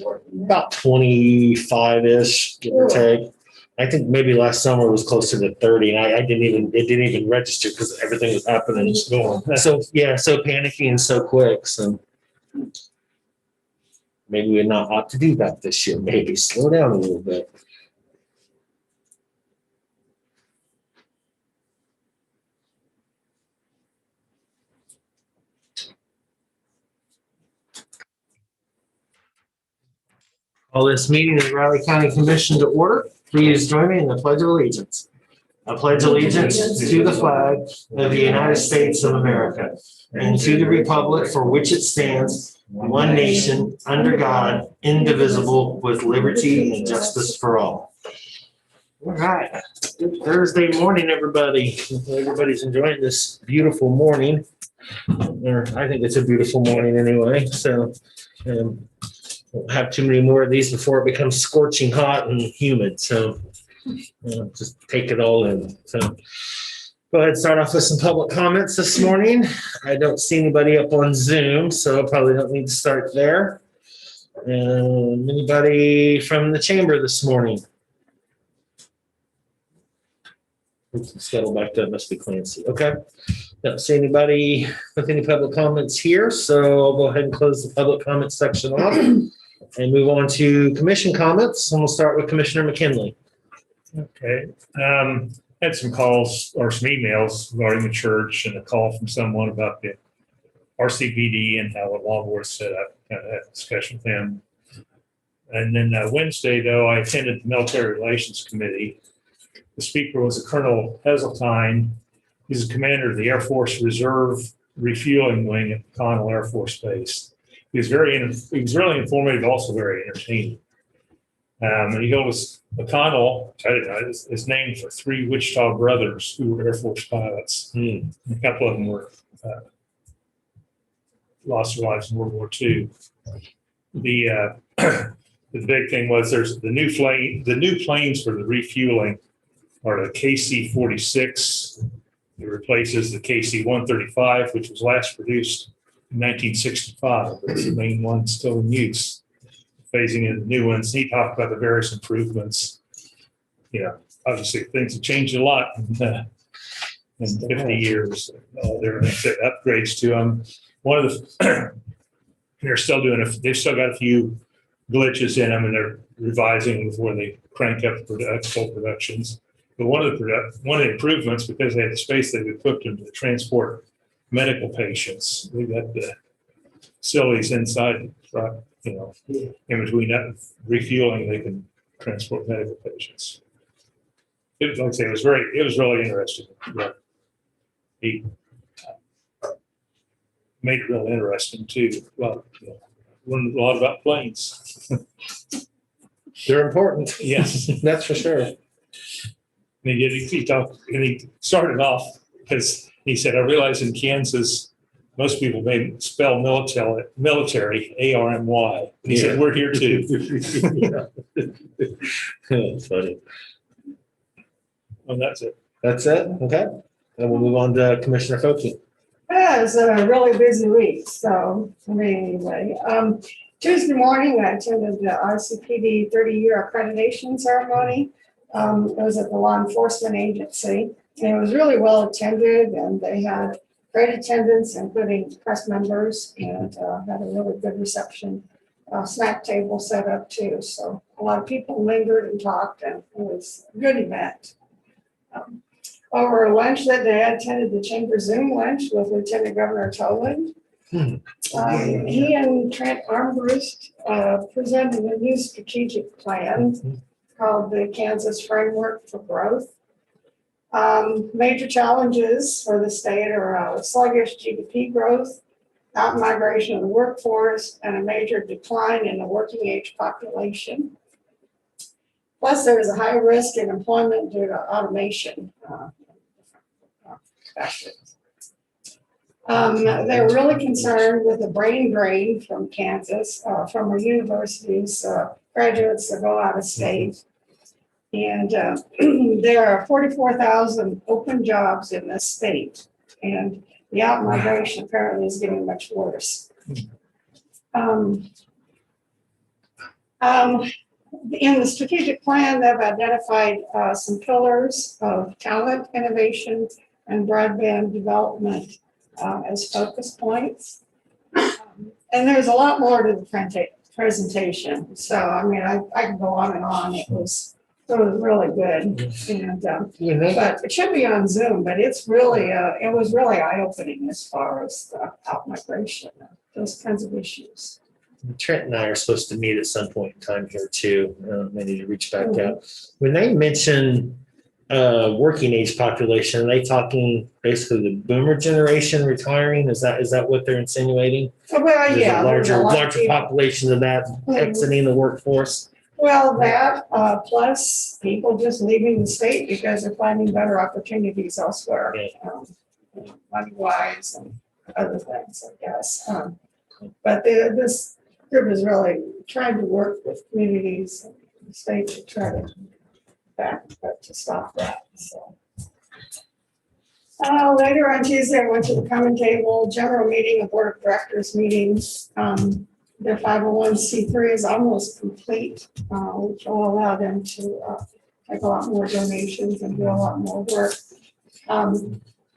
About 25-ish, give or take. I think maybe last summer was closer to 30, and it didn't even register because everything was happening. So yeah, so panicky and so quick. So maybe we're not ought to do that this year. Maybe slow down a little bit. Call this meeting of the Riley County Commission to order. Please join me in the Pledge of Allegiance. I pledge allegiance to the flag of the United States of America and to the republic for which it stands, one nation, under God, indivisible, with liberty and justice for all. All right. Good Thursday morning, everybody. Everybody's enjoying this beautiful morning. Or I think it's a beautiful morning anyway. So won't have too many more of these before it becomes scorching hot and humid. So just take it all in. So go ahead and start off with some public comments this morning. I don't see anybody up on Zoom, so I probably don't need to start there. Anybody from the chamber this morning? Scuttle back to it, must be Clancy. Okay. Don't see anybody with any public comments here, so I'll go ahead and close the public comment section off and move on to commission comments. And we'll start with Commissioner McKinley. Okay. Had some calls or some emails regarding the church and a call from someone about the RCPD and how the law board set up. Kind of had a discussion with them. And then Wednesday, though, I attended the Military Relations Committee. The speaker was Colonel Heseltine. He's the commander of the Air Force Reserve Refueling Wing at Connell Air Force Base. He was really informative, also very entertaining. And he goes, McConnell, I didn't know, is named for 3 Wichita brothers who were Air Force pilots. A couple of them were lost their lives in World War II. The big thing was there's the new planes for the refueling are the KC-46. It replaces the KC-135, which was last produced in 1965. It's the main one still in use. Phasing in the new ones. He talked about the various improvements. Obviously things have changed a lot in 50 years. There are upgrades to them. One of the they're still doing they've still got a few glitches in them, and they're revising before they crank up full productions. But one of the improvements, because they had the space, they've equipped them to transport medical patients. They've got the facilities inside, in between that refueling, they can transport medical patients. Like I say, it was really interesting. Yeah. He made it real interesting too. Well, learned a lot about planes. They're important. Yes, that's for sure. And he started off because he said, I realize in Kansas, most people may spell military A-R-M-Y. He said, we're here too. That's funny. And that's it. That's it? Okay. Then we'll move on to Commissioner Foki. Yeah, it was a really busy week. So, anyway, Tuesday morning, I attended the RCPD 30-year accreditation ceremony. It was at the law enforcement agency. And it was really well attended, and they had great attendance, including press members, and had a really good reception. Snack table set up too. So a lot of people lingered and talked, and it was a good event. Over lunch that day, I attended the Chamber Zoom lunch with Lieutenant Governor Toland. He and Trent Armbrust presented a new strategic plan called the Kansas Framework for Growth. Major challenges for the state are sluggish GDP growth, out-migration of the workforce, and a major decline in the working age population. Plus, there is a high risk in employment due to automation. They're really concerned with the brain drain from Kansas, from our universities, graduates that go out of state. And there are 44,000 open jobs in this state, and the out-migration apparently is getting much worse. In the strategic plan, they've identified some pillars of talent, innovation, and broadband development as focus points. And there's a lot more to the presentation. So, I mean, I can go on and on. It was really good. And, but it should be on Zoom, but it's really, it was really eye-opening as far as the out-migration, those kinds of issues. Trent and I are supposed to meet at some point in time here too. I need to reach back out. When they mention working age population, are they talking basically the boomer generation retiring? Is that what they're insinuating? Well, There's yeah. a larger population of that exiting the workforce. Well, that plus people just leaving the state because they're finding better opportunities elsewhere, money-wise and other things, I guess. But this group is really trying to work with communities and the state to try to stop that. So. Later on Tuesday, I went to the common table general meeting, a board of directors meeting. Their 501c3 is almost complete, which will allow them to take a lot more donations and do a lot more work.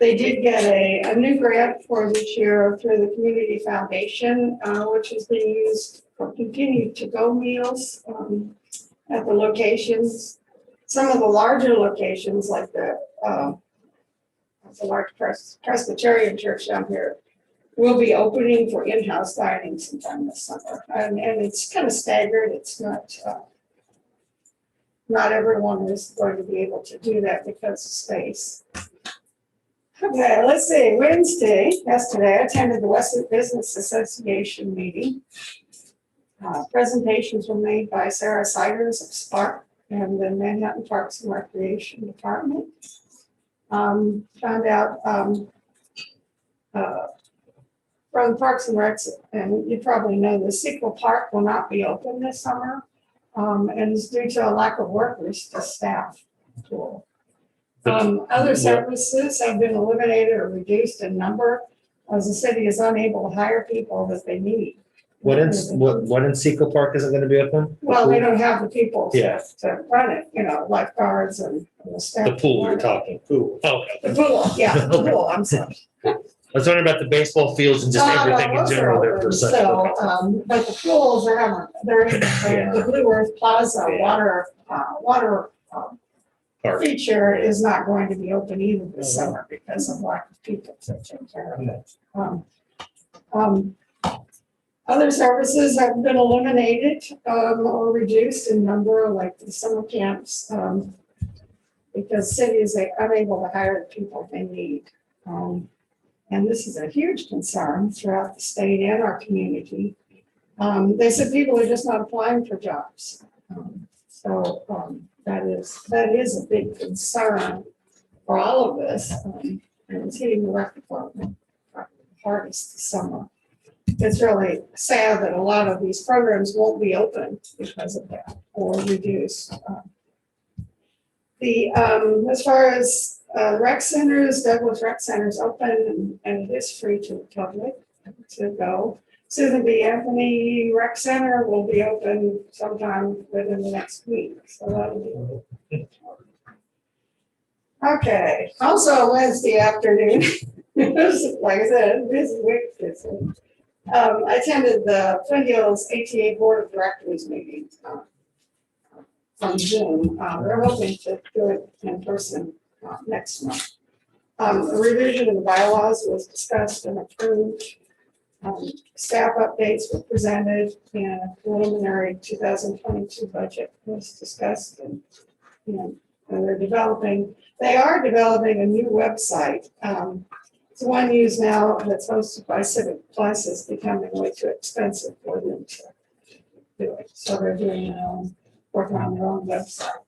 They did get a new grant for this year through the Community Foundation, which is being used for continued to-go meals at the locations. Some of the larger locations, like the large Presbyterian church down here, will be opening for in-house dining sometime this summer. And it's kind of staggered. It's not everyone is going to be able to do that because of space. Okay, let's see. Yesterday, I attended the Western Business Association meeting. Presentations were made by Sarah Siders of Spark and the Manhattan Parks and Recreation Department. Found out from Parks and Recs, and you probably know the Sequel Park will not be open this summer, and it's due to a lack of workers to staff the pool. Other services have been eliminated or reduced in number as the city is unable to hire people that they need. What in Sequel Park isn't going to be open? Well, they don't have the people Yeah. to run it, lifeguards and the staff. The pool you're talking. Pool. Oh, The pool, yeah, the pool, I'm sorry. I was wondering about the baseball fields and just everything in those are general there for a open. second. So, but the pools they're in the Blue Earth Plaza Yeah. water Park. feature is not going to be open either this summer because of lack of people to take care of it. Other services have been eliminated or reduced in number, like the summer camps, because cities are unable to hire the people they need. And this is a huge concern throughout the state and our community. They said people are just not applying for jobs. That is a big concern for all of us. And it's hitting the rec department hardest this summer. It's really sad that a lot of these programs won't be open because of that or reduced. As far as rec centers, Douglas Rec Center is open and it is free to the public to go. Susan B. Anthony Rec Center will be open sometime within the next week. So that'll be okay. Also Wednesday afternoon, like I said, busy week. I attended the Flint Hills ATA Board of Directors meeting on Zoom. They're hoping to do it in person next month. A revision of the bylaws was discussed and approved. Staff updates were presented and a preliminary 2022 budget was discussed and they are developing a new website. It's one used now that's hosted by Civic Plus is becoming way too expensive for them to do it. So they're doing working on their own website.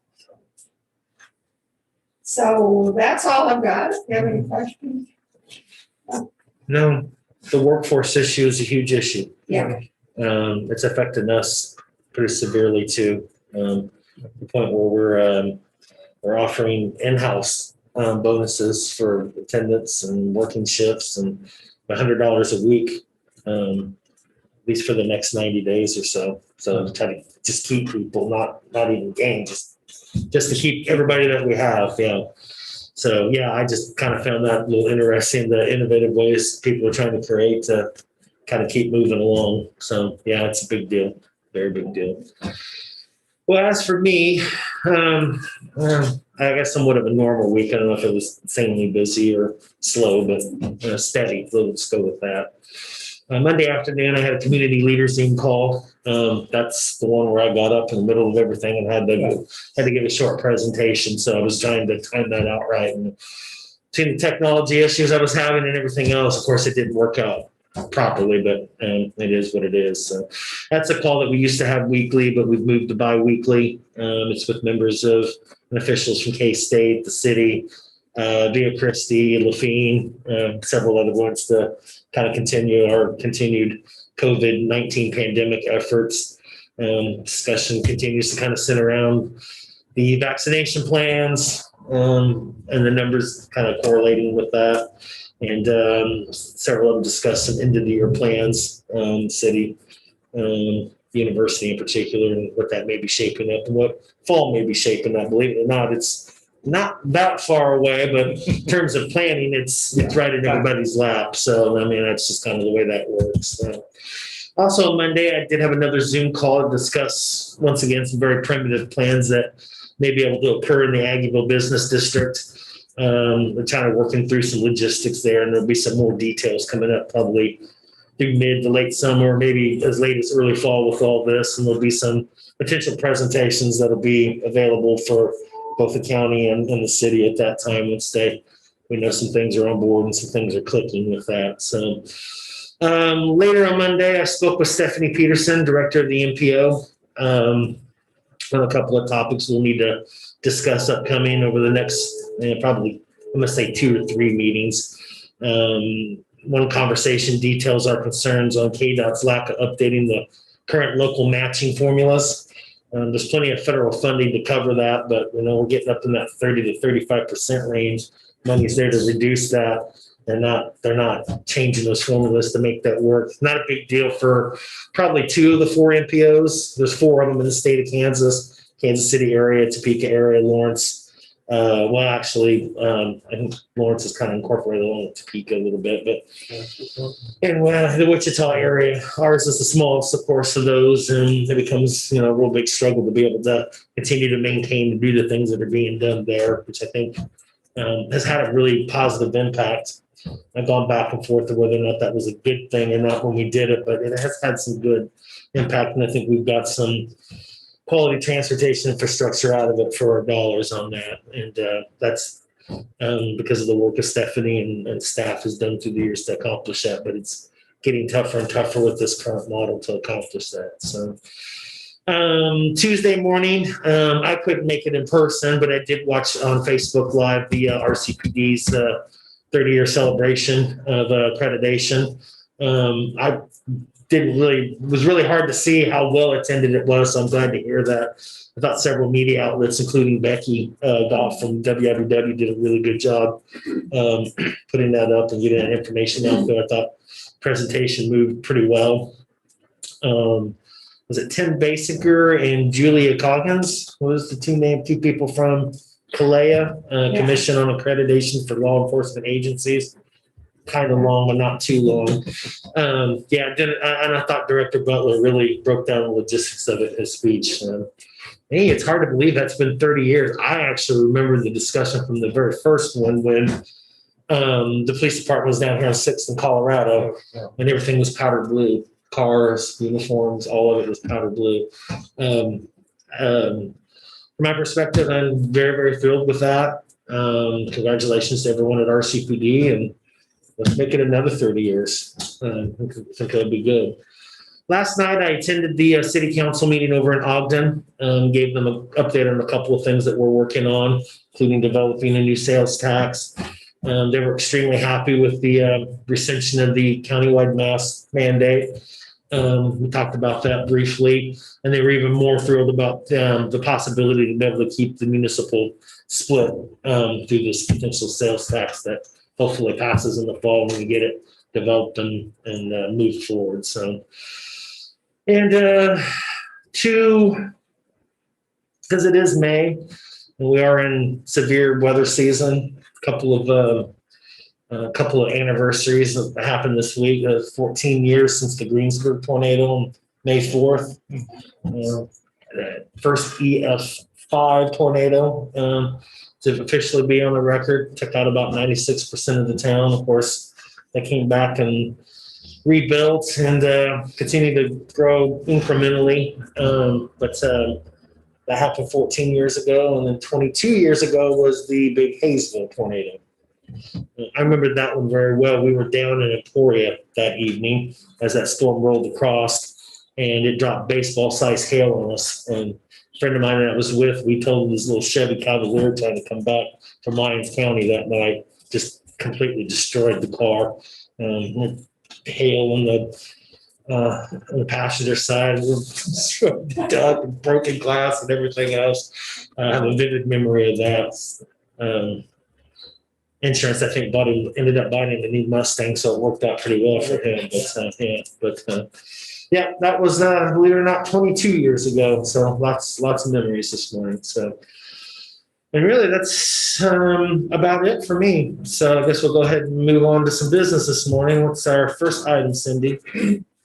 So that's all I've got. Do you have any questions? No, the workforce issue is a huge issue. Yeah. It's affecting us pretty severely too. The point where we're offering in-house bonuses for attendance and working shifts and $100 a week. The least for the next 90 days or so. So to try to just keep people, not even gain, just to keep everybody that we have. Yeah. So yeah, I just kind of found that a little interesting, the innovative ways people are trying to create to kind of keep moving along. So yeah, it's a big deal, very big deal. Well, as for me, I guess somewhat of a normal week. I don't know if it was insanely busy or slow, but steady. Let's go with that. Monday afternoon, I had a community leaders Zoom call. That's the one where I got up in the middle of everything and had to give a short presentation. So I was trying to time that out right. And between the technology issues I was having and everything else, of course, it didn't work out properly, but it is what it is. So that's a call that we used to have weekly, but we've moved to bi-weekly. It's with members of and officials from K-State, the city, Via Christi, Lafine, several other ones to kind of continue our continued COVID-19 pandemic efforts. Discussion continues to kind of sit around the vaccination plans and the numbers kind of correlating with that. And several of them discussed some end of the year plans, city, university in particular, and what that may be shaping up and what fall may be shaping up. Believe it or not, it's not that far away, but in terms of planning, it's right in everybody's lap. So, I mean, that's just kind of the way that works. So. Also on Monday, I did have another Zoom call to discuss, once again, some very primitive plans that may be able to occur in the Aggieville Business District. We're kind of working through some logistics there, and there'll be some more details coming up probably through mid to late summer, maybe as late as early fall with all this. And there'll be some potential presentations that'll be available for both the county and the city at that time once we know some things are on board and some things are clicking with that. So later on Monday, I spoke with Stephanie Peterson, director of the MPO, on a couple of topics we'll need to discuss upcoming over the next probably, I'm going to say 2 or 3 meetings. One conversation details our concerns on KDOT's lack of updating the current local matching formulas. There's plenty of federal funding to cover that, but we're getting up in that 30 to 35% range. Money's there to reduce that. They're not changing those formulas to make that work. Not a big deal for probably 2 of the 4 MPOs. There's 4 of them in the state of Kansas City area, Topeka area, Lawrence. I think Lawrence is kind of incorporated along with Topeka a little bit, but in the Wichita area, ours is the smallest, of course, of those, and it becomes a real big struggle to be able to continue to maintain and do the things that are being done there, which I think has had a really positive impact. I've gone back and forth to whether or not that was a good thing or not when we did it, but it has had some good impact, and I think we've got some quality transportation infrastructure out of it for our dollars on that. And that's because of the work of Stephanie and staff has done through the years to accomplish that. But it's getting tougher and tougher with this current model to accomplish that. So Tuesday morning, I couldn't make it in person, but I did watch on Facebook Live the RCPD's 30-year celebration of accreditation. It was really hard to see how well attended it was. So I'm glad to hear that. I thought several media outlets, including Becky Goff from WWW, did a really good job putting that up and getting that information out there. I thought presentation moved pretty well. Was it Tim Basinger and Julia Coggins? What was the two people from CALEA, Commission on Accreditation for Law Enforcement Agencies? Kind of long, but not too long. And I thought Director Butler really broke down the logistics of it in his speech. It's hard to believe that's been 30 years. I actually remember the discussion from the very first one when the police department was down here on 6th in Colorado, and everything was powder blue. Cars, uniforms, all of it was powder blue. From my perspective, I'm very, very thrilled with that. Congratulations to everyone at RCPD, and let's make it another 30 years. I think that'll be good. Last night, I attended the city council meeting over in Ogden, gave them an update on a couple of things that we're working on, including developing a new sales tax. They were extremely happy with the rescission of the countywide mask mandate. We talked about that briefly, and they were even more thrilled about the possibility to be able to keep the municipal split through this potential sales tax that hopefully passes in the fall when we get it developed and moved forward. So And because it is May, and we are in severe weather season, a couple of anniversaries that happened this week. 14 years since the Greensburg tornado on May 4th. First EF5 tornado to officially be on the record. Took out about 96% of the town. Of course, they came back and rebuilt and continued to grow incrementally. But that happened 14 years ago. And then 22 years ago was the big Hayesville tornado. I remember that one very well. We were down in Emporia that evening as that storm rolled across, and it dropped baseball-sized hail on us. And a friend of mine that I was with, we told this little Chevy Cavalier trying to come back from Lyons County that night, just completely destroyed the car. Hail on the passenger side, dug and broken glass and everything else. I have a vivid memory of that. Insurance, I think, ended up buying a new Mustang, so it worked out pretty well for him. But that was, believe it or not, 22 years ago. So lots of memories this morning. So, and really, that's about it for me. So I guess we'll go ahead and move on to some business this morning. What's our first item, Cindy?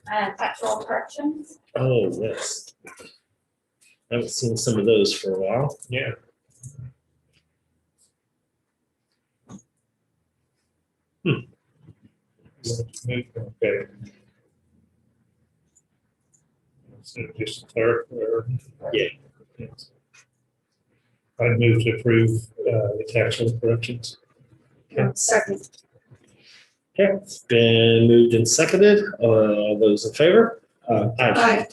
Pastoral corrections. Oh, yes. I haven't seen some of those for a while. Yeah. Okay. So just clerk or? Yeah. I move to approve the taxable corrections. Second. Okay, it's been moved and seconded. All those in favor? Aye. Aye.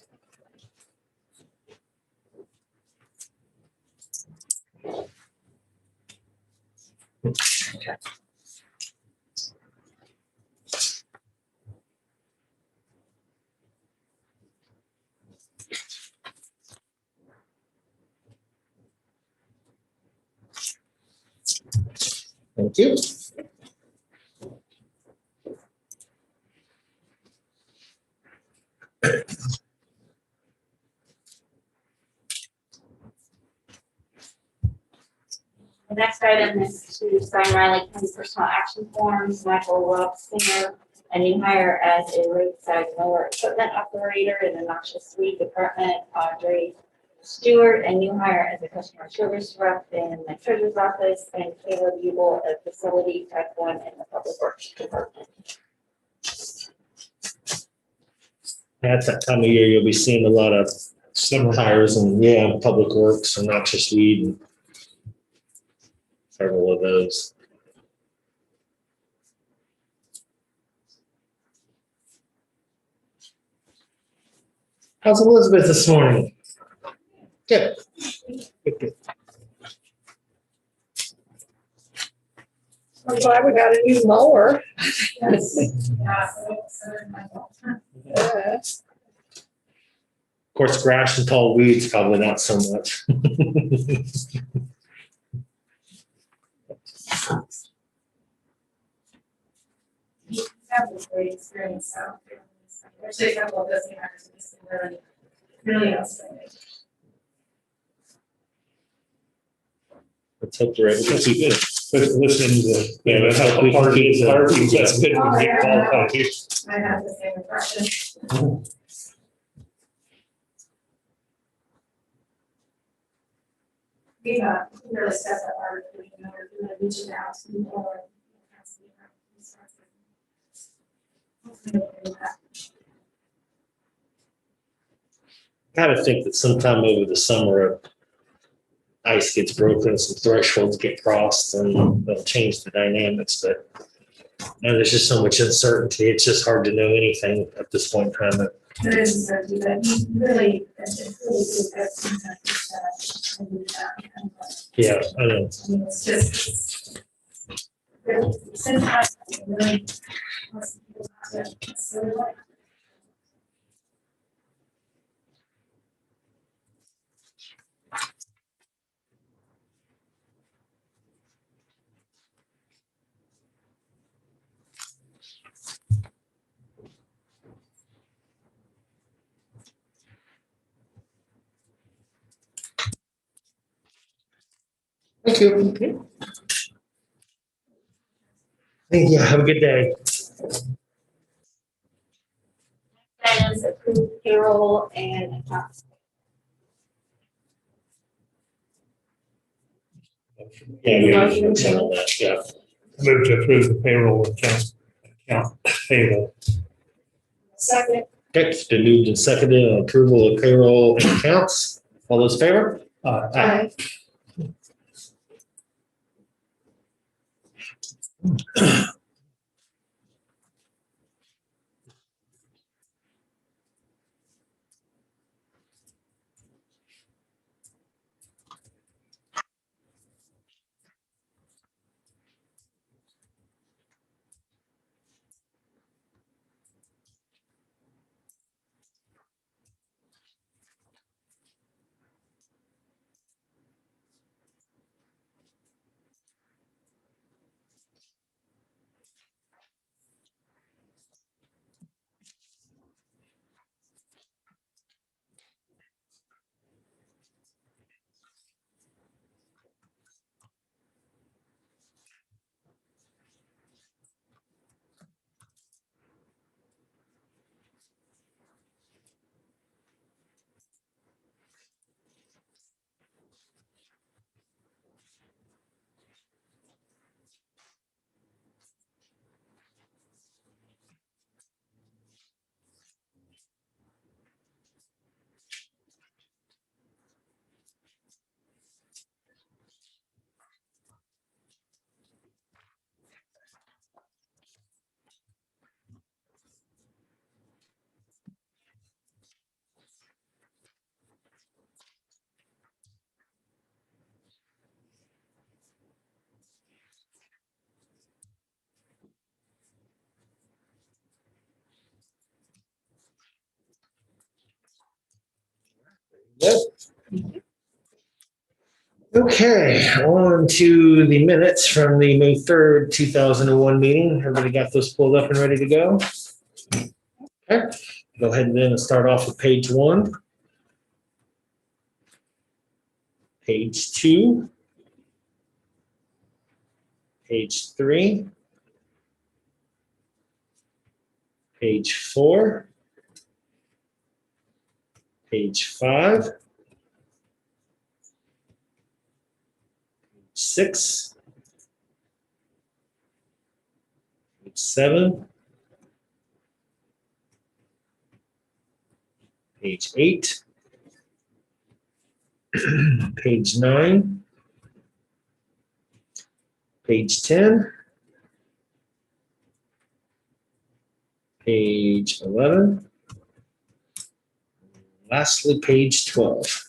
Thank you. The next item is to sign Riley County personal action forms. Michael Robsinger, a new hire as a roadside mower equipment operator in the noxious weed department. Audrey Stewart, a new hire as a customer service rep in the treasurer's office, and Kayla Buell, a facility type 1 in the public works department. That's that time of year you'll be seeing a lot of summer hires and public works and noxious weed and several of those. How's Elizabeth this morning? Good. Good. I'm glad we got a new mower. Of course, grass and tall weeds, probably not so much. That was a great experience. So, actually, a couple of those hires have just been really outstanding. Let's hope they're able to keep it. Listening to that's how we can keep it. that's good. Oh, We yeah. get qualified. I had the same impression. We've really stepped up our, we're really reaching out to people. Gotta think that sometime over the summer, ice gets broken, some thresholds get crossed, and they'll change the dynamics. But there's just so much uncertainty. It's just hard to know anything at this point in time. There is uncertainty, but really, it's really good. Yeah, I know. I mean, it's just. Since I really. you. Thank you. Have a good day. Items approved payroll and accounts. Motion to- yeah. Move to approve the payroll account payable. Second. Okay, it's been moved and seconded on approval of payroll and accounts. All those in favor? Aye. Okay, on to the minutes from the May 3rd, 2001 meeting. Everybody got those pulled up and ready to go? Okay, go ahead and then start off with page 1. Page 2. Page 3. Page 4. Page 5. 6. Page 7. Page 8. Page 9. Page 10. Page 11. Lastly, page 12.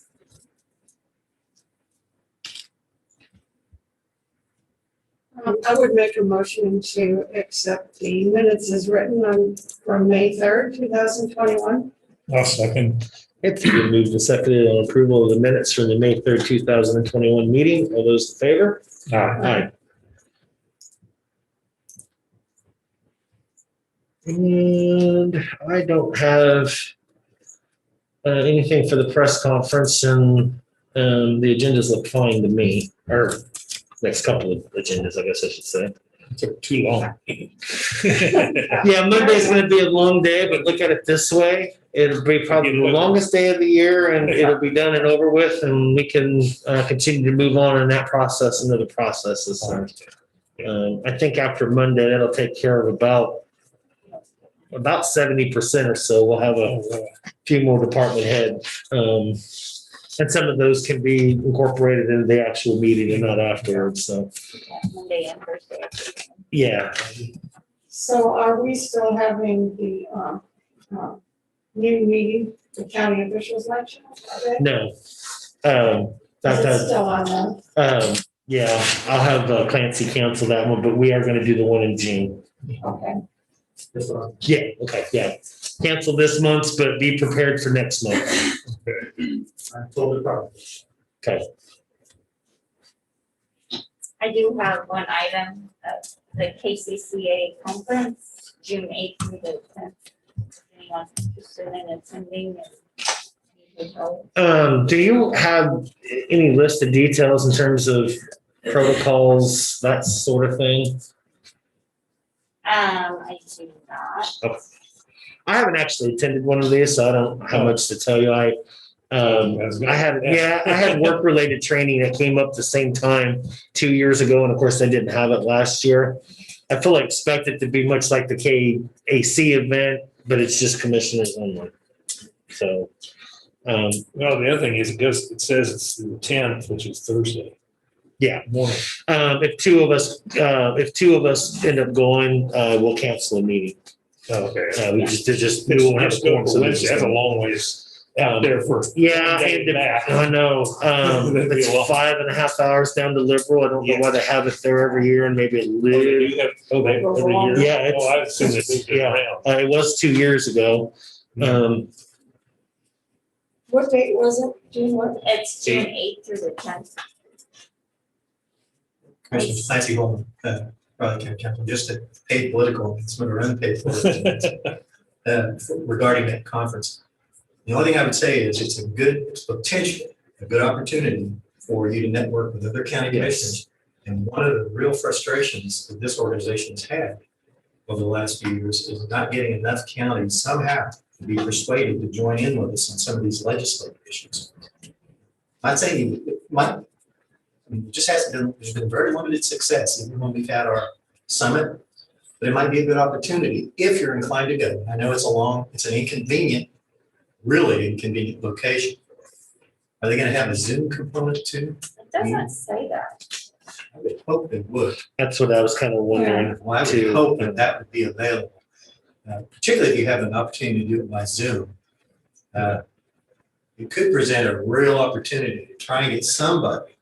I would make a motion to accept the minutes as written on, from May 3rd, 2021. I'll second. It's been moved and seconded on approval of the minutes from the May 3rd, 2021 meeting. All those in favor? Aye. And I don't have anything for the press conference, and the agendas look fine to me, or next couple of agendas, I guess I should say. It took too long. Yeah, Monday's gonna be a long day, but look at it this way. It'll be probably the longest day of the year, and it'll be done and over with, and we can continue to move on in that process and other processes. So, I think after Monday, that'll take care of about 70% or so. We'll have a few more department heads. And some of those can be incorporated into the actual meeting and not afterwards. So, Monday and Thursday. yeah. So are we still having the new meeting, the county officials election? No. Is That it does. still on there? Yeah, I'll have Clancy cancel that one, but we are going to do the one in June. Okay. Yeah, okay, yeah. Cancel this month's, but be prepared for next month. Okay. I do have one item, the KCCA conference, June 8th through the 10th. If anyone's interested in attending. Do you have any list of details in terms of protocols, that sort of thing? I do not. I haven't actually attended one of these, so I don't have much to tell you. I had work-related training that came up the same time 2 years ago, and of course I didn't have it last year. I fully expect it to be much like the KAC event, but it's just commissioners only. So, Well, the other thing is it says it's the 10th, which is Thursday. yeah. Morning. If two of us end up going, we'll cancel the meeting. Okay. We just we won't have a quorum, so Wednesday, that's a long ways out there for. Yeah, day and back. I know. That'd be It's a lot. 5.5 hours down to Liberal. I don't know why they have it there every year, and maybe it lives. Every year? Yeah, Oh, I assume they moved it yeah. around. It was 2 years ago. What date was it? June what? It's June 8th through the 10th. Commissioner Clancy Holman, probably can't count, just a paid political, some of our unpaid political, regarding that conference. The only thing I would say is it's potentially a good opportunity for you to network with other county commissioners. And one of the real frustrations that this organization has had over the last few years is not getting enough counties somehow to be persuaded to join in with us on some of these legislative issues. I'd say it just hasn't been, there's been very limited success even when we've had our summit, but it might be a good opportunity if you're inclined to go. I know it's an inconvenient, really inconvenient location. Are they going to have a Zoom component too? It doesn't say that. I would hope they would. That's what I was kind of wondering. Well, I would hope that that would be available, particularly if you have an opportunity to do it by Zoom. It could present a real opportunity to try and get somebody,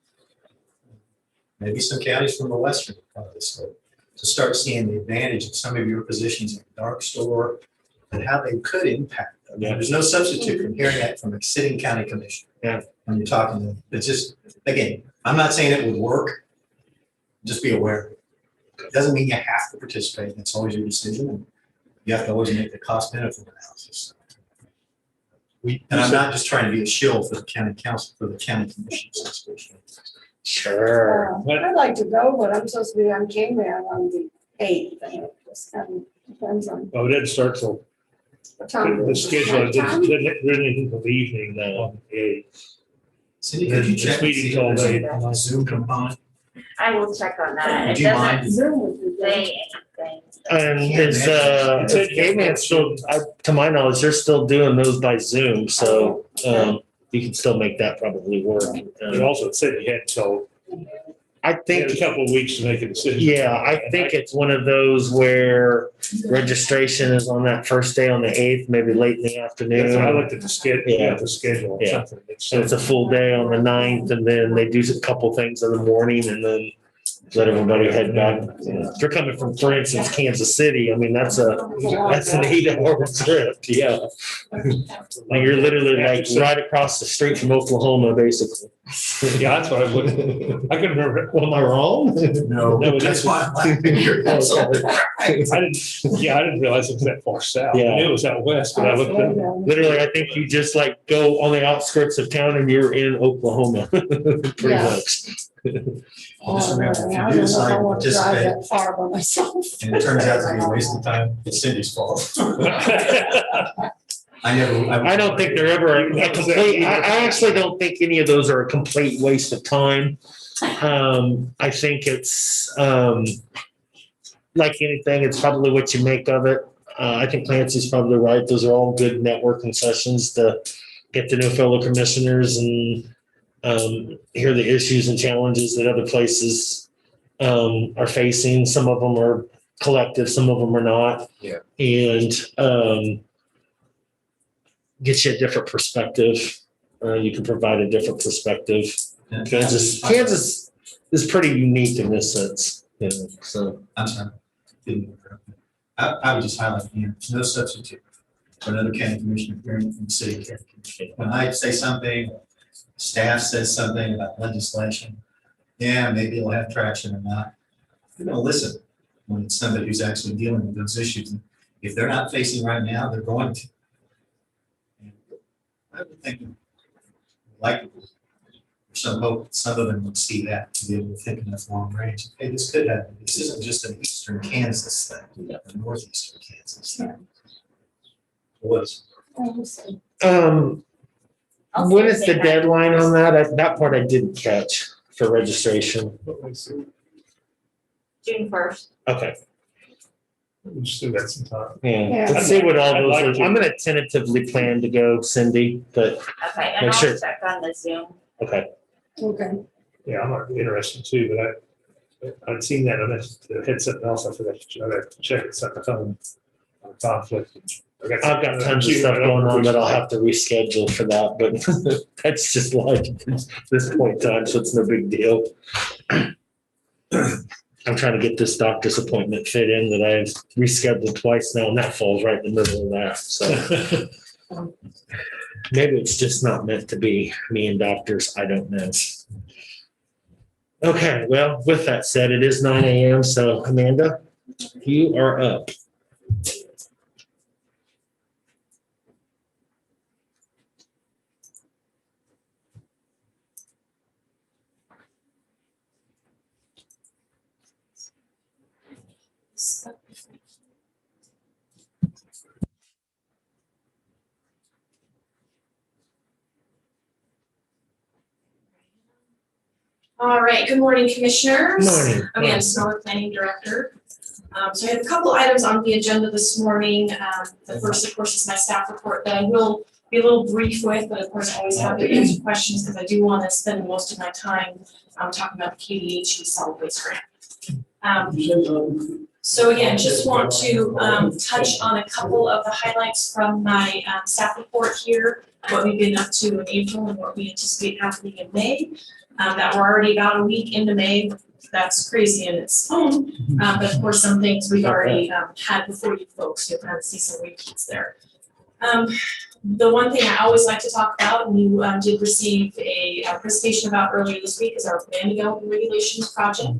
maybe some counties from the western part of the state, to start seeing the advantage of some of your positions in the dark store and how they could impact them. Yeah. There's no substitute from hearing that from a sitting county commissioner. Yeah. When you're talking to them, it's just, again, I'm not saying it would work. Just be aware. It doesn't mean you have to participate. That's always your decision. And you have to always make the cost benefit analysis. And I'm not just trying to be a shill for the county council, for the county commissioners. Sure. I'd like to go, but I'm supposed to be on J-Man on the 8th. and it just kind of depends on Oh, it didn't start till, what time. the schedule didn't really until the evening on the 8th. Cindy, could you This check and meeting's see if all there's day. a Zoom component? I will check on that. Would It you mind? doesn't Zoom would be good. say anything. And is J-Man still, to my knowledge, they're still doing those by Zoom, so you can still make that probably work. It also said you had till, I you had think, a couple of weeks to make a decision. yeah, I think it's one of those where registration is on that first day on the 8th, maybe late in the I afternoon. looked at the schedule, Yeah. the schedule or Yeah. something. So it's a full day on the 9th, and then they do a couple things in the morning, and then let everybody head back. If you're coming from, for instance, Kansas City, I mean, that's an 8-hour trip, yeah. And you're literally like right across the street from Oklahoma, basically. Yeah, that's what I would, I couldn't remember. Well, am I wrong? No, No, it that's is. why I'm laughing. You're absolutely right. I didn't realize it was that far south. Yeah. I knew it was out west, but I looked at it. Literally, I think you just like go on the outskirts of town and you're in Oklahoma, pretty Yeah. much. Just remember, if I you do don't know if I decide to want to drive participate, that far by myself. and it turns out to be a waste of time, it's Cindy's fault. I don't think they're ever a complete, I actually don't think any of those are a complete waste of time. I think it's, like anything, it's probably what you make of it. I think Clancy's probably right. Those are all good networking sessions to get to know fellow commissioners and hear the issues and challenges that other places are facing. Some of them are collective, some of them are not. Yeah. And get you a different perspective. You can provide a different perspective. Kansas is pretty unique in this sense. You know, so I'm sorry. Didn't interrupt you. I would just highlight here, there's no substitute for another county commissioner hearing from the city county commission. When I say something, staff says something about legislation, yeah, maybe it'll have traction or not. You're gonna listen when it's somebody who's actually dealing with those issues. If they're not facing right now, they're going to. And I would think, like, some hope that some of them would see that to be able to think enough long range. Hey, this could happen. This isn't just an eastern Kansas thing, a northeastern Kansas thing. Was. I'll When say is the that. deadline on that? That part I didn't catch for registration. June 1st. Okay. We just do that sometime. Yeah, Yeah. let's see what all I'd like those are. to. I'm gonna tentatively plan to go, Cindy, but, Okay, and Make I'll sure- check on the Zoom. okay. Okay. Yeah, I'm interested too, but I'd seen that and I had something else I forgot to check it, set my phone on conflict. I've got tons of stuff going on that I'll have to reschedule for that, but that's just life at this point in time, so it's no big deal. I'm trying to get this doctor's appointment fit in that I've rescheduled twice now, and that falls right in the middle of that, so. Maybe it's just not meant to be, me and doctors, I don't know. Okay, well, with that said, it is 9 a.m., so Amanda, you are up. All right, good morning, Commissioners. Morning. Again, Snow Planning Director. So I have a couple items on the agenda this morning. The first, of course, is my staff report that I will be a little brief with, but of course, I always have to answer questions because I do want to spend most of my time talking about the KDHE solid waste grant. So again, just want to touch on a couple of the highlights from my staff report here, what we've been up to in April and what we anticipate happening in May. That we're already about a week into May. That's crazy in its own, but of course, some things we've already had before you folks. You'll kind of see some repeats there. The one thing I always like to talk about, and you did receive a presentation about earlier this week, is our land development regulations project.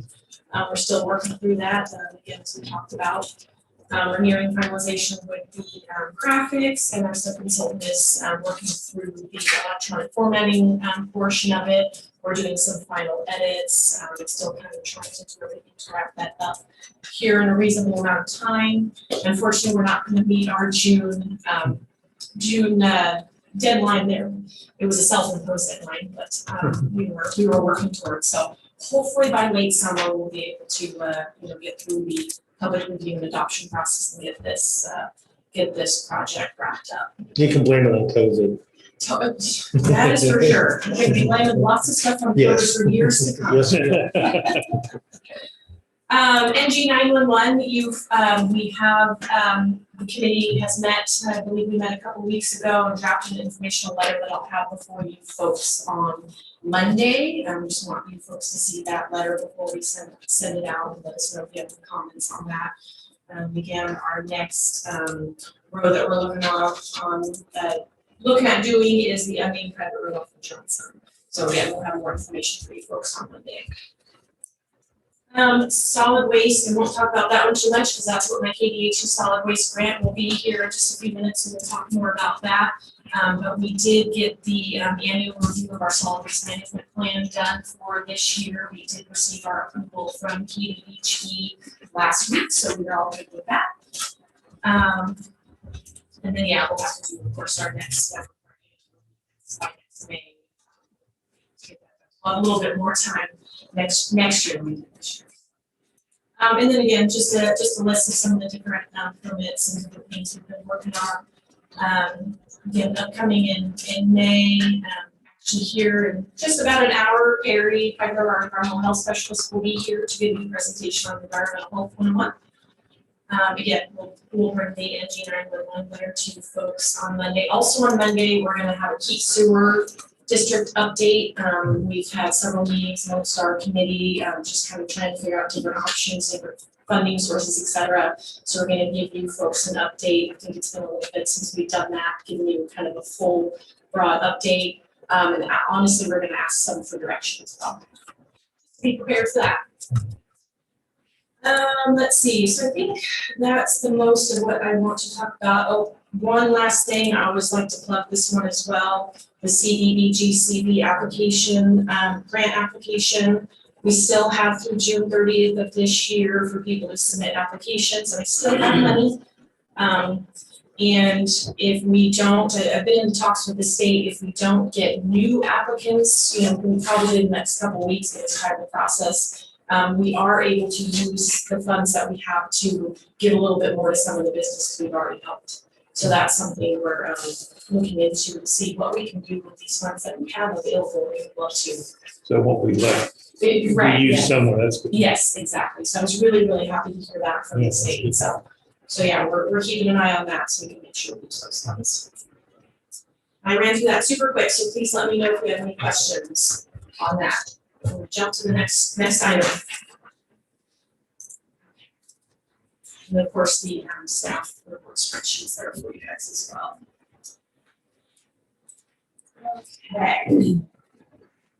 We're still working through that, again, as we talked about. We're nearing finalization with the graphics, and our sub-consultant is working through the electronic formatting portion of it. We're doing some final edits. We're still kind of trying to really wrap that up here in a reasonable amount of time. Unfortunately, we're not going to meet our June deadline there. It was a self-imposed deadline, but we were working towards. So hopefully by late summer we'll be able to get through the public review and adoption process and get this project wrapped up. You can blame it on COVID. That is for sure. We've been blaming lots of stuff on Yes. COVID for years to come. Yes, NG 911, we have, the committee has met, I believe we met a couple weeks ago and drafted an informational letter that I'll have before you folks on Monday. I just want you folks to see that letter before we send it out and let us know if you have any comments on that. Again, our next road that we're looking at doing is the unnamed private road off of Johnson. So again, we'll have more information for you folks on Monday. Solid waste, and won't talk about that one too much because that's what my KDHE solid waste grant will be here in just a few minutes, and we'll talk more about that. But we did get the annual review of our solid waste management plan done for this year. We did receive our approval from KDHE last week, so we're all good with that. And then, yeah, we'll have to do, of course, our next step. May. A little bit more time next year than we did this year. And then again, just a list of some of the different permits and different things we've been working on. Again, upcoming in May, actually here in just about an hour, Perry, our environmental health specialist, will be here to give you a presentation on environmental health 101. Again, we'll bring the NG 911 letter to you folks on Monday. Also on Monday, we're going to have a Keat Sewer District update. We've had several meetings amongst our committee, just kind of trying to figure out different options, different funding sources, et cetera. So we're going to give you folks an update. I think it's been a little bit since we've done that, giving you kind of a full, broad update. And honestly, we're going to ask some for direction as well. Be prepared for that. Let's see. So I think that's the most of what I want to talk about. Oh, One last thing, I always like to plug this one as well, the CDBG-CV application, grant application. We still have through June 30th of this year for people to submit applications, and I still have money. And if we don't, I've been in talks with the state, if we don't get new applicants, we probably in the next couple of weeks, it's kind of the process. We are able to use the funds that we have to give a little bit more to some of the businesses we've already helped. So that's something we're looking into to see what we can do with these funds that we have available. We'd love to. So what we left, Right, we use yeah. some of that's good. Yes, exactly. So I was really, really happy to hear that from the state. So yeah, we're keeping an eye on that so we can make sure we use those funds. I ran through that super quick, so please let me know if you have any questions on that. We'll jump to the next item. And of course, the staff report spreadsheets that are for you guys as well. Okay.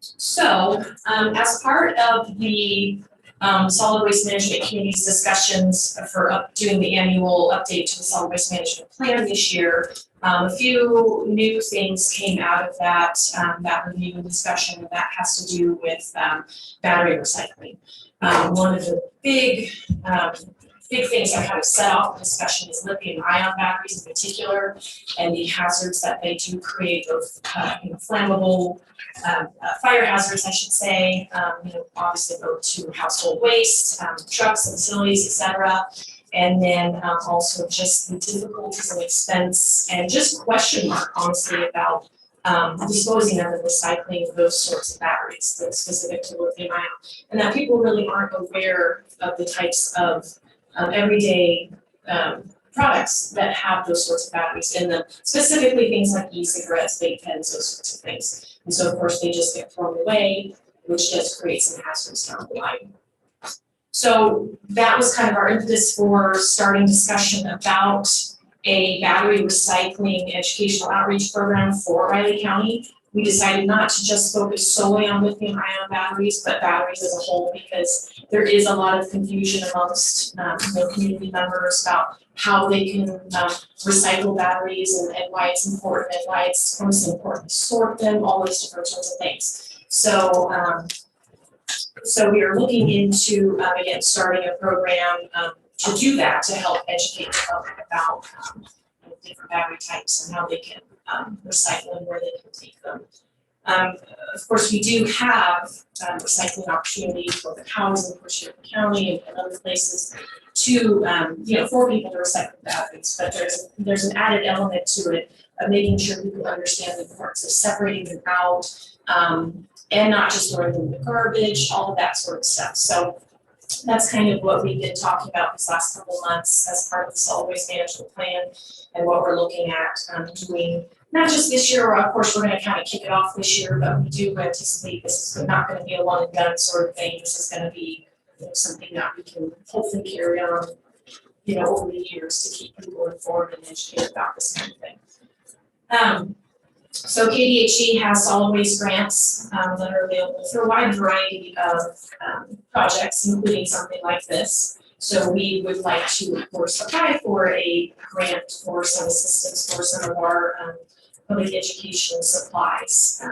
So, as part of the Solid Waste Management Committee's discussions for doing the annual update to the Solid Waste Management Plan this year, a few new things came out of that review and discussion that has to do with battery recycling. One of the big things that kind of set off the discussion is lithium-ion batteries in particular, and the hazards that they do create, those flammable fire hazards, I should say. Obviously go to household waste, trucks and facilities, etc. And then also just the difficulties and expense and just question mark, honestly, about disposing of and recycling of those sorts of batteries that's specific to lithium ion. And that people really aren't aware of the types of everyday products that have those sorts of batteries in them, specifically things like e-cigarettes, vape pens, those sorts of things. And so of course they just get thrown away, which does create some hazards down the line. So that was kind of our impetus for starting discussion about a battery recycling educational outreach program for Riley County. We decided not to just focus solely on lithium-ion batteries, but batteries as a whole, because there is a lot of confusion amongst community members about how they can recycle batteries and why it's important and why it's most important to sort them, all those different sorts of things. So we are looking into, again, starting a program to do that, to help educate the public about different battery types and how they can recycle and where they can take them. Of course, we do have recycling opportunities for the counties in Cushing County and other places to, for people to recycle batteries, but there's an added element to it of making sure people understand the importance of separating them out, and not just throwing them in the garbage, all of that sort of stuff. So that's kind of what we've been talking about these last couple months as part of the solid waste management plan, and what we're looking at doing, not just this year, of course, we're going to kind of kick it off this year, but we do anticipate this is not going to be a one and done sort of thing. This is going to be something that we can hopefully carry on, over the years to keep people informed and educated about this kind of thing. So KDHE has solid waste grants that are available for a wide variety of projects, including something like this. So we would like to, of course, apply for a grant for some assistance for some of our public education supplies.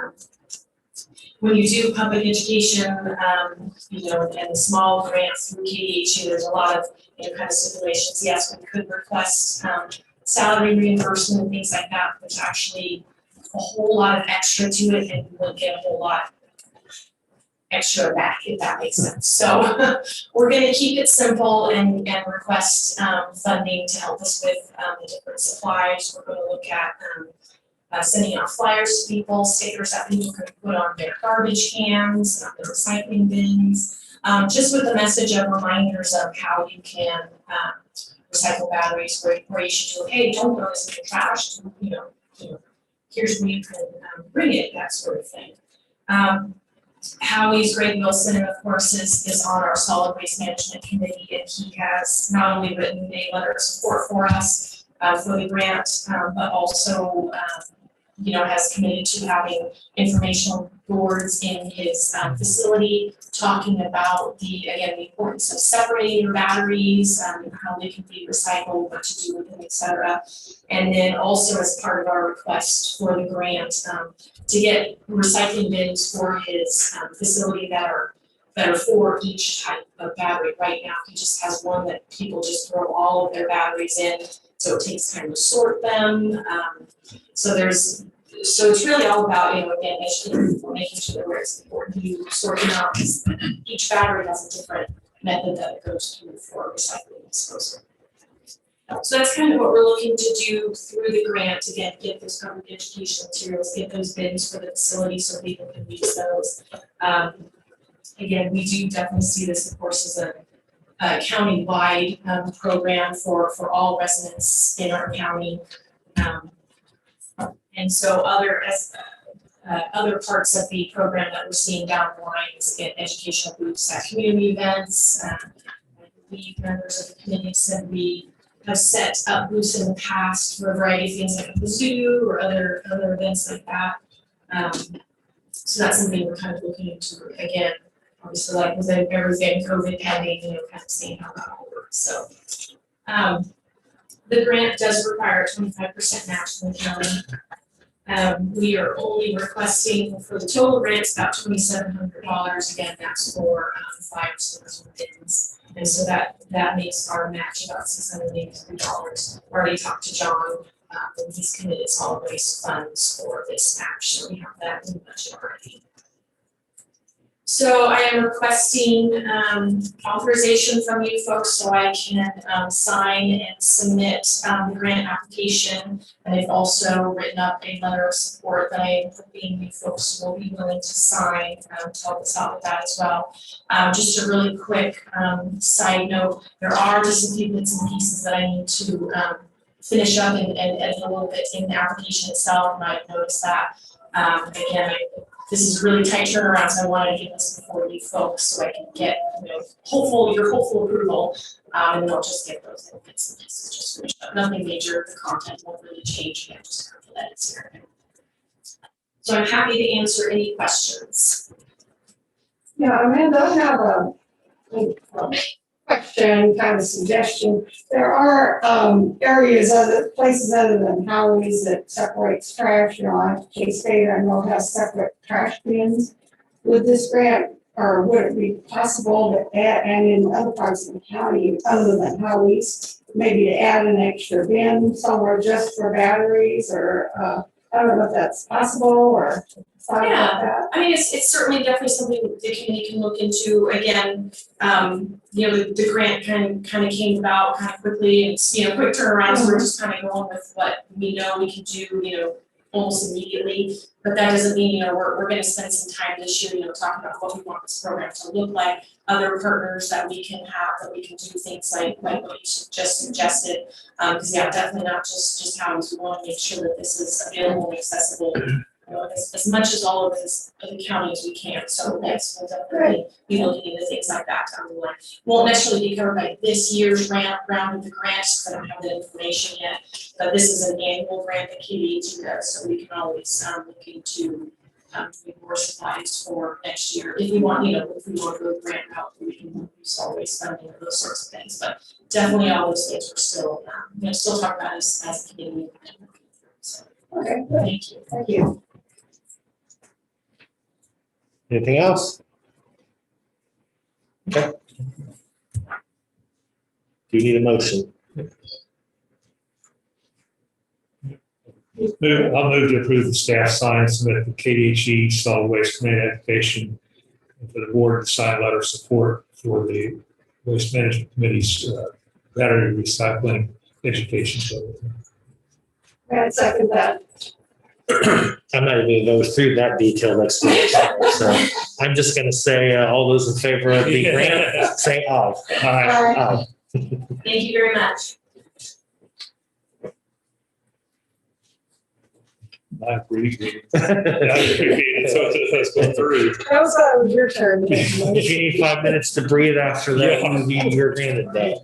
When you do public education, and a small grant through KDHE, there's a lot of kind of stipulations. Yes, we could request salary reimbursement and things like that. There's actually a whole lot of extra to it, and you won't get a whole lot extra back, if that makes sense. So we're going to keep it simple and request funding to help us with the different supplies. We're going to look at sending out flyers to people, stickers that people can put on their garbage cans, their recycling bins, just with the message of reminders of how you can recycle batteries, where you should do, hey, don't throw this in the trash, here's where you can bring it, that sort of thing. Howie's Greg Wilson, of course, is on our solid waste management committee, and he has not only written a letter of support for us for the grant, but also has committed to having informational boards in his facility, talking about the importance of separating your batteries, how they can be recycled, what to do with them, et cetera. And then also as part of our request for the grant, to get recycling bins for his facility that are for each type of battery. Right now, he just has one that people just throw all of their batteries in, so it takes time to sort them. So it's really all about, again, educating people, making sure that it's important you sort them out, because each battery has a different method that it goes through for recycling and disposal. So that's kind of what we're looking to do through the grant. Again, get those covered education materials, get those bins for the facility so people can use those. Again, we do definitely see this, of course, as a county-wide program for all residents in our county. And so other parts of the program that we're seeing down the line is, again, educational booths at community events. We members of the committee said we have set up booths in the past for a variety of things like the zoo or other events like that. So that's something we're kind of looking into, again, obviously, like with everything COVID pending, kind of seeing how that all works. So the grant does require a 25% match from the county. We are only requesting for the total grant about $2,700. Again, that's for 5 stores and bins. And so that makes our match about $683. Already talked to John, and he's committed solid waste funds for this match, so we have that in the budget already. So I am requesting authorization from you folks so I can sign and submit the grant application. And I've also written up a letter of support that I am hoping you folks will be willing to sign to help us out with that as well. Just a really quick side note, there are just a few bits and pieces that I need to finish up and edit a little bit in the application itself, and I've noticed that. Again, this is really tight turnaround, so I wanted to get this before you folks so I can get, your hopeful approval, and then I'll just get those little bits and pieces just finished up. Nothing major, the content won't really change, again, just a couple edits here. So I'm happy to answer any questions. Yeah, Amanda, I have a question, kind of suggestion. There are areas, places other than Howie's that separates trash. Like K-State, I know has separate trash bins. Would this grant, or would it be possible to add, and in other parts of the county, other than Howie's, maybe to add an extra bin somewhere just for batteries, or I don't know if that's possible, or thought about that? I mean, it's certainly definitely something the committee can look into. Again, the grant kind of came about kind of quickly. It's quick turnaround, so we're just kind of going with what we know we can do, almost immediately. But that doesn't mean we're going to spend some time this year, talking about what we want this program to look like, other partners that we can have, that we can do things like what you just suggested. Because definitely not just how we want to make sure that this is available and accessible. As much as all of this of the county as we can. So yes, we'll definitely be looking into things like that down the line. Won't necessarily be covered by this year's round of the grants, because I don't have the information yet. But this is an annual grant that KDHE does, so we can always look into doing more supplies for next year. If we want, if we want to go grant route, we can use solid waste funding or those sorts of things. But definitely all those things we're still still talking about as a community. So Okay, thank you. thank you. Anything else? Okay. Do you need a motion? I'll move to approve the staff sign and submit the KDHE solid waste committee application and for the board to sign a letter of support for the waste management committee's battery recycling education program. And second that. I'm not even gonna go through that detail next to it. So I'm just gonna say, all those in favor of the grant, say aye. Aye. Thank you very much. I appreciate it. I appreciate it. So let's go through. That was your turn. If you need 5 minutes to breathe after that, you're granted that.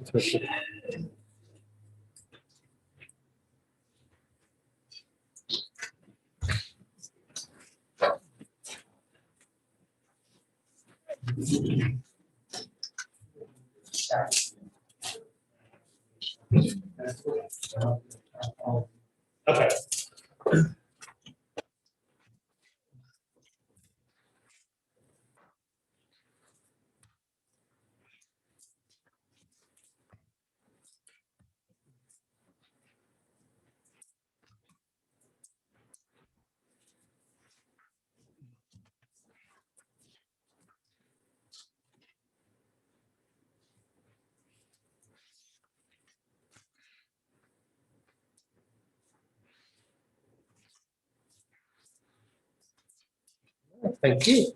Okay. Thank you.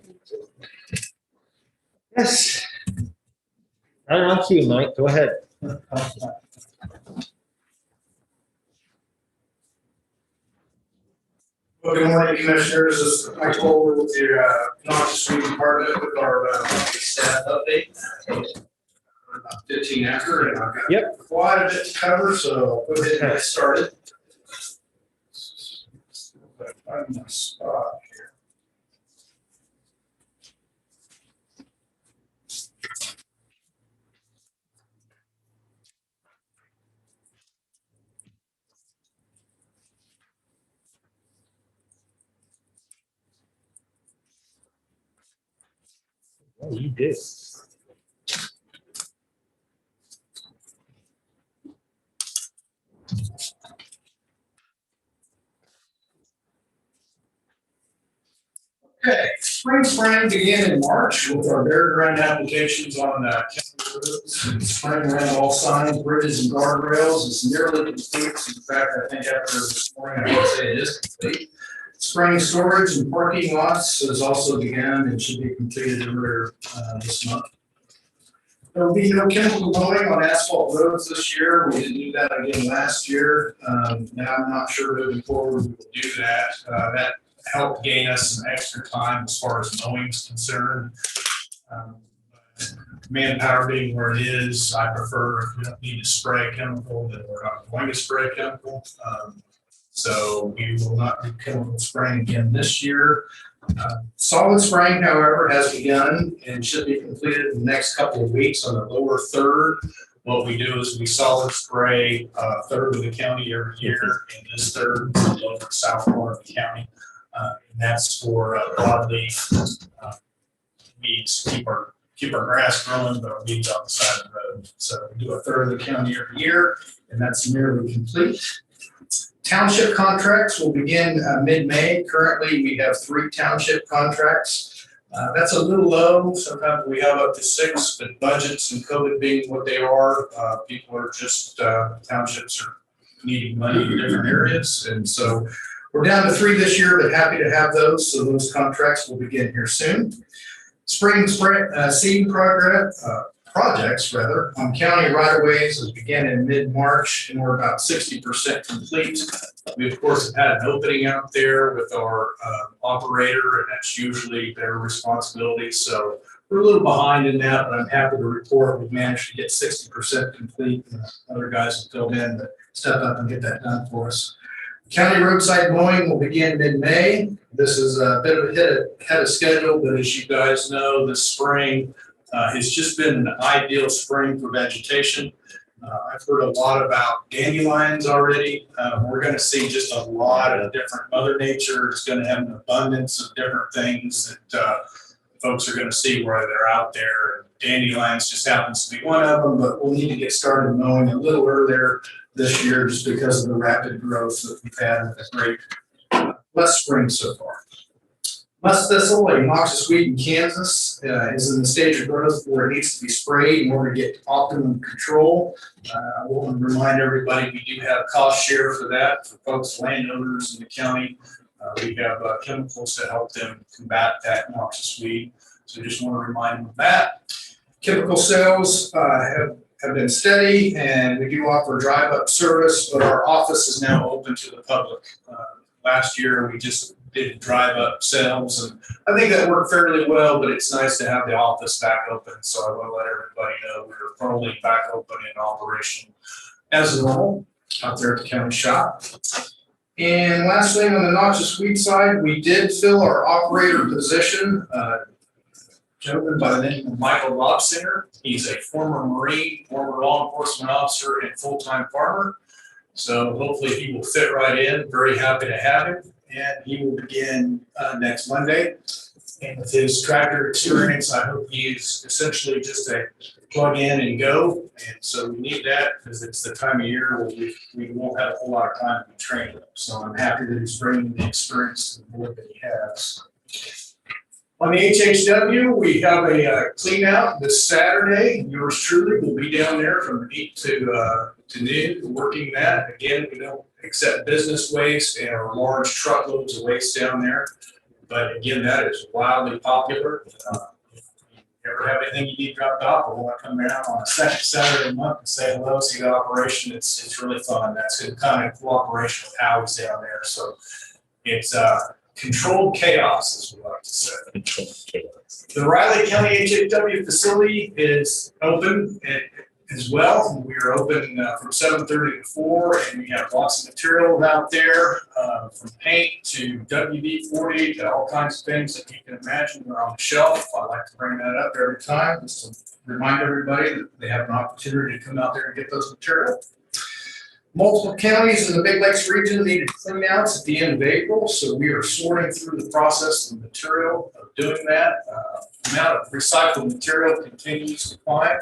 Yes. I don't know, to you, Mike. Go ahead. Well, good morning, Commissioners. This is Mike Holder with your noxious weed department with our staff update. About 15 after, and I've got quite a bit to cover, so I'll go ahead and get started. Find my spot here. Oh, you did. Okay, spring spraying began in March with our bare ground applications on county roads. Spraying around all signs, bridges, and guardrails is nearly complete. In fact, I think after this morning, I would say it is complete. Spraying storage and parking lots has also begun and should be completed earlier this month. There will be no chemical mowing on asphalt roads this year. We didn't do that again last year. And I'm not sure moving forward we will do that. That helped gain us some extra time as far as mowing is concerned. Manpower being where it is, I prefer if we don't need to spray a chemical, then we're not going to spray a chemical. So we will not do chemical spraying again this year. Solid spraying, however, has begun and should be completed in the next couple of weeks on the lower third. What we do is we solid spray a third of the county every year, and this third is the lower south part of the county. And that's for broadleaf weeds, keep our grass growing, but our weeds on the side of the road. So we do a third of the county every year, and that's nearly complete. Township contracts will begin mid-May. Currently, we have 3 township contracts. That's a little low. Sometimes we have up to 6, but budgets and COVID being what they are, people are just, townships are needing money in different areas. And so we're down to 3 this year, but happy to have those. So those contracts will begin here soon. Spring seed projects on county right-of-ways has began in mid-March, and we're about 60% complete. We, of course, have had an opening out there with our operator, and that's usually their responsibility. So we're a little behind in that, but I'm happy to report we've managed to get 60% complete. And other guys have filled in to step up and get that done for us. County roadside mowing will begin mid-May. This is a bit of a ahead of schedule, but as you guys know, this spring it's just been an ideal spring for vegetation. I've heard a lot about dandelions already. We're going to see just a lot of different Mother Nature. It's going to have an abundance of different things that folks are going to see where they're out there. Dandelions just happens to be one of them, but we'll need to get started mowing a little earlier this year just because of the rapid growth that we've had with the great less spring so far. Musk thistle, a noxious weed in Kansas, is in the stage of growth where it needs to be sprayed in order to get optimum control. I want to remind everybody we do have cost share for that for folks, landowners in the county. We have chemicals to help them combat that noxious weed. So just want to remind them of that. Chemical sales have been steady, and we do offer drive-up service, but our office is now open to the public. Last year, we just did drive-up sales, and I think that worked fairly well, but it's nice to have the office back open, so I want to let everybody know we're formally back open in operation as normal out there at the county shop. And last thing on the noxious weed side, we did fill our operator position. gentleman by the name of Michael Robsinger. He's a former Marine, former law enforcement officer, and full-time farmer. So hopefully he will fit right in. Very happy to have him. And he will begin next Monday. And with his tractor experience, I hope he is essentially just a plug in and go. And so we need that because it's the time of year where we won't have a whole lot of time to train him. So I'm happy that he's bringing the experience to the board that he has. On the HHW, we have a clean out this Saturday. Yours truly will be down there from 8 to noon working that. Again, we don't accept business waste and our large truckloads of waste down there. But again, that is wildly popular. If you ever have anything you need dropped off or want to come down on a second Saturday of the month and say hello, see the operation, it's really fun. That's in kind of cooperation with Howie's down there. So it's controlled chaos, as we like to say. Controlled chaos. The Riley County HHW facility is open as well. We are open from 7:30 to 4, and we have lots of material out there, from paint to WD-40 to all kinds of things that you can imagine are on the shelf. I like to bring that up every time just to remind everybody that they have an opportunity to come out there and get those materials. Multiple counties in the Big Lakes region needed cleanouts at the end of April, so we are sorting through the process of material of doing that. The amount of recycled material continues to climb,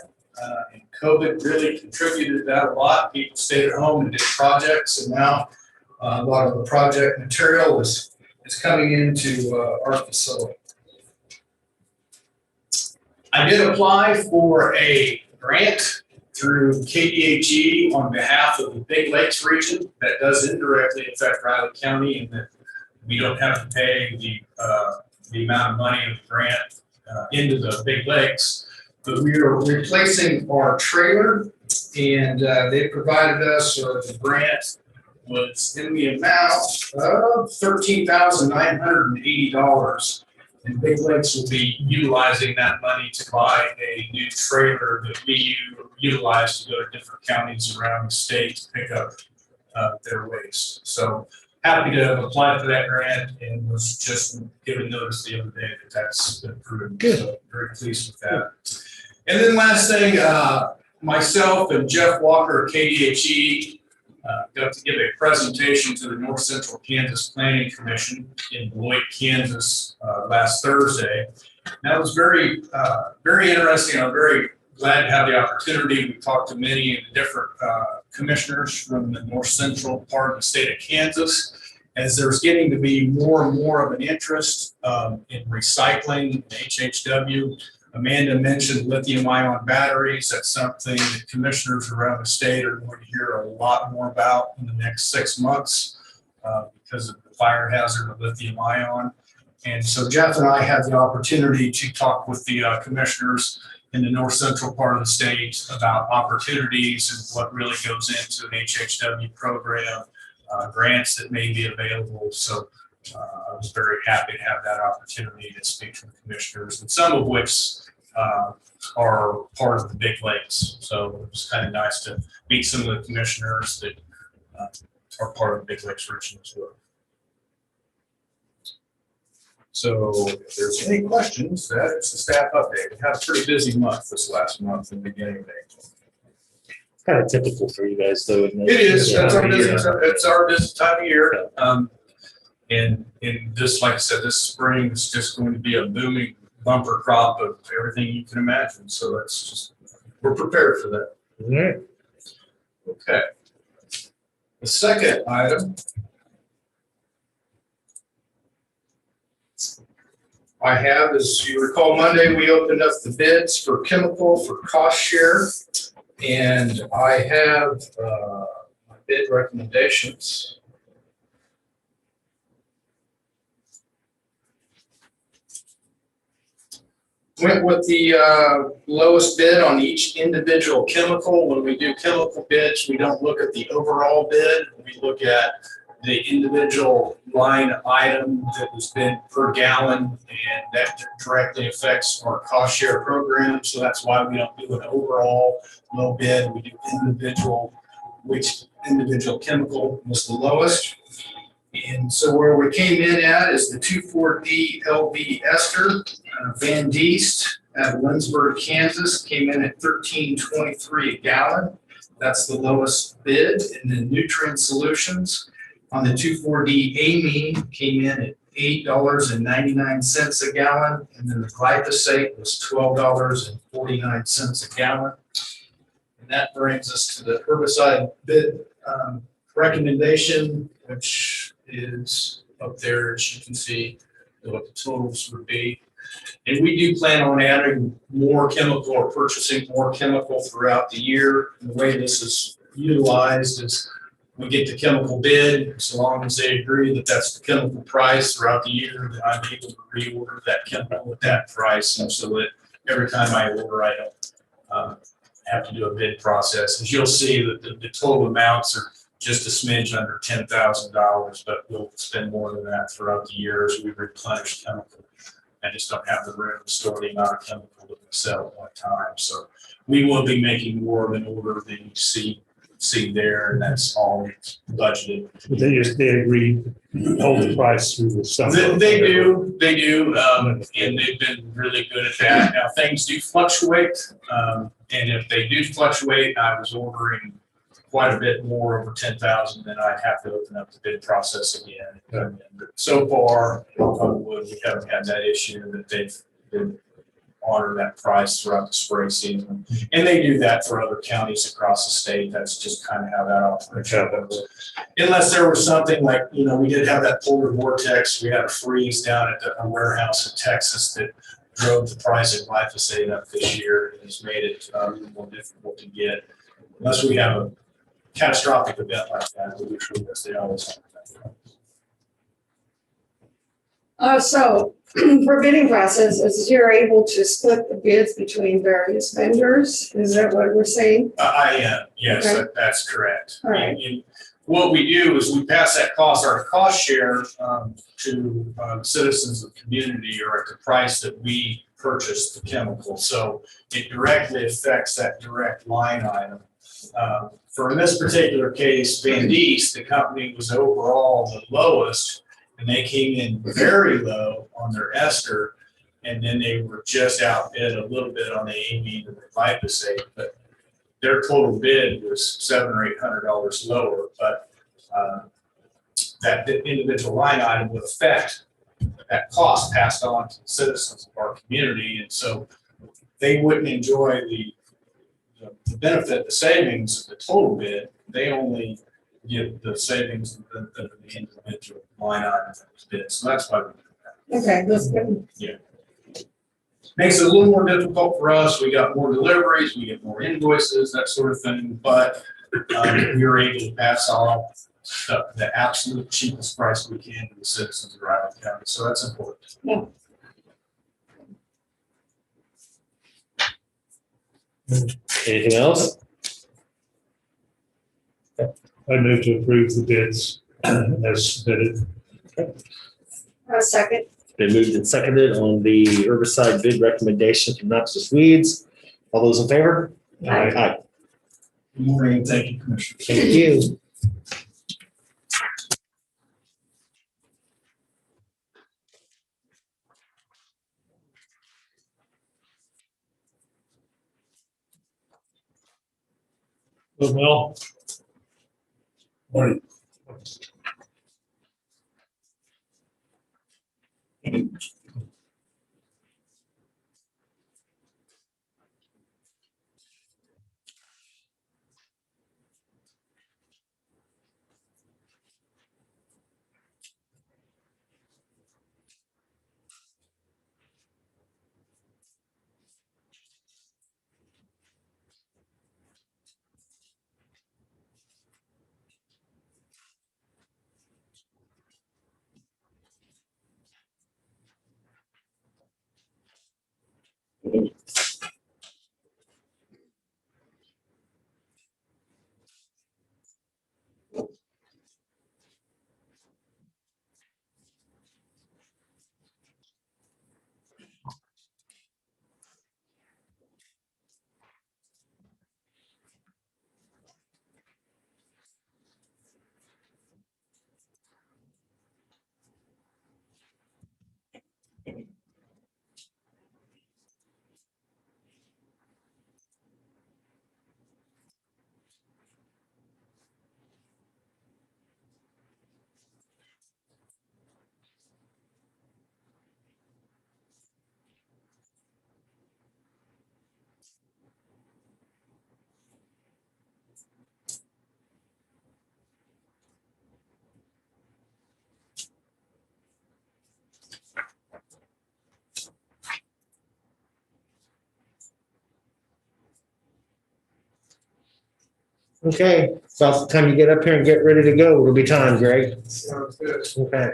and COVID really contributed to that a lot. People stayed at home and did projects, and now a lot of the project material is coming into our facility. I did apply for a grant through KDHE on behalf of the Big Lakes region that does indirectly affect Riley County, and that we don't have to pay the amount of money of the grant into the Big Lakes. But we are replacing our trailer, and they provided us, or the grant was in the amount of $13,980. And Big Lakes will be utilizing that money to buy a new trailer that we utilize to go to different counties around the state to pick up their waste. So happy to have applied for that grant, and was just given notice the other day that that's been approved. Good. So very pleased with that. And then last thing, myself and Jeff Walker of KDHE got to give a presentation to the North Central Kansas Planning Commission in Beloit, Kansas last Thursday. That was very, very interesting. I'm very glad to have the opportunity. We talked to many of the different commissioners from the North Central part of the state of Kansas, as there's getting to be more and more of an interest in recycling and HHW. Amanda mentioned lithium-ion batteries. That's something that commissioners around the state are going to hear a lot more about in the next 6 months because of the fire hazard of lithium-ion. And so Jeff and I had the opportunity to talk with the commissioners in the north central part of the state about opportunities and what really goes into an HHW program, grants that may be available. So I was very happy to have that opportunity to speak to the commissioners, and some of which are part of the Big Lakes. So it was kind of nice to meet some of the commissioners that are part of the Big Lakes region as well. So if there's any questions, that's the staff update. We had a pretty busy month this last month in the beginning of April. Kind of typical for you guys, though. Isn't it? It is. That's our busy. Yeah. It's our busy time of year. And this, like I said, this spring is just going to be a booming bumper crop of everything you can imagine. So that's just, we're prepared for that. All right. Okay. The second item I have is, you recall Monday, we opened up the bids for chemical for cost share. And I have my bid recommendations. Went with the lowest bid on each individual chemical. When we do chemical bids, we don't look at the overall bid. We look at the individual line item that was bid per gallon, and that directly affects our cost share program. So that's why we don't do an overall low bid. We do individual, which individual chemical was the lowest. And so where we came in at is the 2,4-D LV ester. Van Diest out of Lindsborg, Kansas, came in at $13.23 a gallon. That's the lowest bid. And then Nutrient Solutions on the 2,4-D amine came in at $8.99 a gallon. And then the glyphosate was $12.49 a gallon. And that brings us to the herbicide bid recommendation, which is up there, as you can see, what the totals would be. And we do plan on adding more chemical or purchasing more chemical throughout the year. And the way this is utilized is we get the chemical bid, so long as they agree that that's the chemical price throughout the year, then I'm able to reorder that chemical at that price. And so that every time I order, I don't have to do a bid process. As you'll see, that the total amounts are just a smidge under $10,000, but we'll spend more than that throughout the year as we replenish chemical. I just don't have the room to store the amount of chemical that we sell at one time. So we will be making more of an order than you see there, and that's all budgeted. They agree, hold the price through the summer. They do, and they've been really good at that. Now, things do fluctuate, and if they do fluctuate, I was ordering quite a bit more, over 10,000, then I'd have to open up the bid process again. But so far, knock on wood, we haven't had that issue, that they've been honor that price throughout the spray season. And they do that for other counties across the state. That's just kind of how that operation goes. Unless there was something like, we did have that polar vortex. We had a freeze down at a warehouse in Texas that drove the price of glyphosate up this year and has made it more difficult to get. Unless we have a catastrophic event like that, which they always have. So for bidding processes, you're able to split the bids between various vendors? Is that what we're saying? I am, yes, Okay. that's correct. All right. And what we do is we pass that cost, our cost share to citizens of the community, or at the price that we purchase the chemical. So it directly affects that direct line item. For in this particular case, Van Diest, the company was overall the lowest, and they came in very low on their ester, and then they were just outbid a little bit on the amine and the glyphosate, but their total bid was $700 or $800 lower. But that individual line item would affect that cost passed on to the citizens of our community, and so they wouldn't enjoy the benefit, the savings of the total bid. They only get the savings of the individual line item that was bid. So that's why we do that. Okay, that's good. Makes it a little more difficult for us. We got more deliveries, we get more invoices, that sort of thing, but we are able to pass on the absolute cheapest price we can to the citizens of Riley County. So that's important. Yeah. Anything else? I move to approve the bids as submitted. Second. Been moved and seconded on the herbicide bid recommendation for noxious weeds. All those in favor? Aye. Good morning, thank you, Commissioner. Thank you. Well, morning. Okay, about the time you get up here and get ready to go, it'll be time, Greg. Sounds good. Okay.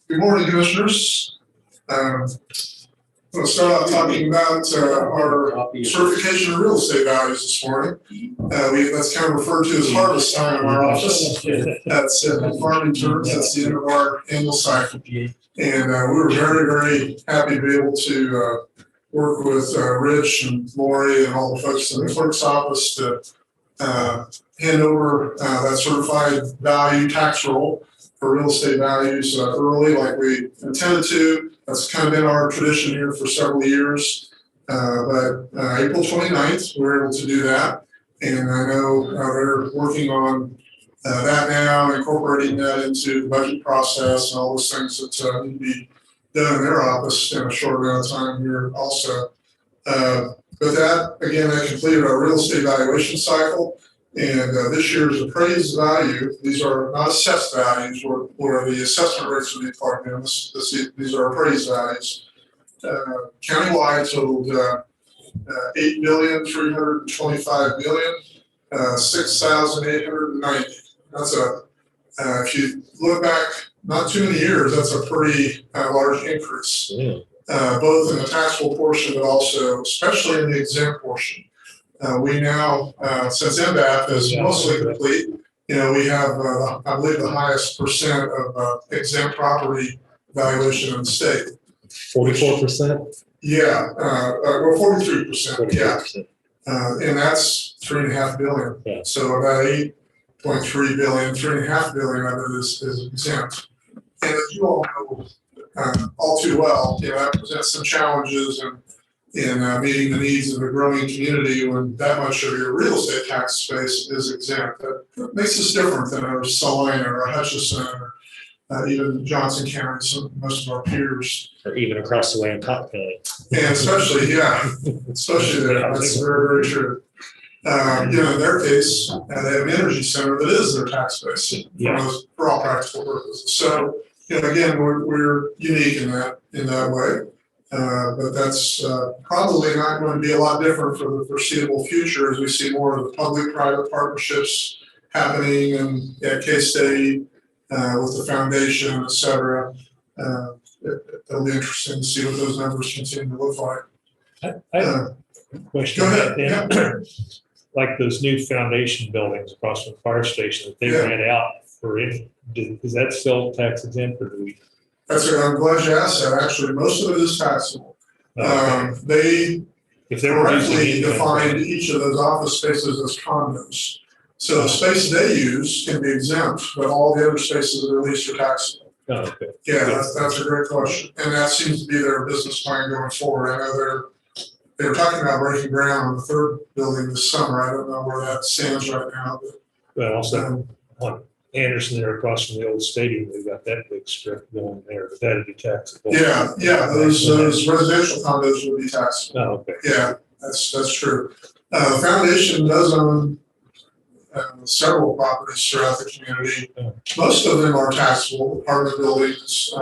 Good morning, Commissioners. We'll start out talking about our certification of real estate values this morning. That's kind of referred to as harvest time in our office. That's in farming terms, that's the end of our annual cycle. And we were very, very happy to be able to work with Rich and Lori and all the folks in the clerk's office to hand over that certified value tax roll for real estate values early like we intended to. That's kind of been our tradition here for several years. But April 29th, we were able to do that. And I know they're working on that now, incorporating that into the budget process and all those things that need to be done in their office in a short amount of time here also. But that, again, that completed our real estate valuation cycle. And this year's appraised value, these are not assessed values where the assessment rates will be plugged in. These are appraised values. Countywide totaled $8,325,000,000, 6,890. That's if you look back not too many years, that's a pretty large increase, both in the taxable portion, but also especially in the exempt portion. We now, since MDAP is mostly complete, we have, I believe, the highest percent of exempt property valuation in the state. 44%? Yeah, well, 43%, yeah. And that's $3.5 billion. Yeah. So about $8.3 billion, $3.5 billion of it is exempt. And as you all know, all too well, that presents some challenges in meeting the needs of a growing community when that much of your real estate tax space is exempt. That makes us different than a Salina or a Hutchinson or even Johnson County, most of our peers. Or even across the way in Cobb County. And especially there, that's very, very true. In their case, they have an energy center that is their tax base for all practical purposes. So, again, we're unique in that way. But that's probably not going to be a lot different for the foreseeable future as we see more of the public-private partnerships happening and at K-State with the foundation, et cetera. It'll be interesting to see what those numbers continue to look like. I have a question. Go ahead. Yeah. Like those new foundation buildings across from the fire station that they rent out for it, is that still tax exempt or do we? I'm glad you asked that. Actually, most of it is taxable. They correctly defined each of those office spaces as condos. So the space they use can be exempt, but all the other spaces that are leased are taxable. Oh, okay. Yeah, that's a great question. And that seems to be their business plan going forward. I know they were talking about breaking ground on the third building this summer. I don't know where that stands right now. But also on Anderson there across from the old stadium, they've got that big strip going there, but that'd be taxable. Yeah, those residential condos would be taxable. Oh, okay. Yeah, that's true. The foundation does own several properties throughout the community. Most of them are taxable, apartment buildings,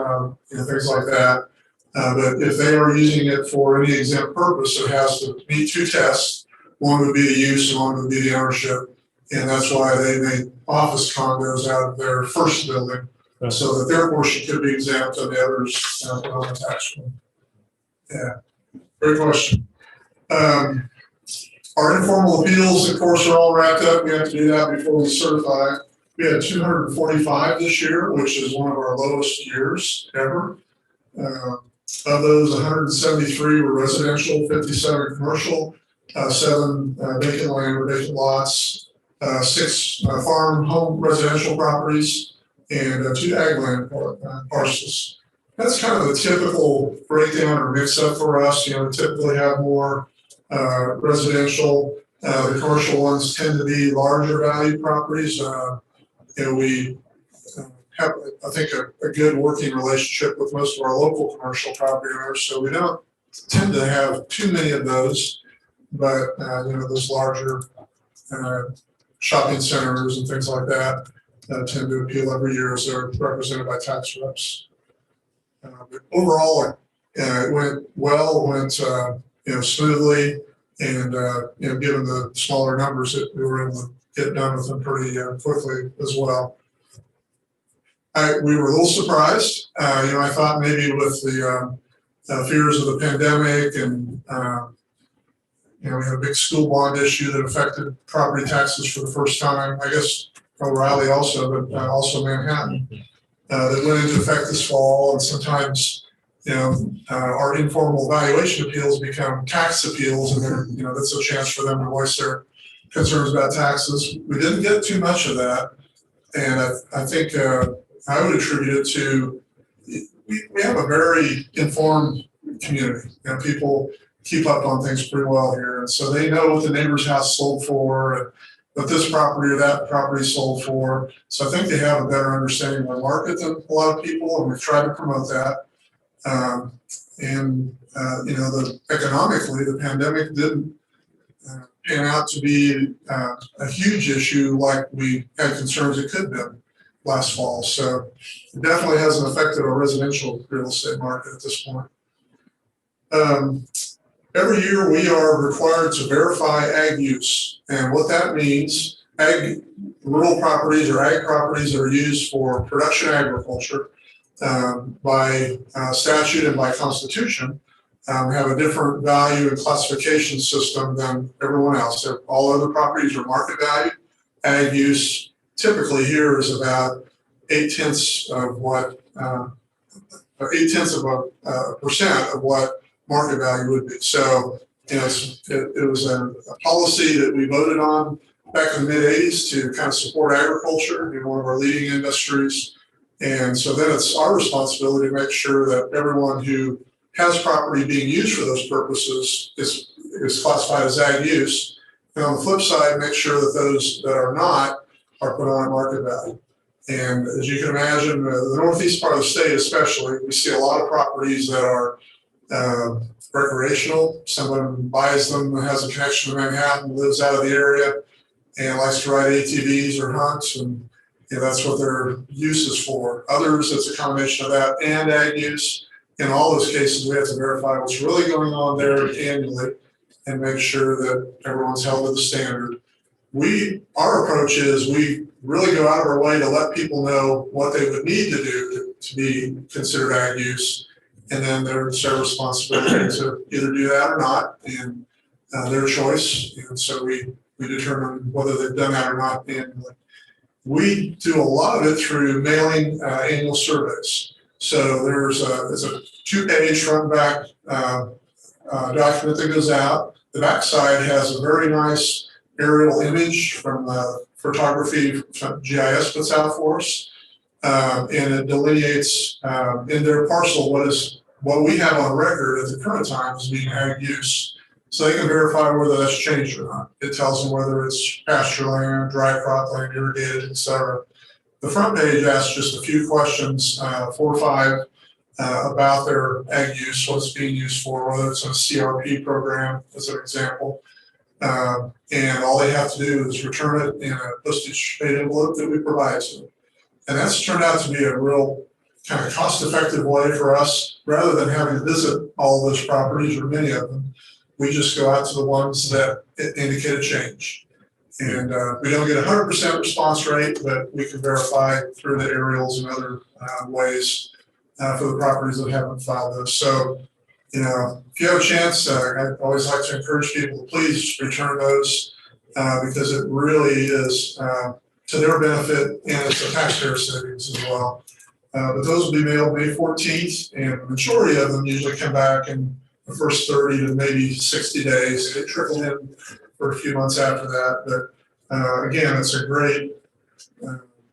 things like that. But if they are using it for any exempt purpose, it has to meet two tests. One would be the use and one would be the ownership. And that's why they made office condos out of their first building, so that their portion could be exempt and the others put on the tax roll. Yeah, great question. Our informal appeals, of course, are all wrapped up. We have to do that before we certify. We had 245 this year, which is one of our lowest years ever. Of those, 173 were residential, 57 commercial, 7 vacant land or vacant lots, 6 farm home residential properties, and 2 ag land parcels. That's kind of the typical breakdown or mix up for us. We typically have more residential. The commercial ones tend to be larger value properties. We have, I think, a good working relationship with most of our local commercial property owners, so we don't tend to have too many of those. But those larger shopping centers and things like that tend to appeal every year as they're represented by tax reps. But overall, It went well, smoothly, and given the smaller numbers, that we were able to get done with them pretty quickly as well. We were a little surprised. I thought maybe with the fears of the pandemic and we had a big school bond issue that affected property taxes for the first time. I guess O'Reilly also, but also Manhattan, that went into effect this fall. And sometimes, our informal valuation appeals become tax appeals, and that's a chance for them to voice their concerns about taxes. We didn't get too much of that, and I think I would attribute it to we have a very informed community. People keep up on things pretty well here, and so they know what the neighbor's house sold for, and what this property or that property sold for. So I think they have a better understanding of the market than a lot of people, and we've tried to promote that. Economically, the pandemic didn't pan out to be a huge issue like we had concerns it could have been last fall. So it definitely hasn't affected our residential real estate market at this point. Every year we are required to verify ag use, and what that means, rural properties or ag properties that are used for production agriculture by statute and by constitution have a different value and classification system than everyone else. All other properties are market value. Ag use typically here is about 0.8 of a percent of what market value would be. So, it was a policy that we voted on back in the mid-'80s to kind of support agriculture in one of our leading industries. And so then it's our responsibility to make sure that everyone who has property being used for those purposes is classified as ag use. And on the flip side, make sure that those that are not are put on at market value. And as you can imagine, the northeast part of the state especially, we see a lot of properties that are recreational. Someone buys them, has a connection to Manhattan, lives out of the area, and likes to ride ATVs or hunt, and that's what their use is for. Others, it's a combination of that and ag use. In all those cases, we have to verify what's really going on there annually and make sure that everyone's held to the standard. Our approach is we really go out of our way to let people know what they would need to do to be considered ag use, and then it's their responsibility to either do that or not, and their choice. And so we determine whether they've done that or not annually. We do a lot of it through mailing annual surveys. So there's a 2-page front and back document that goes out. The back side has a very nice aerial image from photography GIS puts out for us, and it delineates in their parcel what we have on record at the current time as being ag use, so they can verify whether that's changed or not. It tells them whether it's pasture land, dry crop land, irrigated, etc. The front page asks just a few questions, 4 or 5, about their ag use, what it's being used for, whether it's a CRP program, as an example. And all they have to do is return it in a postage paid envelope that we provide to them. And that's turned out to be a real kind of cost-effective way for us, rather than having to visit all those properties or many of them. We just go out to the ones that indicate a change. And we don't get 100% response rate, but we can verify through the aerials and other ways for the properties that haven't filed those. So, if you have a chance, I always like to encourage people to please return those because it really is to their benefit, and it's a taxpayer savings as well. But those will be mailed May 14th, and the majority of them usually come back in the first 30 to maybe 60 days. They trickle in for a few months after that. But again, it's a great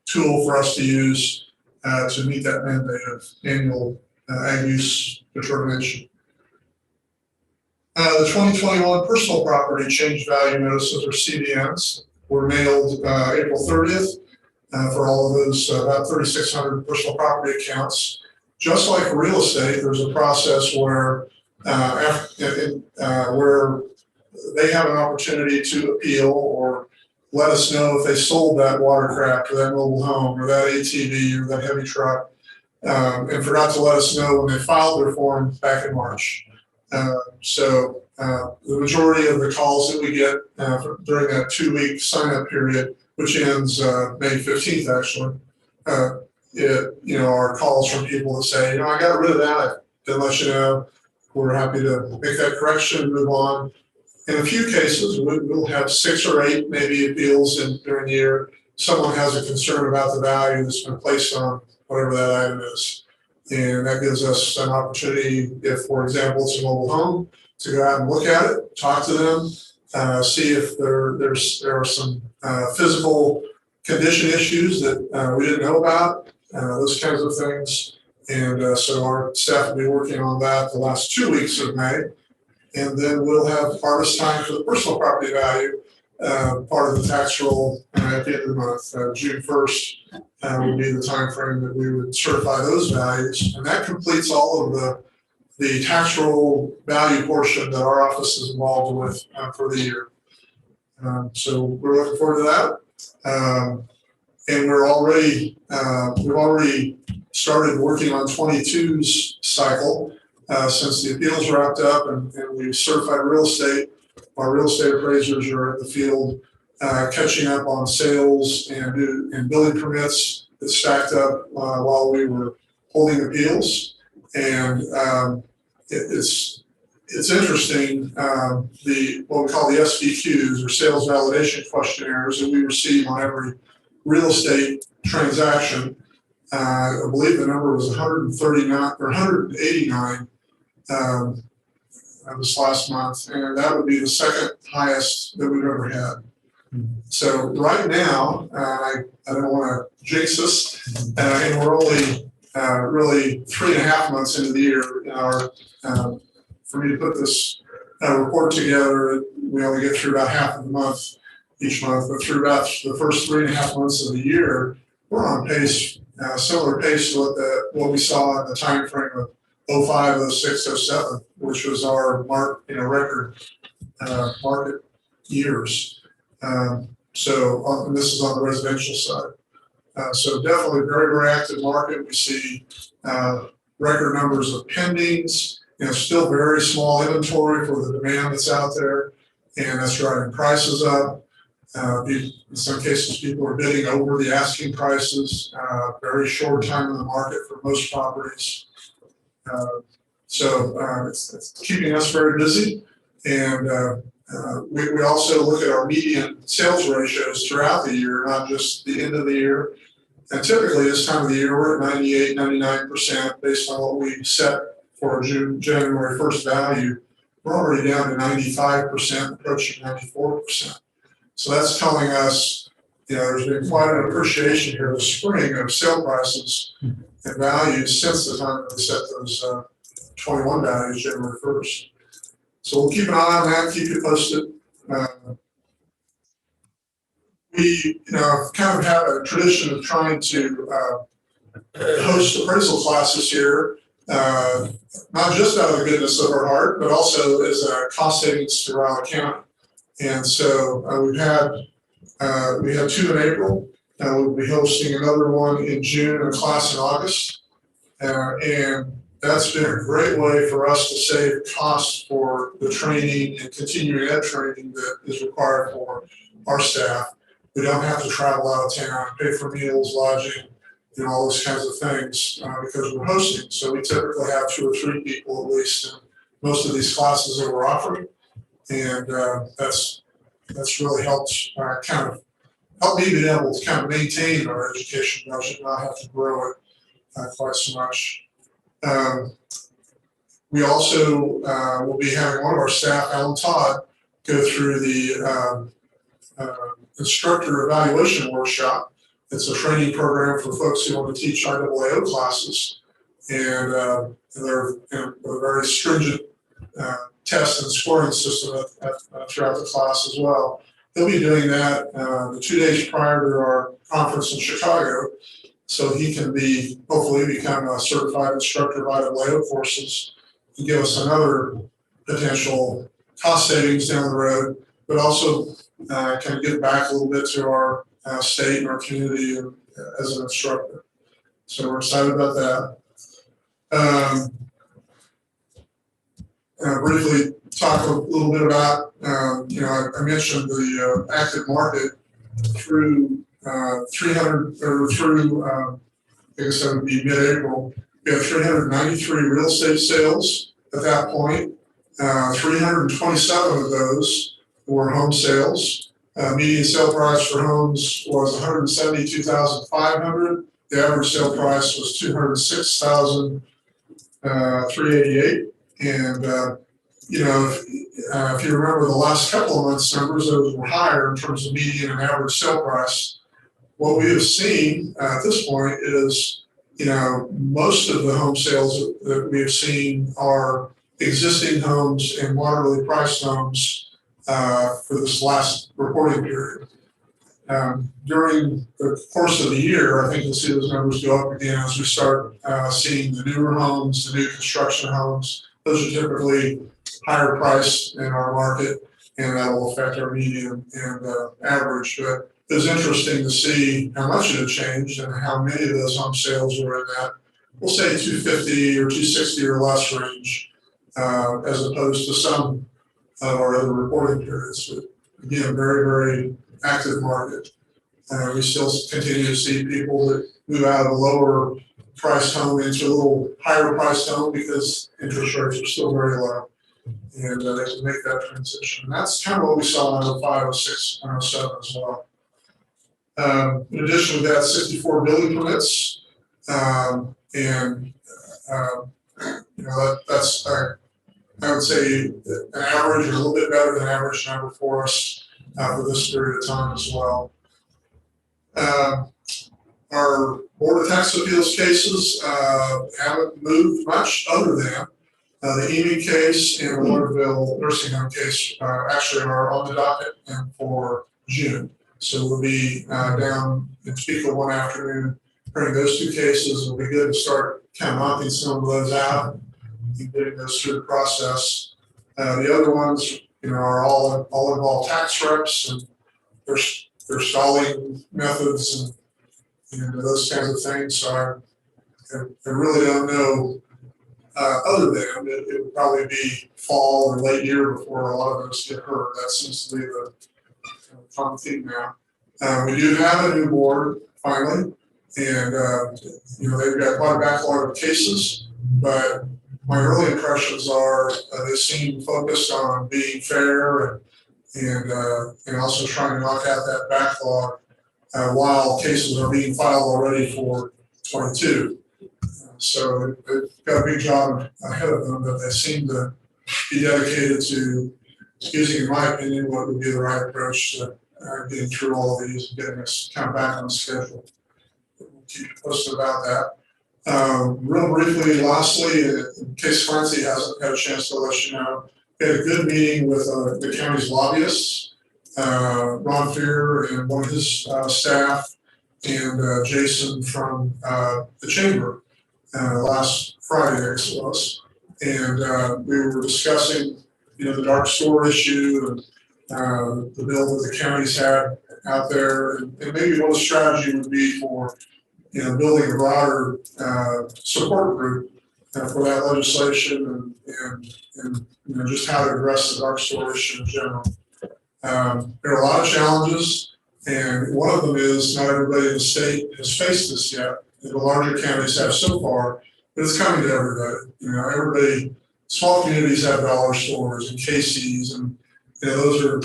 tool for us to use to meet that mandate of annual ag use determination. The 2021 personal property change value notices, or CVNs, were mailed April 30th for all of those about 3,600 personal property accounts. Just like real estate, there's a process where where they have an opportunity to appeal or let us know if they sold that watercraft or that mobile home or that ATV or that heavy truck. and forgot to let us know when they filed their form back in March. So the majority of the calls that we get during that 2-week sign-up period, which ends May 15th, actually, are calls from people that say, I got rid of that. I didn't let you know. We're happy to make that correction and move on. In a few cases, we'll have 6 or 8 maybe appeals during the year. Someone has a concern about the value that's been placed on whatever that item is. And that gives us an opportunity, if, for example, it's a mobile home, to go out and look at it, talk to them, see if there are some physical condition issues that we didn't know about, those kinds of things. And so our staff will be working on that the last 2 weeks of May. And then we'll have harvest time for the personal property value, part of the tax roll at the end of the month. June 1st would be the time frame that we would certify those values. And that completes all of the tax roll value portion that our office is involved with for the year. So we're looking forward to that. And we've already started working on 22's cycle since the appeals wrapped up and we've certified real estate. Our real estate appraisers are at the field catching up on sales and building permits that stacked up while we were holding appeals. And it's interesting, what we call the SVQs, or sales validation questionnaires, that we receive on every real estate transaction. I believe the number was 139 or 189 this last month, and that would be the second highest that we've ever had. So right now, I don't want to jinx us, and we're only really 3.5 months into the year. For me to put this report together, we only get through about half of the month each month, but through about the first 3.5 months of the year, we're on pace, similar pace to what we saw in the time frame of 05, 06, 07, which was our record market years. And this is on the residential side. So definitely very, very active market. We see record numbers of pendings, still very small inventory for the demand that's out there, and that's driving prices up. In some cases, people are bidding over the asking prices. Very short time in the market for most properties. It's keeping us very busy. And we also look at our median sales ratios throughout the year, not just the end of the year. And typically this time of the year, we're at 98, 99% based on what we set for January 1st value. We're already down to 95%, approaching 94%. So that's telling us, there's been quite an appreciation here this spring of sale prices and values since the time that we set those 21 values January 1st. So we'll keep an eye on that, keep you posted. We, kind of have a tradition of trying to host appraisal classes here, not just out of the goodness of our heart, but also as a cost savings to Raleigh County. And so we have 2 in April. We'll be hosting another one in June and a class in August. And that's been a great way for us to save costs for the training and continuing ed training that is required for our staff. We don't have to travel out of town, pay for meals, lodging, all those kinds of things because we're hosting. So we typically have 2 or 3 people at least in most of these classes that we're offering. And that's really helped help me be able to kind of maintain our education budget, not have to grow it quite so much. We also will be having one of our staff, Alan Todd, go through the instructor evaluation workshop. It's a training program for folks who want to teach IAAO classes, and they're a very stringent test and scoring system throughout the class as well. He'll be doing that the 2 days prior to our conference in Chicago, so he can hopefully become a certified instructor of IAAO courses and give us another potential cost savings down the road, but also kind of give back a little bit to our state and our community as an instructor. So we're excited about that. Briefly talk a little bit about, I mentioned the active market through 300 or through, I guess that would be mid-April. We have 393 real estate sales at that point. 327 of those were home sales. Median sale price for homes was 172,500. The average sale price was 206,388. And if you remember the last couple of months' numbers, those were higher in terms of median and average sale price. What we have seen at this point is, most of the home sales that we have seen are existing homes and moderately priced homes for this last reporting period. During the course of the year, I think you'll see those numbers go up again as we start seeing the newer homes, the new construction homes. Those are typically higher priced in our market, and that will affect our median and average. But it was interesting to see how much it had changed and how many of those home sales were in that, we'll say 250 or 260 or less range, as opposed to some of our other reporting periods. But again, very, very active market. We still continue to see people that move out of a lower priced home into a little higher priced home because interest rates are still very low. And they can make that transition. And that's kind of what we saw in 05, 06, and 07 as well. In addition, we've got 64 building permits. That's, I would say, an average or a little bit better than average number for us for this period of time as well. Our Board of Tax Appeals cases haven't moved much other than the Ely case and the Waterville nursing home case actually are on the docket and for June. So we'll be down in Topeka one afternoon hearing those two cases. It'll be good to start kind of knocking some of those out and getting those through the process. The other ones, are all involve tax reps and their stalling methods and those kinds of things. So I really don't know. Other than it would probably be fall or late year before a lot of those get heard. That seems to be the fun thing now. We do have a new board finally, and they've got quite a backlog of cases. But my early impressions are they seem focused on being fair and also trying to knock out that backlog while cases are being filed already for 22. So they've got a big job ahead of them, but they seem to be dedicated to using, in my opinion, what would be the right approach to getting through all of these and getting us kind of back on the schedule. We'll keep you posted about that. Real briefly, lastly, in case Clancy hasn't had a chance to let you know, we had a good meeting with the county's lobbyists, Ron Fear and one of his staff, and Jason from the chamber. Last Friday, I guess it was, and we were discussing, the dark store issue and the bill that the counties had out there, and maybe what the strategy would be for, building a broader support group for that legislation and just how to address the dark store issue in general. There are a lot of challenges, and one of them is not everybody in the state has faced this yet. The larger counties have so far, but it's coming to everybody. Everybody, small communities have dollar stores and KCs, and those are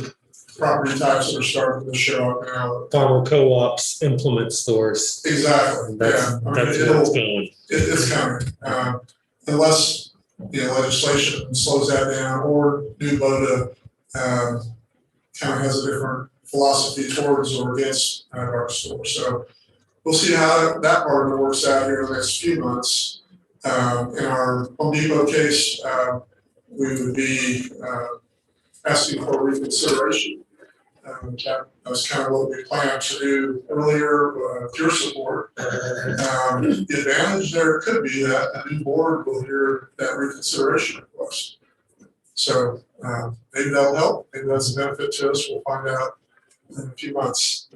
property types that are starting to show up now. Farmer co-ops, implement stores. Exactly. That's where it's going. It's coming. Unless legislation slows that down or new BOTA kind of has a different philosophy towards or against dark stores. So we'll see how that part of it works out here in the next few months. In our Home Depot case, we would be asking for reconsideration. That was kind of what we planned to do earlier with your support. The advantage there could be that a new board will hear that reconsideration request. So maybe that'll help. Maybe that's a benefit to us. We'll find out in a few months.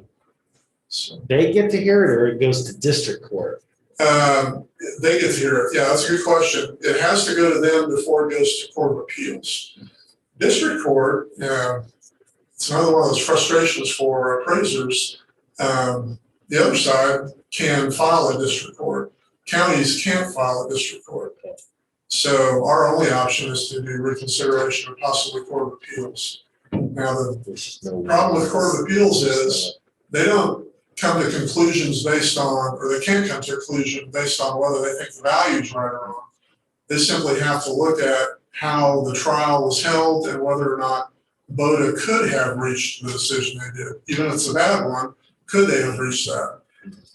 So, They get to hear it, or it goes to district court? They get to hear it. Yeah, that's a good question. It has to go to them before it goes to Court of Appeals. District Court, it's another one of those frustrations for appraisers. The other side can file a district court. Counties can't file a district court. So our only option is to do reconsideration or possibly Court of Appeals. Now, the problem with Court of Appeals is they don't come to conclusions based on, or they can't come to a conclusion based on whether they think the value is right or wrong. They simply have to look at how the trial was held and whether or not BOTA could have reached the decision they did. Even if it's a bad one, could they have reached that?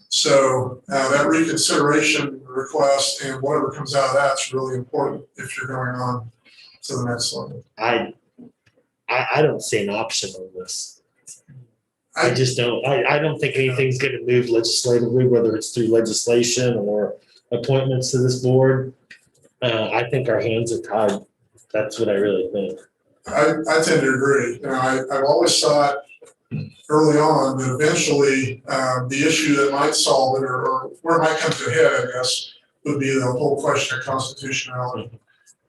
So that reconsideration request and whatever comes out of that's really important if you're going on to the next level. I don't see an option on this. I just don't. I don't think anything's going to move legislatively, whether it's through legislation or appointments to this board. I think our hands are tied. That's what I really think. I tend to agree. I've always thought early on that eventually the issue that might solve it or where it might come to a head, I guess, would be the whole question of constitutionality.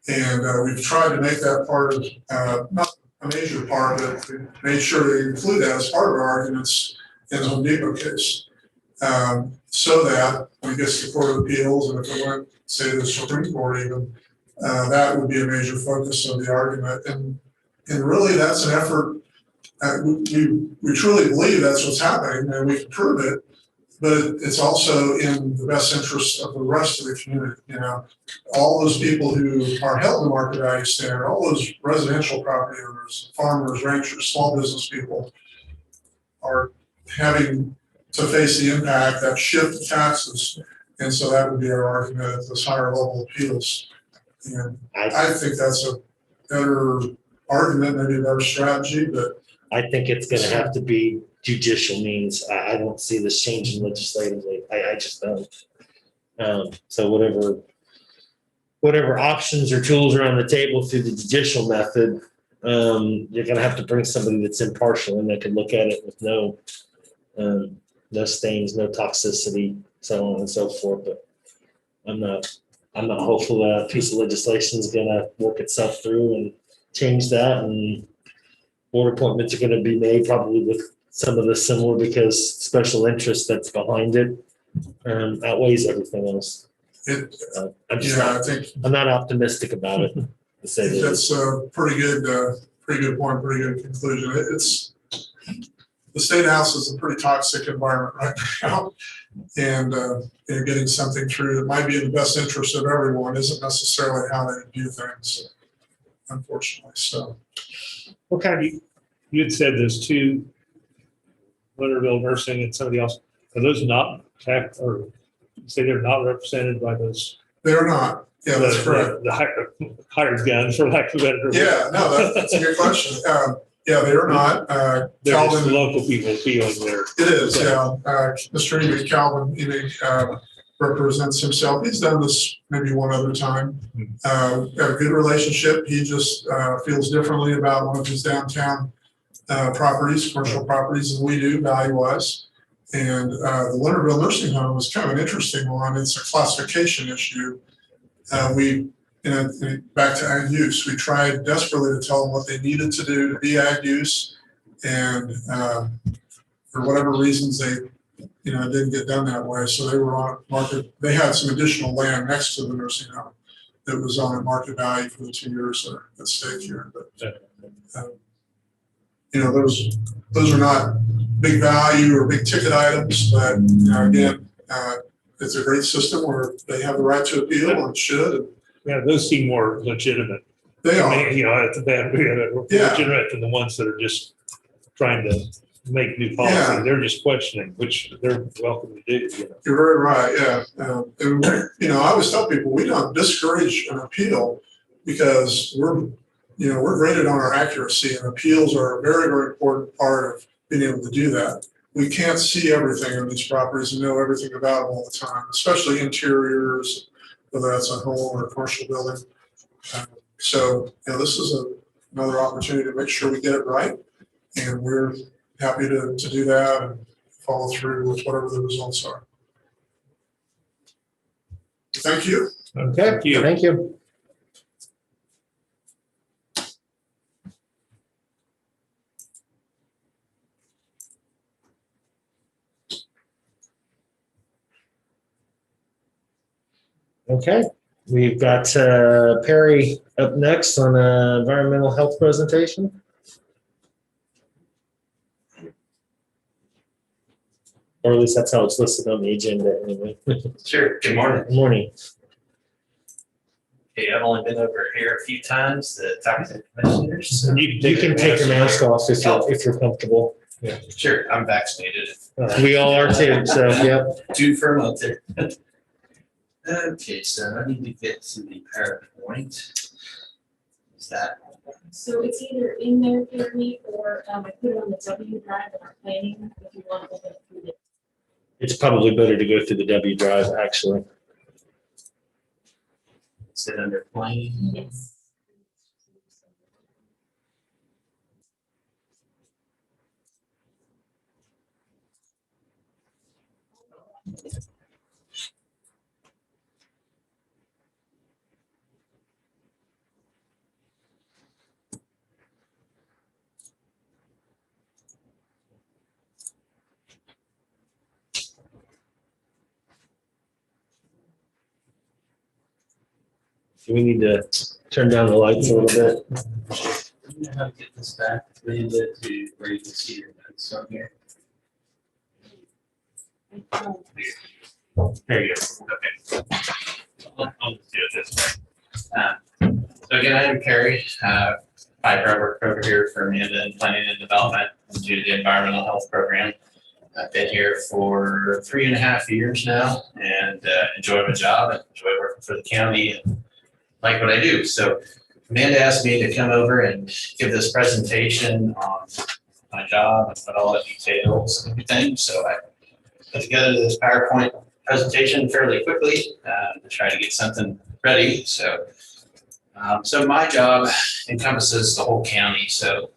And we've tried to make that part of, not a major part, but we made sure to include that as part of our arguments in the Home Depot case. So that when it gets to Court of Appeals and if it went, say, to the Supreme Court even, that would be a major focus of the argument. And really that's an effort. We truly believe that's what's happening and we can prove it, but it's also in the best interest of the rest of the community. All those people who are held in the market value standard, all those residential property owners, farmers, ranchers, small business people are having to face the impact, that shift of taxes. And so that would be our argument at this higher level appeals. And I think that's a better argument, maybe a better strategy, but I think it's going to have to be judicial means. I don't see this changing legislatively. I just don't. So whatever options or tools are on the table through the judicial method, you're going to have to bring somebody that's impartial and that can look at it with no stains, no toxicity, so on and so forth. But I'm not hopeful that a piece of legislation is going to work itself through and change that. And board appointments are going to be made probably with some of the similar because special interest that's behind it outweighs everything else. I'm not optimistic about it. To say that. That's a pretty good point, pretty good conclusion. The State House is a pretty toxic environment right now, and getting something through that might be in the best interest of everyone isn't necessarily how they view things, unfortunately. So. What kind of, you had said there's two, Winterville Nursing and somebody else, are those not, or say they're not represented by those? They're not. Yeah, that's correct. The hired guns, for lack of a better word. Yeah, no, that's a good question. Yeah, they are not. They're Calvin, just local people feeling there. It is, yeah. Mr. Amy Calvin, represents himself. He's done this maybe one other time. Got a good relationship. He just feels differently about one of his downtown properties, commercial properties, than we do value-wise. And the Winterville Nursing Home was kind of an interesting one. It's a classification issue. Back to ag use, we tried desperately to tell them what they needed to do to be ag use, and for whatever reasons they didn't get done that way. So they were on market. They had some additional land next to the nursing home that was on at market value for the 2 years that are at stake here. But those are not big value or big ticket items, but again, it's a great system where they have the right to appeal and should. Yeah, those seem more legitimate. They are. At the bad, legitimate than the ones that are just trying to make new policy. Yeah. They're just questioning, which they're welcome to do. You're very right. Yeah. I always tell people we don't discourage an appeal because we're graded on our accuracy, and appeals are a very, very important part of being able to do that. We can't see everything on these properties and know everything about them all the time, especially interiors, whether that's a home or a commercial building. So this is another opportunity to make sure we get it right, and we're happy to do that and follow through with whatever the results are. Thank you. Okay, you. thank you. Okay, we've got Perry up next on environmental health presentation. Or at least that's how it's listed on the agenda anyway. Sure. Good morning. Good morning. Hey, I've only been over here a few times to talk to the commissioners. So You can take your mask off if you're comfortable. sure, I'm vaccinated. We all are too, so yep. Two for a month there. Okay, so I need to get to the PowerPoint. Is that? So it's either in there, Jeremy, or I put it on the W drive in our planning, if you want to look through it. It's probably better to go through the W drive, actually. Is it under plane? Yes. Do we need to turn down the lights a little bit? I'm gonna have to get this back to where you can see your notes on here. There you go. Okay. I'll do it this way. So again, I am Perry. I work over here for Amanda in Planning and Development and do the Environmental Health Program. I've been here for 3.5 years now and enjoy my job and enjoy working for the county and like what I do. So Amanda asked me to come over and give this presentation on my job and what all the details and everything. So I put together this PowerPoint presentation fairly quickly to try to get something ready. So my job encompasses the whole county. So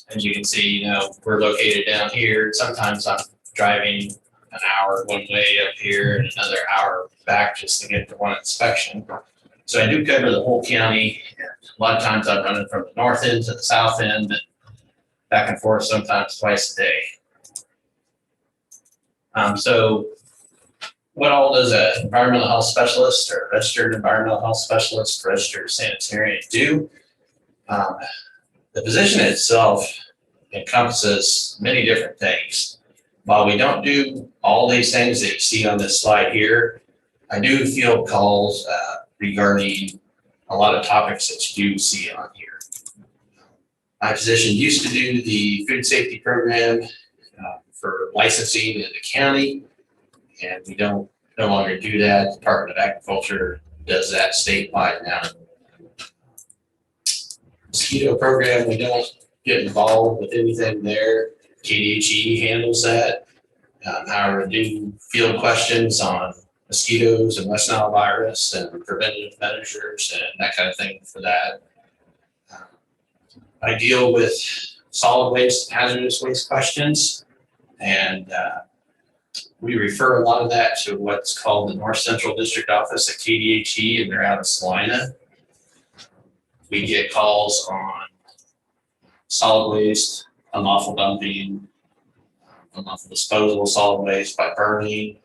as you can see, we're located down here. Sometimes I'm driving an hour one way up here and another hour back just to get to one inspection. So I do cover the whole county. A lot of times I'm running from the north end to the south end and back and forth sometimes twice a day. So what all does an environmental health specialist or registered environmental health specialist, registered sanitarian do? The position itself encompasses many different things. While we don't do all these things that you see on this slide here, I do field calls regarding a lot of topics that you do see on here. My position used to do the food safety program for licensing in the county, and we don't no longer do that. Department of Agriculture does that statewide now. Mosquito program, we don't get involved with anything there. KDHE handles that. However, do field questions on mosquitoes and West Nile virus and preventative measures and that kind of thing for that. I deal with solid waste, hazardous waste questions, and we refer a lot of that to what's called the North Central District Office at KDHE, and they're out of Salina. We get calls on solid waste, unlawful dumping, unlawful disposal of solid waste by burning.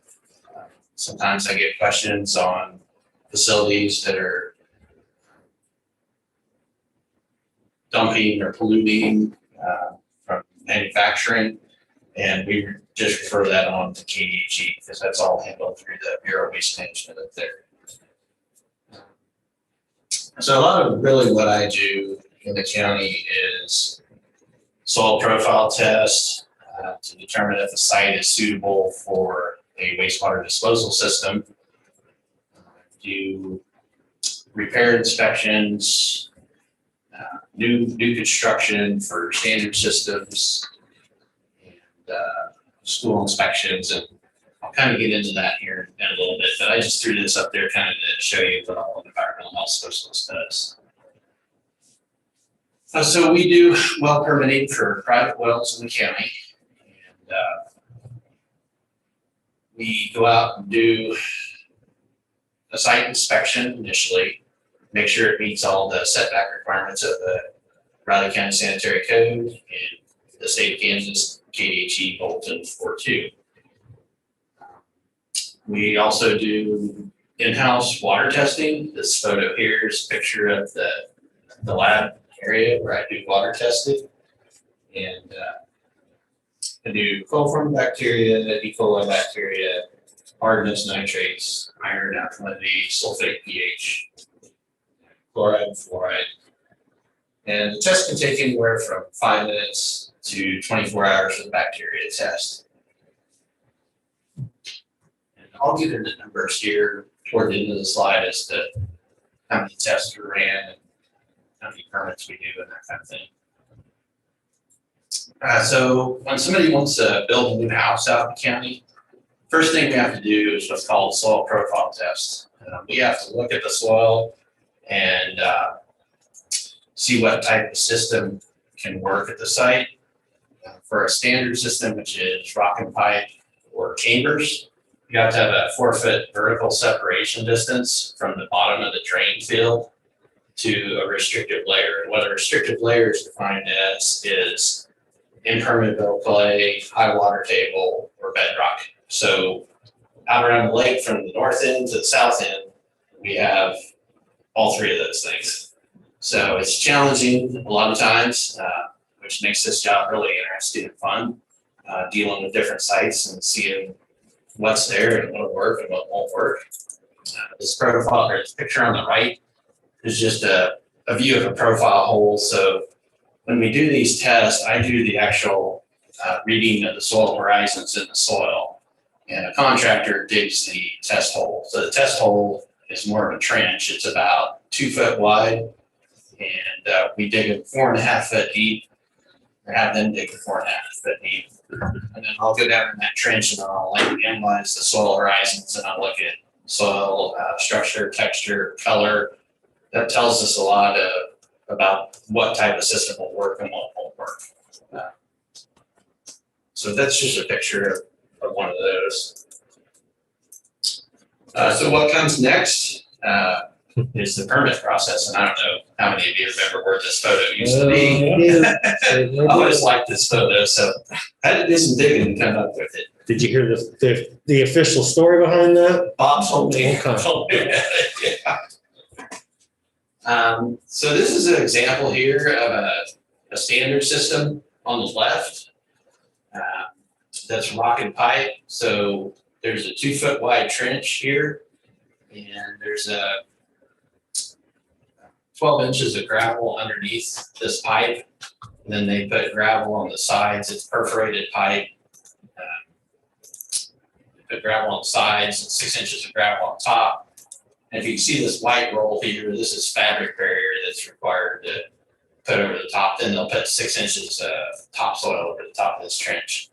Sometimes I get questions on facilities that are dumping or polluting from manufacturing, and we just refer that on to KDHE because that's all handled through the Bureau of Waste Management up there. So a lot of really what I do in the county is soil profile tests to determine if a site is suitable for a wastewater disposal system. Do repair inspections, new construction for standard systems, and school inspections, and I'll kind of get into that here in a little bit, but I just threw this up there kind of to show you what all an environmental health specialist does. So we do well permitting for private wells in the county, and we go out and do a site inspection initially, make sure it meets all the setback requirements of the Riley County Sanitary Code and the state of Kansas KDHE Bolton 4.2. We also do in-house water testing. This photo here is a picture of the lab area where I do water testing. And I do coliform bacteria, E. coli bacteria, hardness, nitrates, iron, alkalinity, sulfate, pH, chloride, fluoride. And the test can take anywhere from 5 minutes to 24 hours for the bacteria test. And I'll get into numbers here toward the end of the slide as to how many tests we ran and how many permits we do and that kind of thing. So when somebody wants to build a new house out in the county, first thing we have to do is what's called soil profile test. We have to look at the soil and see what type of system can work at the site. For a standard system, which is rock and pipe or chambers, you have to have a 4-foot vertical separation distance from the bottom of the drain field to a restrictive layer. And what a restrictive layer is defined as is impermeable clay, high water table, or bedrock. So out around the lake from the north end to the south end, we have all 3 of those things. So it's challenging a lot of times, which makes this job really interesting and fun, dealing with different sites and seeing what's there and what'll work and what won't work. This profile, or this picture on the right, is just a view of a profile hole. So when we do these tests, I do the actual reading of the soil horizons in the soil, and a contractor digs the test hole. So the test hole is more of a trench. It's about 2 foot wide, and we dig it 4.5 foot deep, or have them dig it 4.5 foot deep. And then I'll go down in that trench and I'll analyze the soil horizons, and I'll look at soil structure, texture, color. That tells us a lot about what type of system will work and what won't work. So that's just a picture of one of those. So what comes next is the permit process. And I don't know how many of you remember where this photo used to be. I always liked this photo, so I had to do some digging to come up with it. Did you hear the official story behind that? Bob's told me. Okay. So this is an example here of a standard system on the left. That's rock and pipe. So there's a 2 foot wide trench here, and there's a 12 inches of gravel underneath this pipe. And then they put gravel on the sides. It's perforated pipe. They put gravel on the sides and 6 inches of gravel on top. And if you can see this white roll here, this is fabric barrier that's required to put over the top. Then they'll put 6 inches of topsoil over the top of this trench.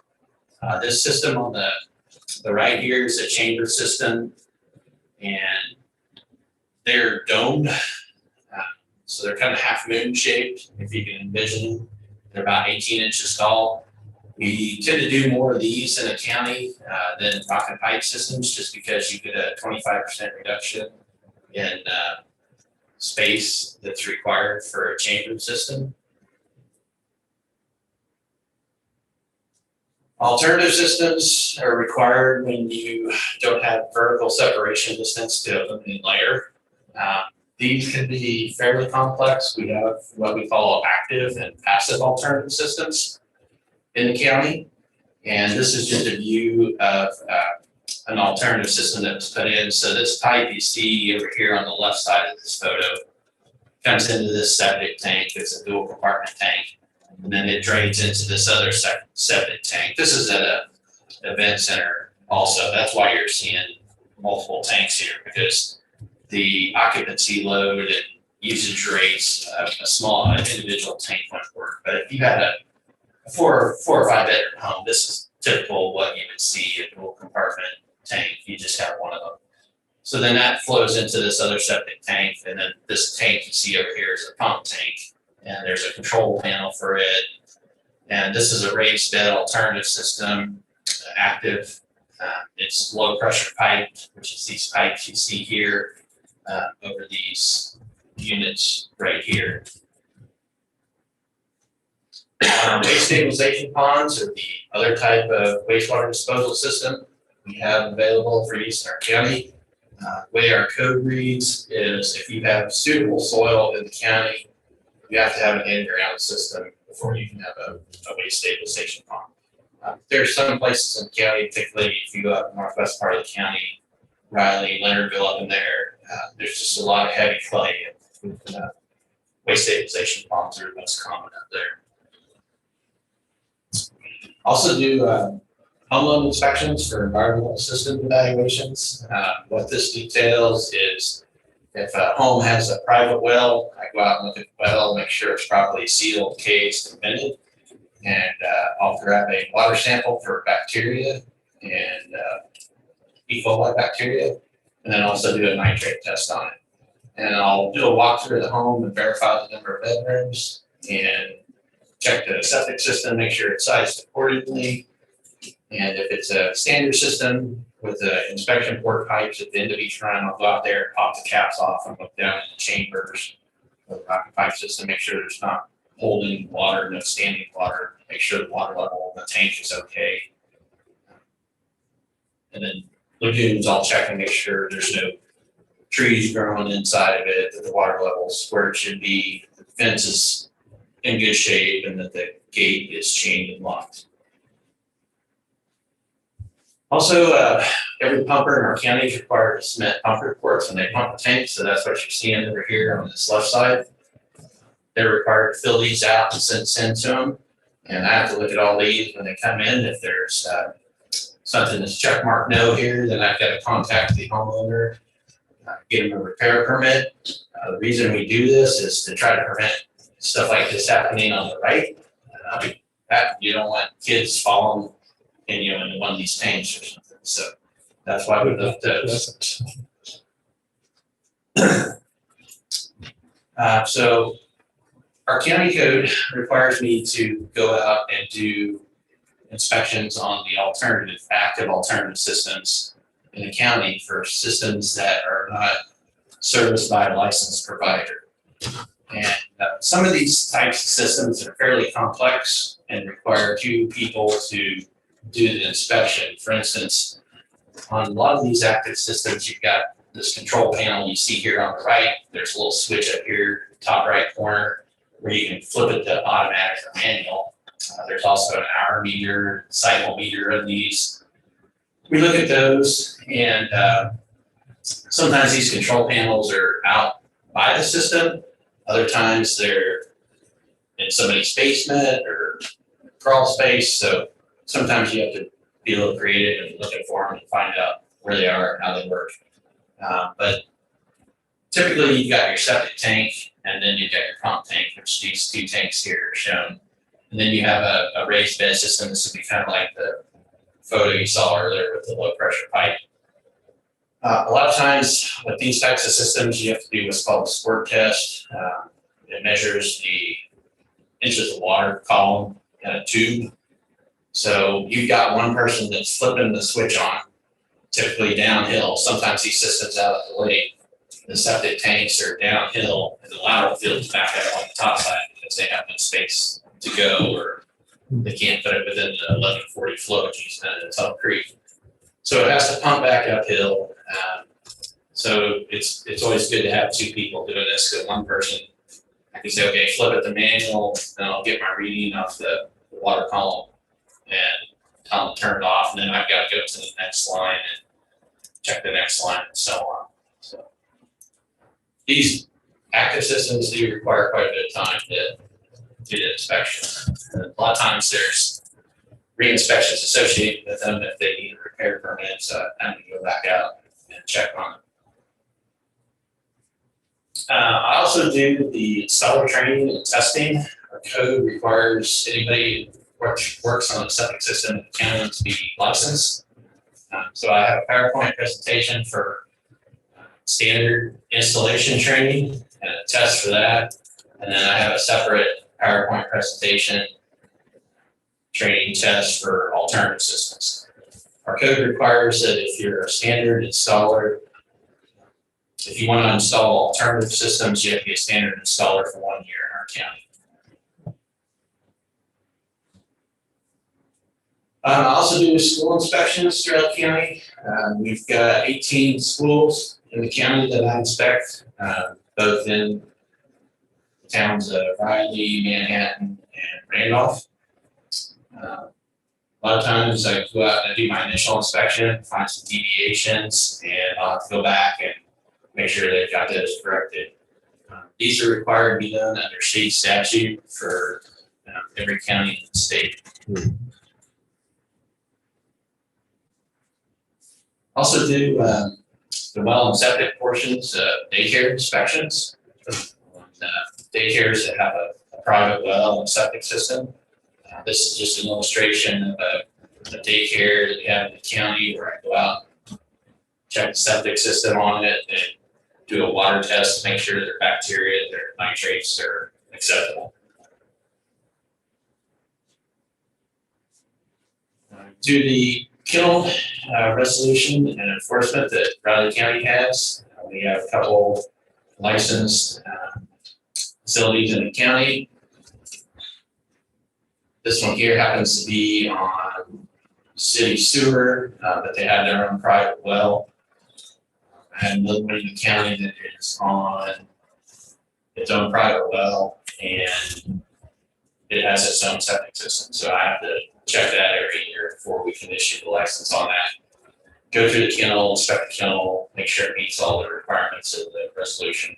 This system on the right here is a chamber system, and they're domed. So they're kind of half moon shaped, if you can envision them. They're about 18 inches tall. We tend to do more of these in a county than rock and pipe systems, just because you get a 25% reduction in space that's required for a chambered system. Alternative systems are required when you don't have vertical separation distance to a limited layer. These can be fairly complex. We have what we call active and passive alternative systems in the county. And this is just a view of an alternative system that was put in. So this pipe you see over here on the left side of this photo comes into this septic tank. It's a dual compartment tank. And then it drains into this other septic tank. This is at an event center also. That's why you're seeing multiple tanks here, because the occupancy load and usage rates of a small individual tank wouldn't work. But if you had a four or five bedroom home, this is typical what you would see a dual compartment tank. You just have one of them. So then that flows into this other septic tank, and then this tank you see over here is a pump tank, and there's a control panel for it. And this is a raised bed alternative system, active. It's low pressure pipe, which is these pipes you see here over these units right here. Waste stabilization ponds are the other type of wastewater disposal system we have available for use in our county. The way our code reads is if you have suitable soil in the county, you have to have an in-ground system before you can have a waste stabilization pond. There's some places in the county, particularly if you go up the northwest part of the county, Riley, Leonardville up in there, there's just a lot of heavy clay. And waste stabilization ponds are the most common up there. Also do home level inspections for environmental system evaluations. What this details is if a home has a private well, I go out and look at the well, make sure it's properly sealed, cased, and vented. And I'll grab a water sample for bacteria and E. coli bacteria, and then also do a nitrate test on it. And I'll do a walkthrough of the home and verify the number of bedrooms and check the septic system, make sure it's sized accordingly. And if it's a standard system with the inspection port pipes at the end of each run, I'll go out there and pop the caps off and look down in the chambers of the rocket pipe system, make sure there's not holding water, no standing water, make sure the water level in the tank is okay. And then lagoons, I'll check and make sure there's no trees growing inside of it, that the water level's where it should be, the fence is in good shape, and that the gate is chained and locked. Also, every pumper in our county is required to submit pump reports when they pump the tank, so that's what you're seeing over here on this left side. They're required to fill these out and send to them, and I have to look at all these when they come in. If there's something that's checkmarked no here, then I've got to contact the homeowner, get them a repair permit. The reason we do this is to try to prevent stuff like this happening on the right. You don't want kids falling in one of these tanks or something. So that's why we left those. So our county code requires me to go out and do inspections on the active alternative systems in the county for systems that are not serviced by a licensed provider. And some of these types of systems are fairly complex and require two people to do the inspection. For instance, on a lot of these active systems, you've got this control panel you see here on the right. There's a little switch up here, top right corner, where you can flip it to automatic or manual. There's also an hour meter, cycle meter of these. We look at those, and sometimes these control panels are out by the system. Other times they're in somebody's basement or crawl space. So sometimes you have to be a little creative and looking for them and find out where they are and how they work. But typically you've got your septic tank, and then you've got your pump tank, which these two tanks here are shown. And then you have a raised bed system. This would be kind of like the photo you saw earlier with the low pressure pipe. A lot of times with these types of systems, you have to do what's called a squirt test. It measures the inches of water column in a tube. So you've got one person that's flipping the switch on, typically downhill. Sometimes these systems out at the lake, the septic tanks are downhill, and the lateral field's back up on the top side because they have no space to go, or they can't put it within the 1140 flow using a Tub Creek. So it has to pump back uphill. So it's always good to have two people doing this, because one person, I can say, okay, flip it to manual, then I'll get my reading off the water column and tell them to turn it off, and then I've got to go to the next line and check the next line and so on. So these active systems do require quite a bit of time to do the inspection. And a lot of times there's re-inspections associated with them if they need a repair permit, so I'm going to go back out and check on them. I also do the installer training and testing. Our code requires anybody who works on a septic system in the county to be licensed. So I have a PowerPoint presentation for standard installation training and a test for that. And then I have a separate PowerPoint presentation training test for alternative systems. Our code requires that if you're a standard installer, if you want to install alternative systems, you have to be a standard installer for 1 year in our county. I also do school inspections throughout the county. We've got 18 schools in the county that I inspect, both in the towns of Riley, Manhattan, and Randolph. A lot of times I go out and I do my initial inspection, find some deviations, and I'll have to go back and make sure they've got those corrected. These are required to be done under state statute for every county in the state. Also do the well and septic portions, daycare inspections. Daycares that have a private well and septic system. This is just an illustration of a daycare that we have in the county where I go out, check the septic system on it, and do a water test to make sure their bacteria, their nitrates are acceptable. Do the kennel resolution and enforcement that Riley County has. We have a couple licensed facilities in the county. This one here happens to be on city sewer, but they have their own private well. And another one in the county that is on its own private well, and it has its own septic system. So I have to check that every year before we can issue the license on that. Go through the kennel, inspect the kennel, make sure it meets all the requirements of the resolution.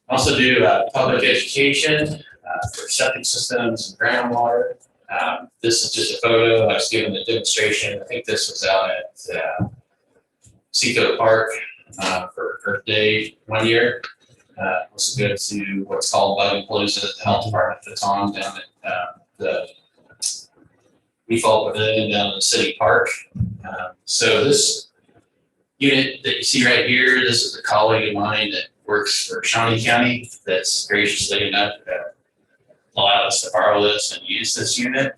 Also do public education for septic systems and groundwater. This is just a photo. I was given a demonstration. I think this was out at Seco Park for Earth Day 1 year. Also go to what's called Bug Palooza that the health department puts on down at the default pavilion down in the city park. So this unit that you see right here, this is a colleague of mine that works for Shawnee County that's graciously enough allowed us to borrow this and use this unit.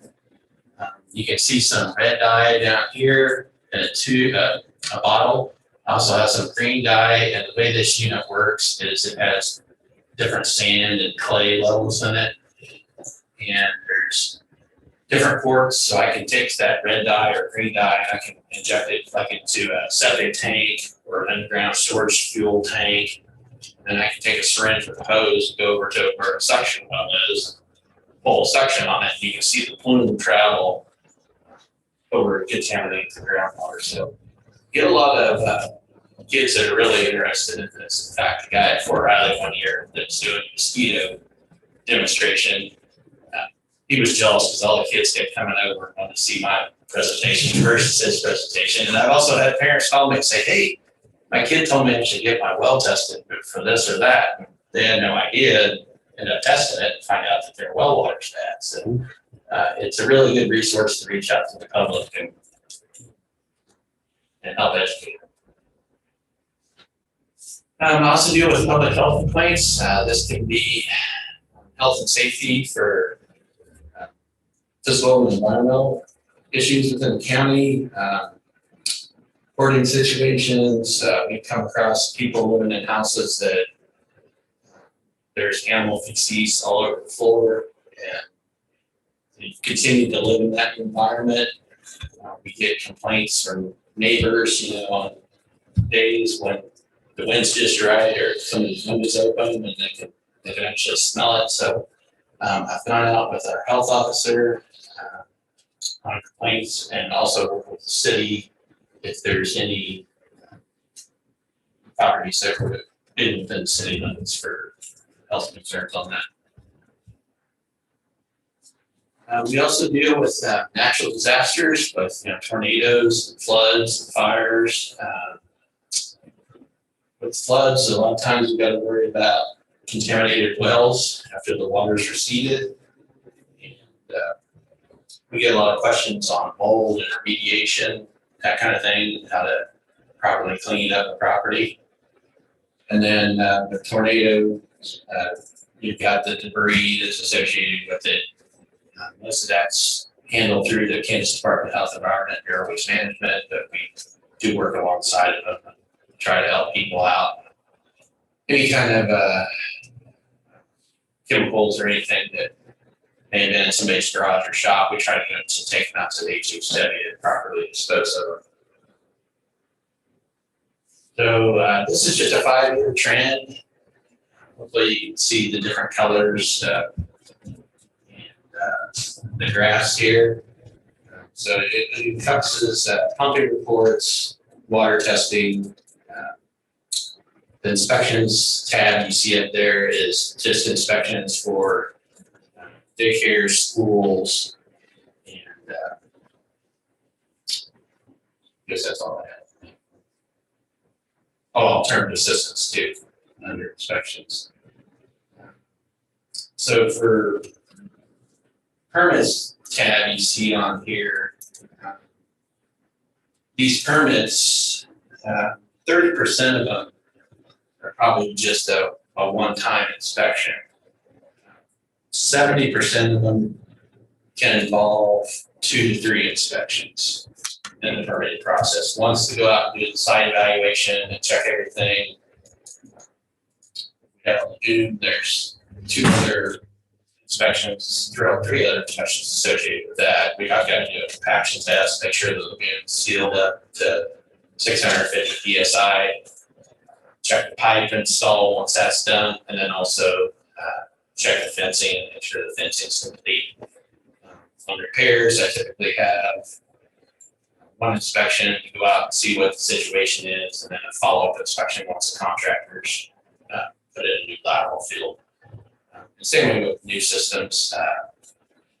You can see some red dye down here and a bottle. Also has some green dye, and the way this unit works is it has different sand and clay levels in it. And there's different ports, so I can take that red dye or green dye and I can inject it like into a septic tank or an underground storage fuel tank. And then I can take a syringe with a hose, go over to where a suction well is, pull a suction on it, and you can see the plume travel over contaminating the groundwater. So get a lot of kids that are really interested in this. In fact, the guy at Fort Riley 1 year that's doing a mosquito demonstration, he was jealous because all the kids kept coming over and wanted to see my presentation versus his presentation. And I've also had parents call me and say, hey, my kid told me I should get my well tested for this or that. They had no idea, ended up testing it and find out that their well water's bad. So it's a really good resource to reach out to the public and help educate them. I also deal with public health complaints. This can be health and safety for physical and environmental issues within the county. Hoarding situations, we come across people living in houses that there's animal feces all over the floor, and they continue to live in that environment. We get complaints from neighbors, on days when the wind's just right or somebody's windows open and they can actually smell it. So I've gone out with our health officer on complaints, and also work with the city if there's any properties that were in within city limits for health concerns on that. We also deal with natural disasters, both tornadoes, and floods, and fires. With floods, a lot of times we've got to worry about contaminated wells after the water's receded. And we get a lot of questions on mold and remediation, that kind of thing, how to properly clean up the property. And then the tornado, you've got the debris that's associated with it. Most of that's handled through the Kansas Department of Health, Environment, and Air Waste Management, but we do work alongside of them and try to help people out. Any kind of chemicals or anything that may have been in somebody's garage or shop, we try to get them to take them out to the HHW and properly dispose of them. So this is just a 5-year trend. Hopefully you can see the different colors and the graphs here. So it encompasses pumping reports, water testing. The inspections tab you see up there is just inspections for daycare, schools, and I guess that's all I have. Oh, alternative assistance too, under inspections. So for permits tab you see on here, these permits, 30% of them are probably just a one-time inspection. 70% of them can involve 2 to 3 inspections in the permitting process. Once to go out and do the site evaluation and check everything. There's 2 other inspections, 3 other inspections associated with that. I've got to do a compaction test, make sure the lagoon's sealed up to 650 PSI. Check the pipe install once that's done, and then also check the fencing and make sure the fencing's complete. On repairs, I typically have 1 inspection to go out and see what the situation is, and then a follow-up inspection once the contractors put in a new lateral field. Same way with new systems,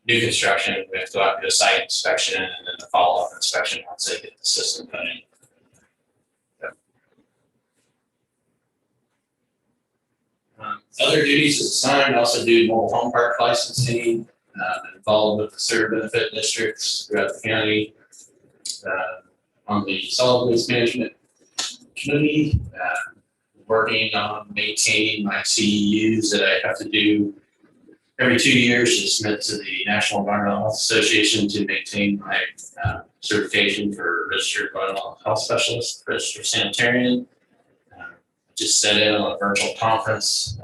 new construction, we have to go out and do a site inspection and then a follow-up inspection once they get the system put in. Other duties as assigned also do mobile home park licensing, involved with the sewer benefit districts throughout the county. On the solid waste management committee, working on maintaining my CEUs that I have to do every 2 years to submit to the National Environmental Health Association to maintain my certification for registered environmental health specialist, registered sanitarian. Just sat in on a virtual conference.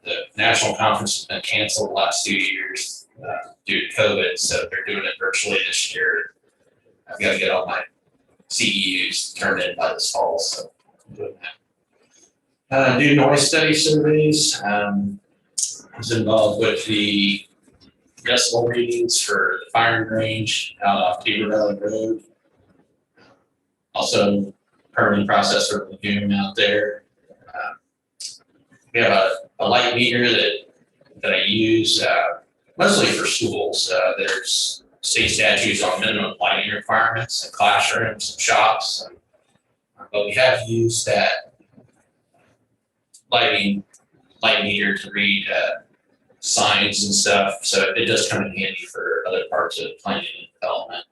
The national conference has been canceled the last 2 years due to COVID, so they're doing it virtually this year. I've got to get all my CEUs turned in by this fall, so I'm doing that. Do noise study surveys. I was involved with the decibel readings for the firing range out off Beaver Valley Road. Also, permitting process for the lagoon out there. We have a light meter that I use mostly for schools. There's state statutes on minimum lighting requirements in classrooms and shops. But we have used that light meter to read signs and stuff. So it does come in handy for other parts of planning and development.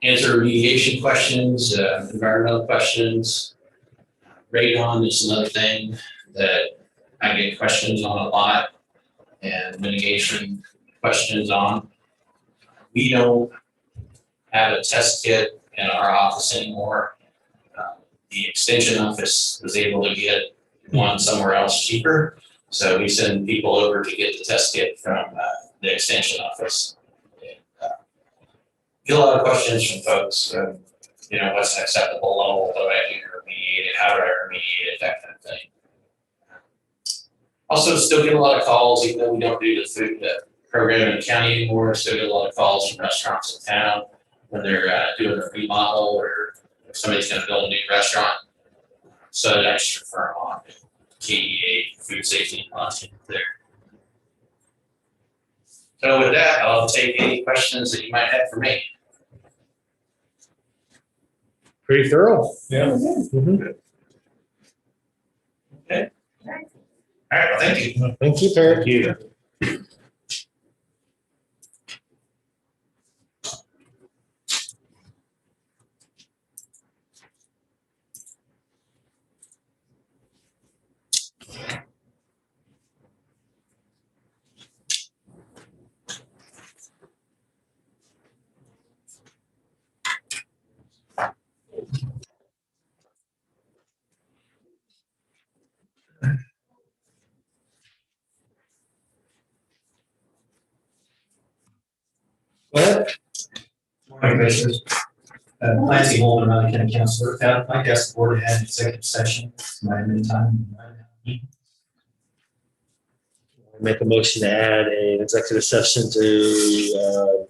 Answer remediation questions, environmental questions. Radon is another thing that I get questions on a lot, and mitigation questions on. We don't have a test kit in our office anymore. The extension office was able to get one somewhere else cheaper, so we send people over to get the test kit from the extension office. And, get a lot of questions from folks. What's an acceptable level? What do I do to remediate it? How do I remediate it? That kind of thing. Also, still get a lot of calls, even though we don't do the food program in the county anymore. Still get a lot of calls from restaurants in town when they're doing a remodel or if somebody's going to build a new restaurant. So I just refer them on to KEA, food safety and policy there. So with that, I'll take any questions that you might have for me. Pretty thorough. Yeah. Mhm. Okay. All right, thank you. Thank you, Perry. Thank you. Go ahead. Morning, Commissioners. Clancy Holman, Riley County Councilor. I guess the board had an executive session, my time. Make a motion to add an executive session to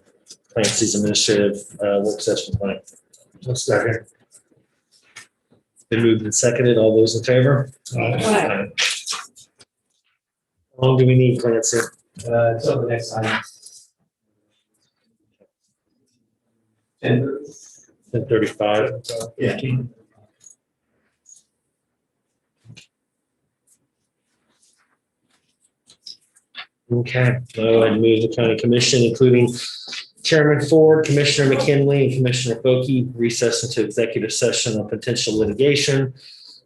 Clancy's administrative work session plan. Second. Been moved and seconded. All those in favor? Aye. How long do we need, Clancy? Until the next time. And 10:35. yeah. Okay, so I'd move the county commission, including Chairman Ford, Commissioner McKinley, and Commissioner Boki, recess into executive session on potential litigation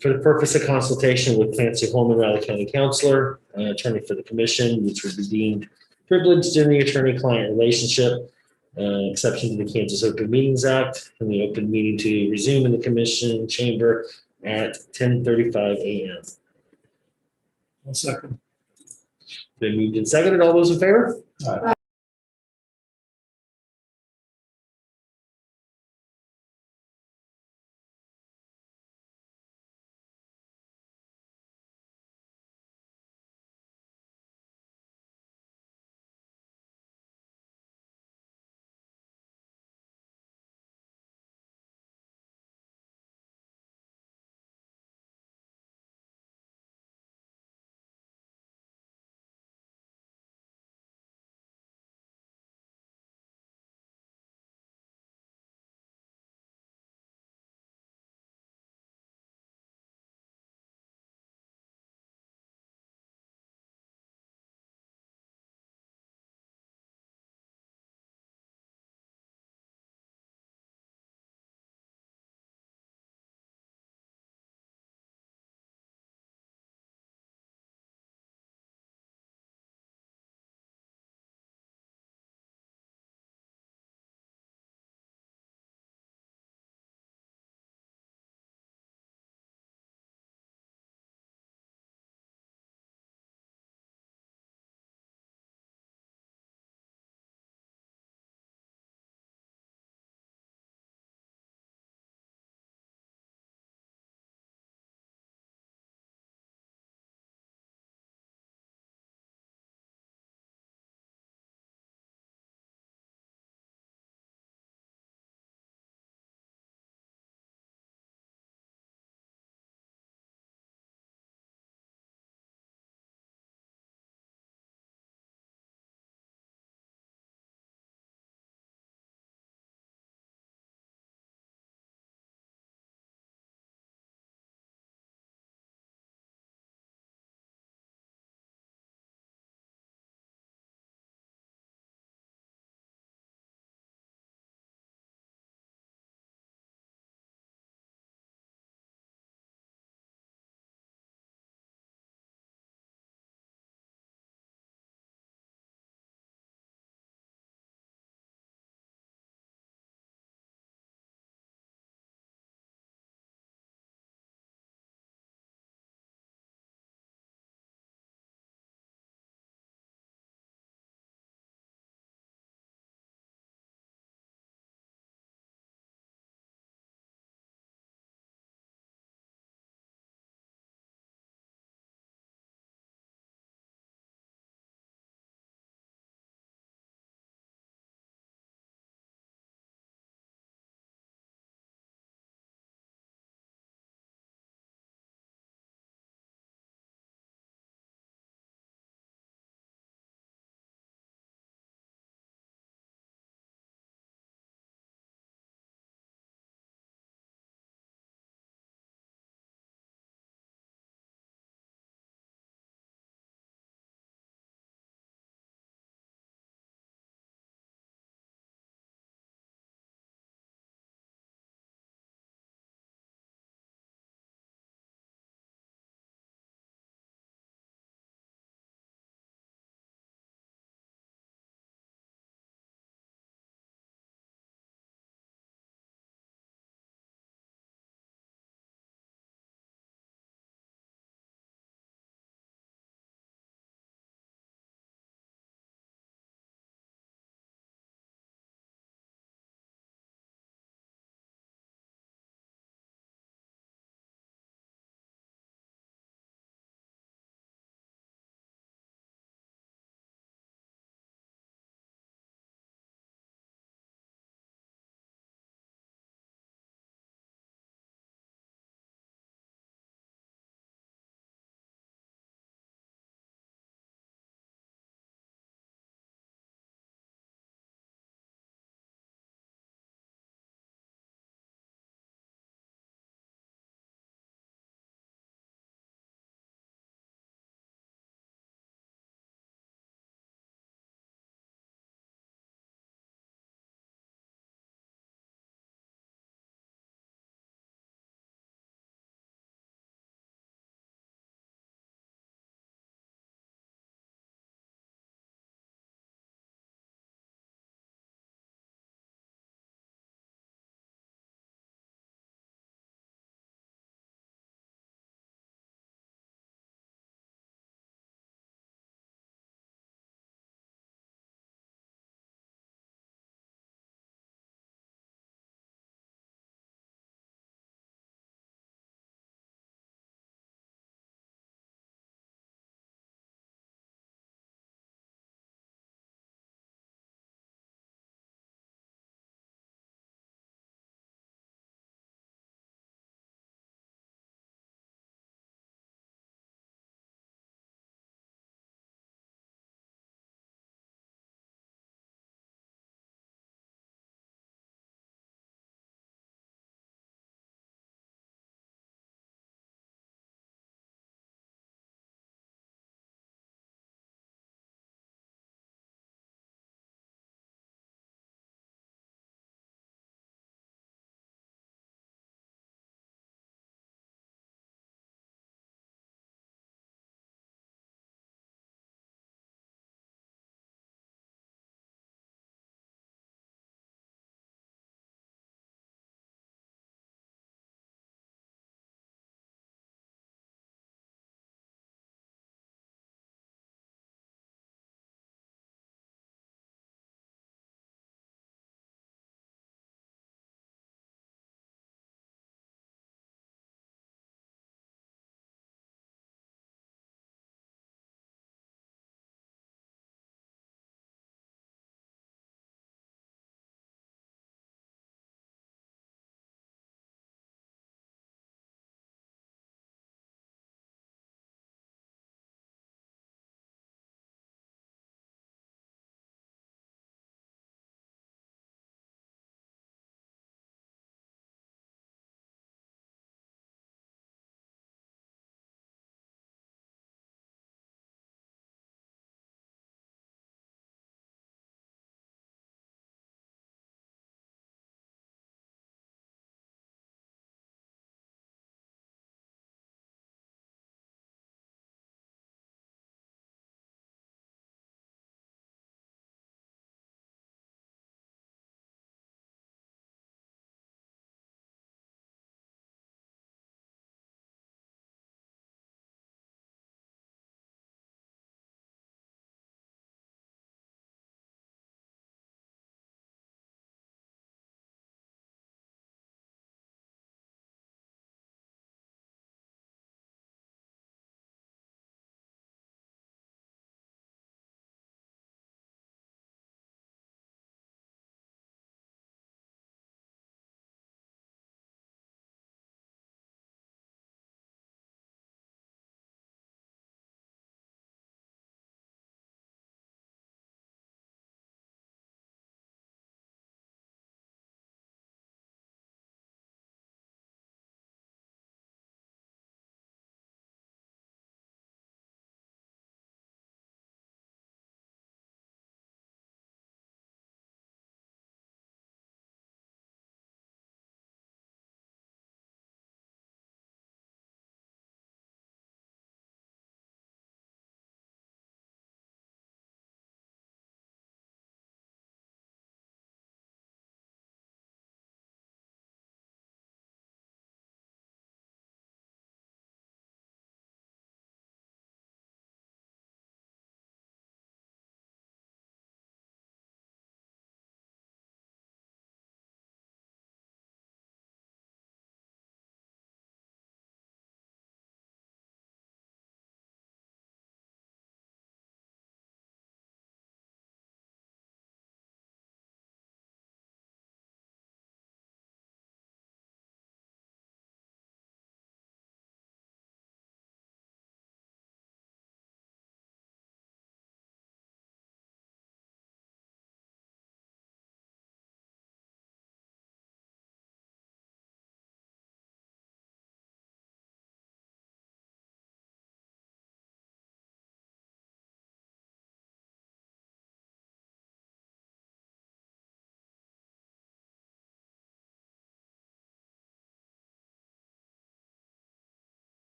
for the purpose of consultation with Clancy Holman, Riley County Councilor, attorney for the commission, which would be deemed privileged in the attorney-client relationship, exception to the Kansas Open Meetings Act, and the open meeting to resume in the commission chamber at 10:35 a.m. One second. Been moved and seconded. All those in favor?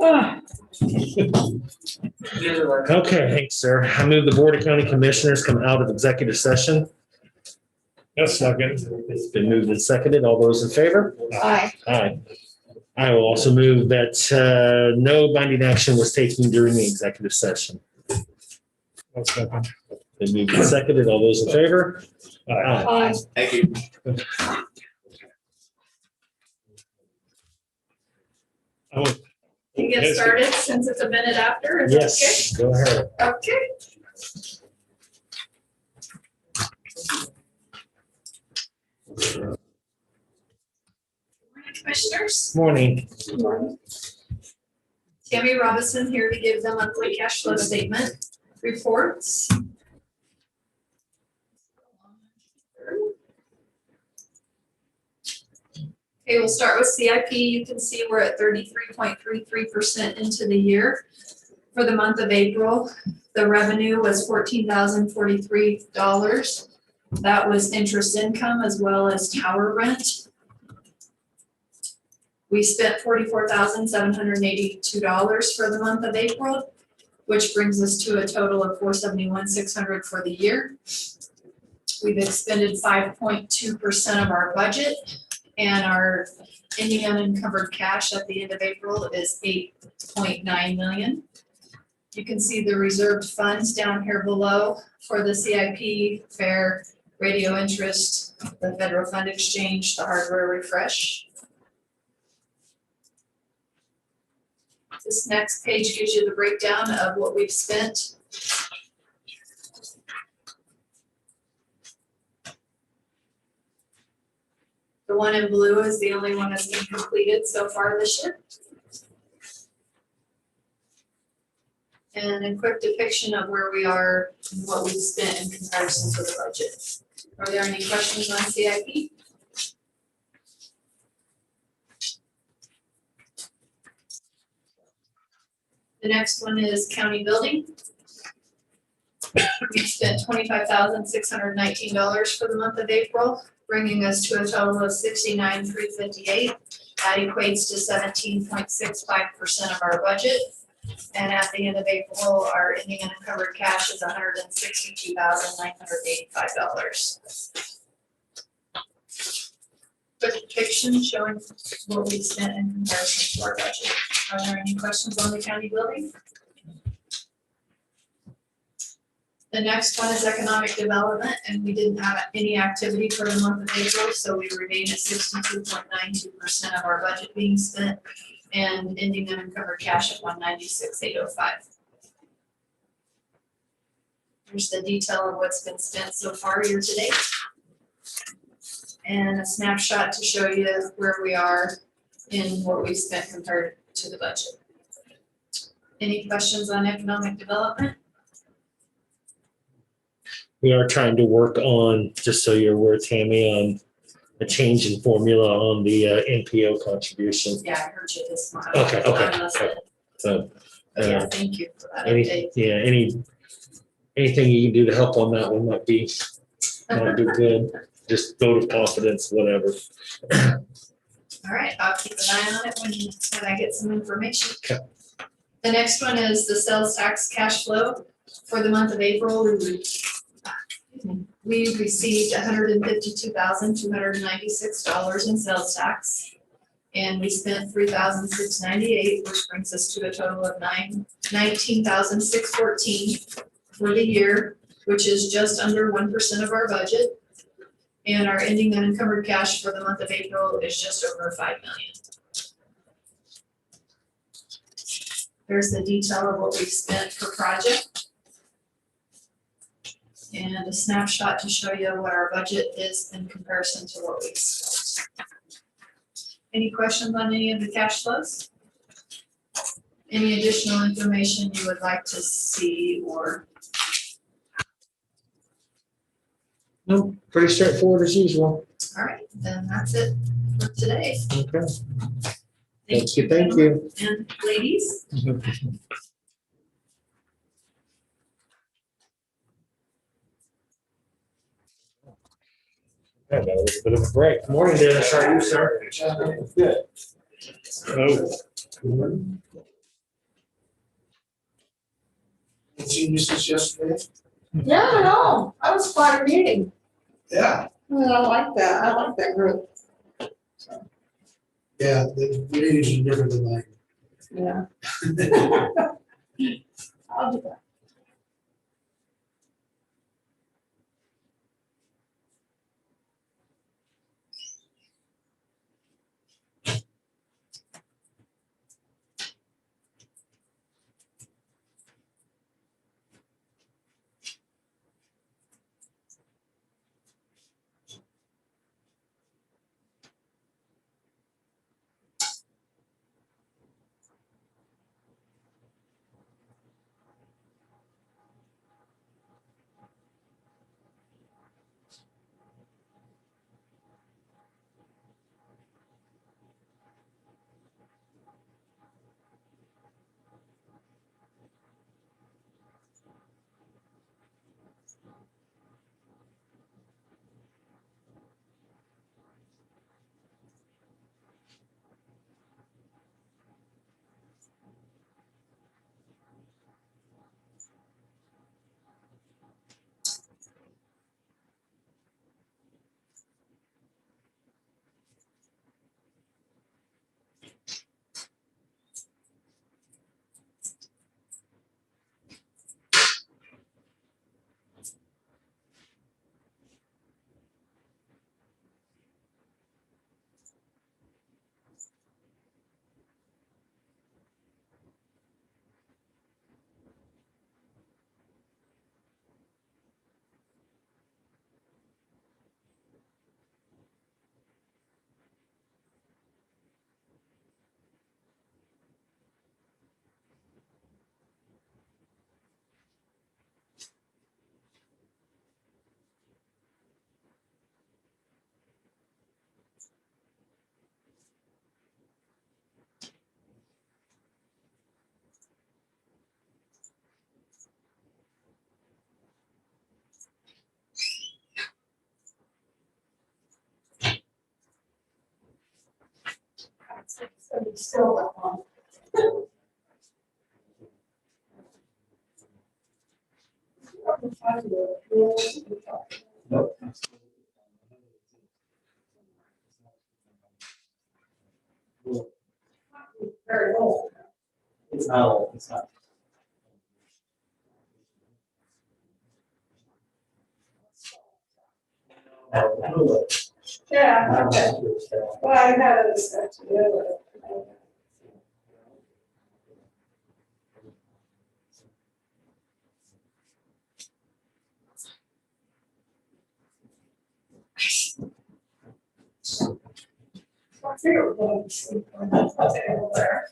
Ah, Okay, thanks, sir. I move the Board of County Commissioners come out of executive session. That's second. It's been moved and seconded. All those in favor? aye. Aye. I will also move that no binding action was taken during the executive session. That's second. Been moved and seconded. All those in favor? Aye. Aye. Thank you. I will- Can you get started since it's a minute after? Is that okay? Yes, go ahead. Okay. Morning, Commissioners, Morning. Tammy Robinson here to give the monthly cash flow statement reports. Okay, we'll start with CIP. You can see we're at 33.33% into the year. For the month of April, the revenue was $14,043. That was interest income as well as tower rent. We spent $44,782 for the month of April, which brings us to a total of $471,600 for the year. We've expended 5.2% of our budget, and our ending unencumbered cash at the end of April is $8.9 million. You can see the reserved funds down here below for the CIP, fair, radio interest, the federal fund exchange, the hardware refresh. This next page gives you the breakdown of what we've spent. The one in blue is the only one that's been completed so far this year. And a quick depiction of where we are and what we've spent in comparison to the budget. Are there any questions on CIP? The next one is county building. We spent $25,619 for the month of April, bringing us to a total of $69,358. That equates to 17.65% of our budget. And at the end of April, our ending unencumbered cash is $162,985. Quick depiction showing what we spent in comparison to our budget. Are there any questions on the county building? The next one is economic development, and we didn't have any activity for the month of April, so we remain at 62.92% of our budget being spent and ending unencumbered cash at $196,805. Here's the detail of what's been spent so far year to date. And a snapshot to show you where we are in what we've spent compared to the budget. Any questions on economic development? We are trying to work on, just so you're aware, Tammy, on a change in formula on the NPO contribution. Yeah, I heard you this month. Okay. So, Yeah, thank you for that any, update. yeah, anything you can do to help on that one might be good. Just vote of confidence, whatever. All right, I'll keep an eye on it when I get some information. Okay. The next one is the sales tax cash flow. For the month of April, we received $152,296 in sales tax. And we spent $3,698, which brings us to a total of $19,614 for the year, which is just under 1% of our budget. And our ending unencumbered cash for the month of April is just over $5 million. There's the detail of what we've spent per project. And a snapshot to show you what our budget is in comparison to what we've spent. Any questions on any of the cash flows? Any additional information you would like to see or? No, pretty straightforward as usual. All right, then that's it for today. Okay. Thank you. Thank you. And ladies. Yeah, got a little bit of a break. Morning, Dennis. How are you, sir? Good. Oh, seen you since yesterday. Yeah, I know. I was quite a meeting. Yeah. And I like that. I like that group. Yeah, the meetings are different than mine. Yeah. I'll do that. It's still that long. Nope. Very old. It's not old, it's not. Yeah, okay. Well, I had a discussion the other. I figured we're going to sleep on the table there.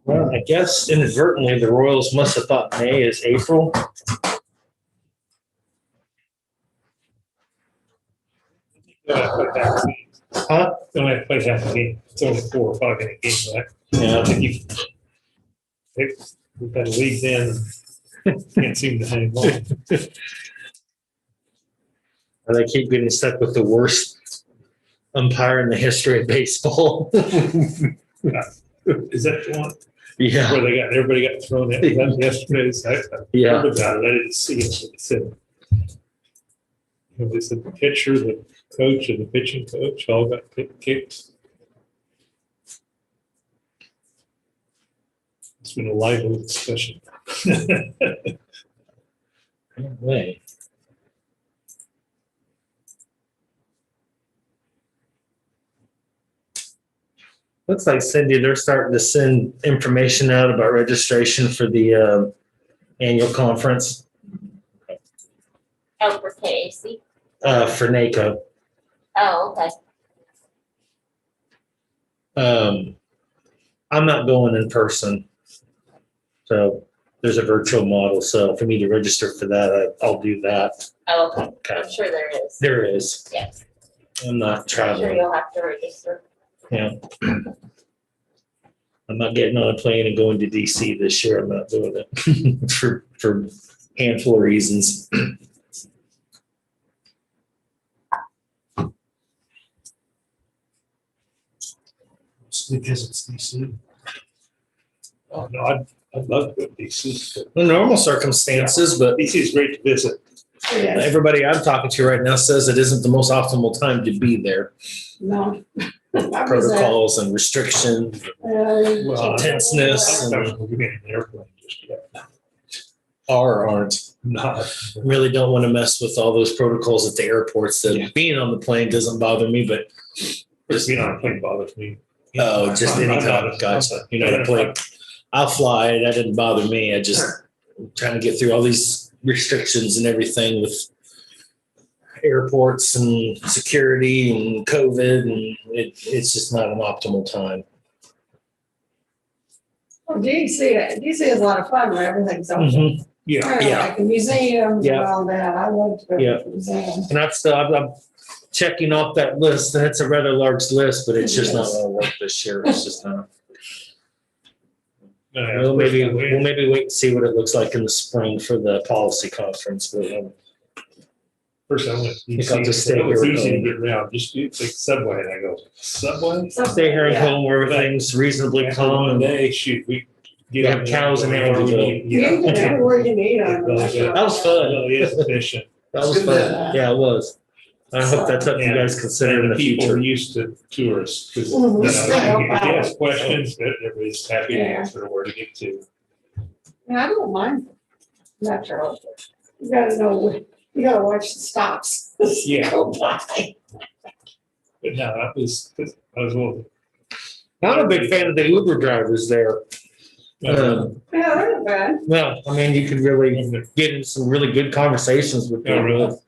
Well, I guess inadvertently, the Royals must have thought May is April. Huh? Don't have to play half the game. It's only 4 or 5 minute game, right? Yeah. We've got a league then. Can't seem to hang on. And they keep getting stuck with the worst umpire in the history of baseball. Is that the one Yeah. where everybody got thrown at yesterday? I Yeah. heard about it. I didn't see it. But it said, they said the pitcher, the coach, and the pitching coach all got kicked. It's been a lively discussion. No way. Looks like, Cindy, they're starting to send information out about registration for the annual conference Oh, for KAC? for NACO. Oh, okay. I'm not going in person. So there's a virtual model. So for me to register for that, I'll do that. Oh, okay. Okay. I'm sure there is. There is. Yes. I'm not I'm sure traveling. you'll have to register. Yeah. I'm not getting on a plane and going to DC this year. I'm not doing it for handful of reasons. Because it's DC. Oh, no, I'd love to go to DC. In normal circumstances, but DC is great to visit. Yes, everybody I'm talking to right now says it isn't the most optimal time to be there. no. I was there. Protocols and restrictions, Well, tenseness, I'm and not going to get an airplane just yet. are or aren't. Not. Really don't want to mess with all those protocols at the airports. That Yeah. being on the plane doesn't bother me, but Just being on a plane bothers me. oh, just I'm anytime. not a- Gotcha. You're not a plane. I'll fly. That didn't bother me. I just trying to get through all these restrictions and everything with airports and security and COVID, and it's just not an optimal time. Well, DC is a lot of fun when everything's open. Mhm. Yeah. Yeah. Like the museums and Yeah. all that. I love to go Yeah. to the museum. And I'm checking off that list. And it's a rather large list, but it's just not going to work this year. It's just not. We'll maybe wait and see what it looks like in the spring for the policy conference. But First I went to Think I'll DC. just stay It was here easy to home. get around. Just take Subway, and I go, Subway? stay here at Yeah. home where everything's reasonably After calm. one And day, shoot, we We get have out cows in there, Andersville. You can get everywhere you need on That That was fun. really is efficient. That was fun. Yeah, it was. I hope that's something you guys consider in And the the people are future. used to tourists, because, Mhm. if you Yeah. ask questions, everybody's happy to Yeah. answer where to get to. Yeah, I don't mind Metro. You gotta know, you gotta watch the stops. Yeah. Go by. But no, I was a little. I'm a big fan of the Uber drivers there. Yeah, they're not bad. Well, I mean, you could really get in some really good conversations with Oh, really? people.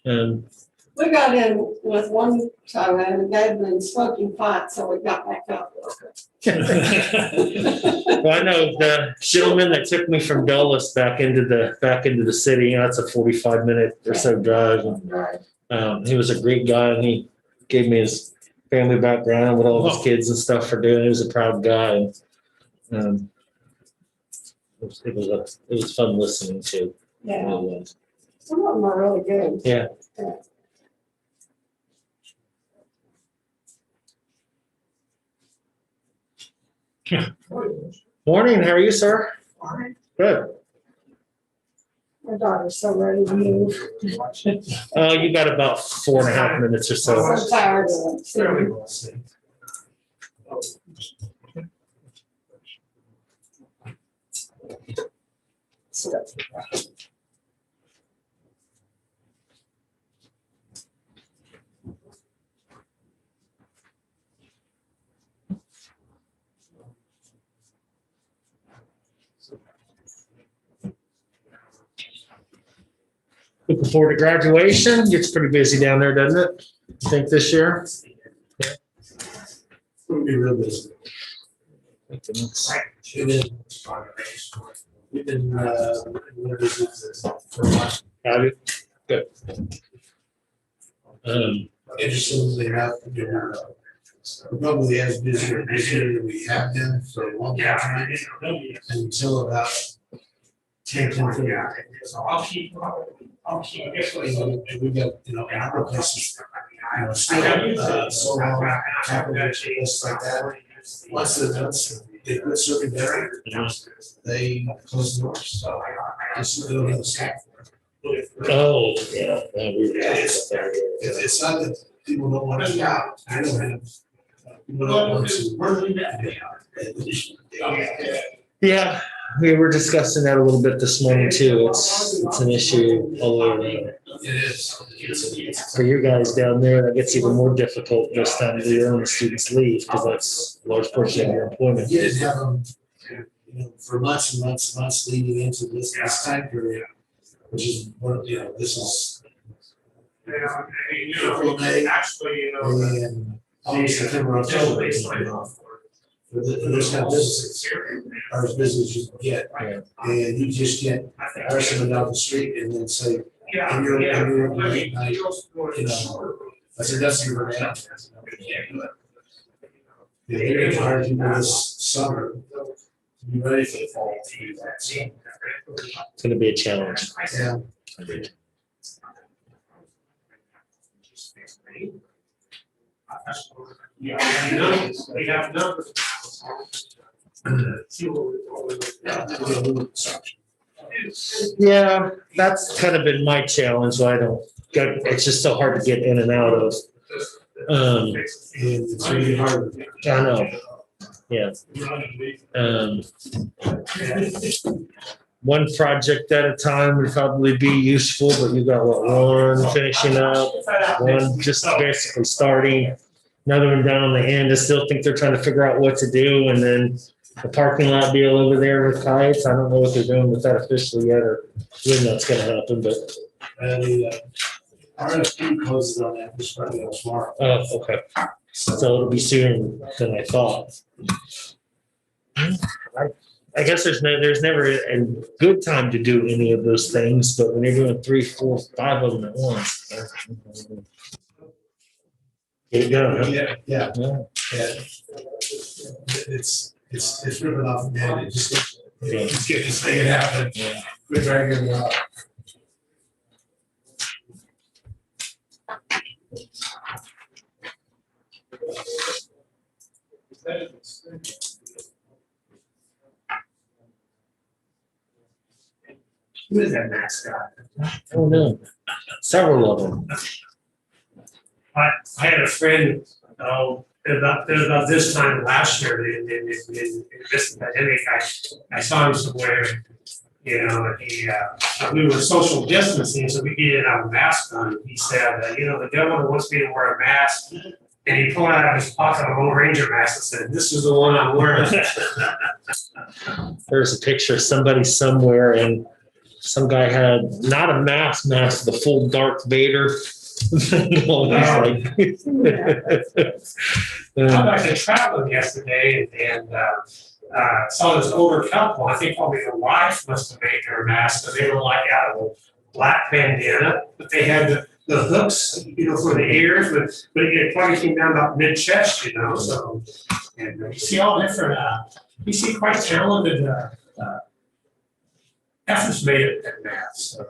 And We got in with one time and they'd been smoking pot, so we got back up. well, I know the gentleman that took me from Dulles back into the city. You know, it's a 45-minute or so drive. He was a great guy, and he gave me his family background, what all his kids and stuff are doing. He was a proud guy, and it was fun listening to. It Yeah, really was. some of them are really good. Yeah. Morning. How are you, sir? Good. My daughter's so ready to move. You got about 4.5 minutes or so. I'm so tired of it. Fairly well said. Looking forward to graduation. Gets pretty busy down there, doesn't it? I think this year. It'll be real busy. We've been, for a while. Got it. Good. Interestingly enough, we're probably as busy this year as we have been for a long time. Until about 10:30. And we got, you know, a number of places, still, so long, places like that. Once the nuts, they quit serving there, they close the doors, so just go to the staff. Oh, yeah. It's not that people don't want to shop, I don't have, people don't want to work. Yeah, we were discussing that a little bit this morning too. It's an issue all over there. It is. For you guys down there, that gets even more difficult this time of the year when the students leave, because that's a large portion of your employment. You didn't have them, you know, for months and months and months leading into this time period, which is one of, you know, this is April, May, and August, September, October. For those kind of businesses, are as busy as you can get, and you just can't hire someone down the street and then say, and you're late night, you know, that's your man. If you're gonna hire people this summer, to be ready for the fall. It's gonna be a challenge. Yeah. Yeah, that's kind of been my challenge, so I don't, it's just so hard to get in and out of. And it's really hard. I know, yeah. One project at a time would probably be useful, but you've got what, one finishing up, one just basically starting, another one down on the end. I still think they're trying to figure out what to do, and then the parking lot deal over there with kites. I don't know what they're doing with that officially yet, or when that's gonna happen, but. The RFP closes on that, this Friday or tomorrow. Oh, okay. So it'll be sooner than I thought. I guess there's never a good time to do any of those things, but when you're doing 3, 4, 5 of them at once. Get it done, huh? Yeah. Yeah. It's ripping off the man. It just Yeah. keeps getting this thing happen. Yeah. We're dragging it out. Who is that mascot? I don't know. Several of them. I had a friend, about this time last year, in this pandemic, I saw him somewhere, you know, and we were social distancing, so we didn't have a mask on. He said, the governor wants me to wear a mask. And he pulled out of his pocket a Lone Ranger mask and said, "This is the one I'm wearing." There's a picture of somebody somewhere, and some guy had not a mask, the full Darth Vader. I was actually traveling yesterday and saw this older couple. I think probably the wife must have made their mask, but they were like out of a black bandana, but they had the hooks, for the ears, but it probably came down about mid-chest, so. And you see all different, you see quite talented efforts made at masks. So.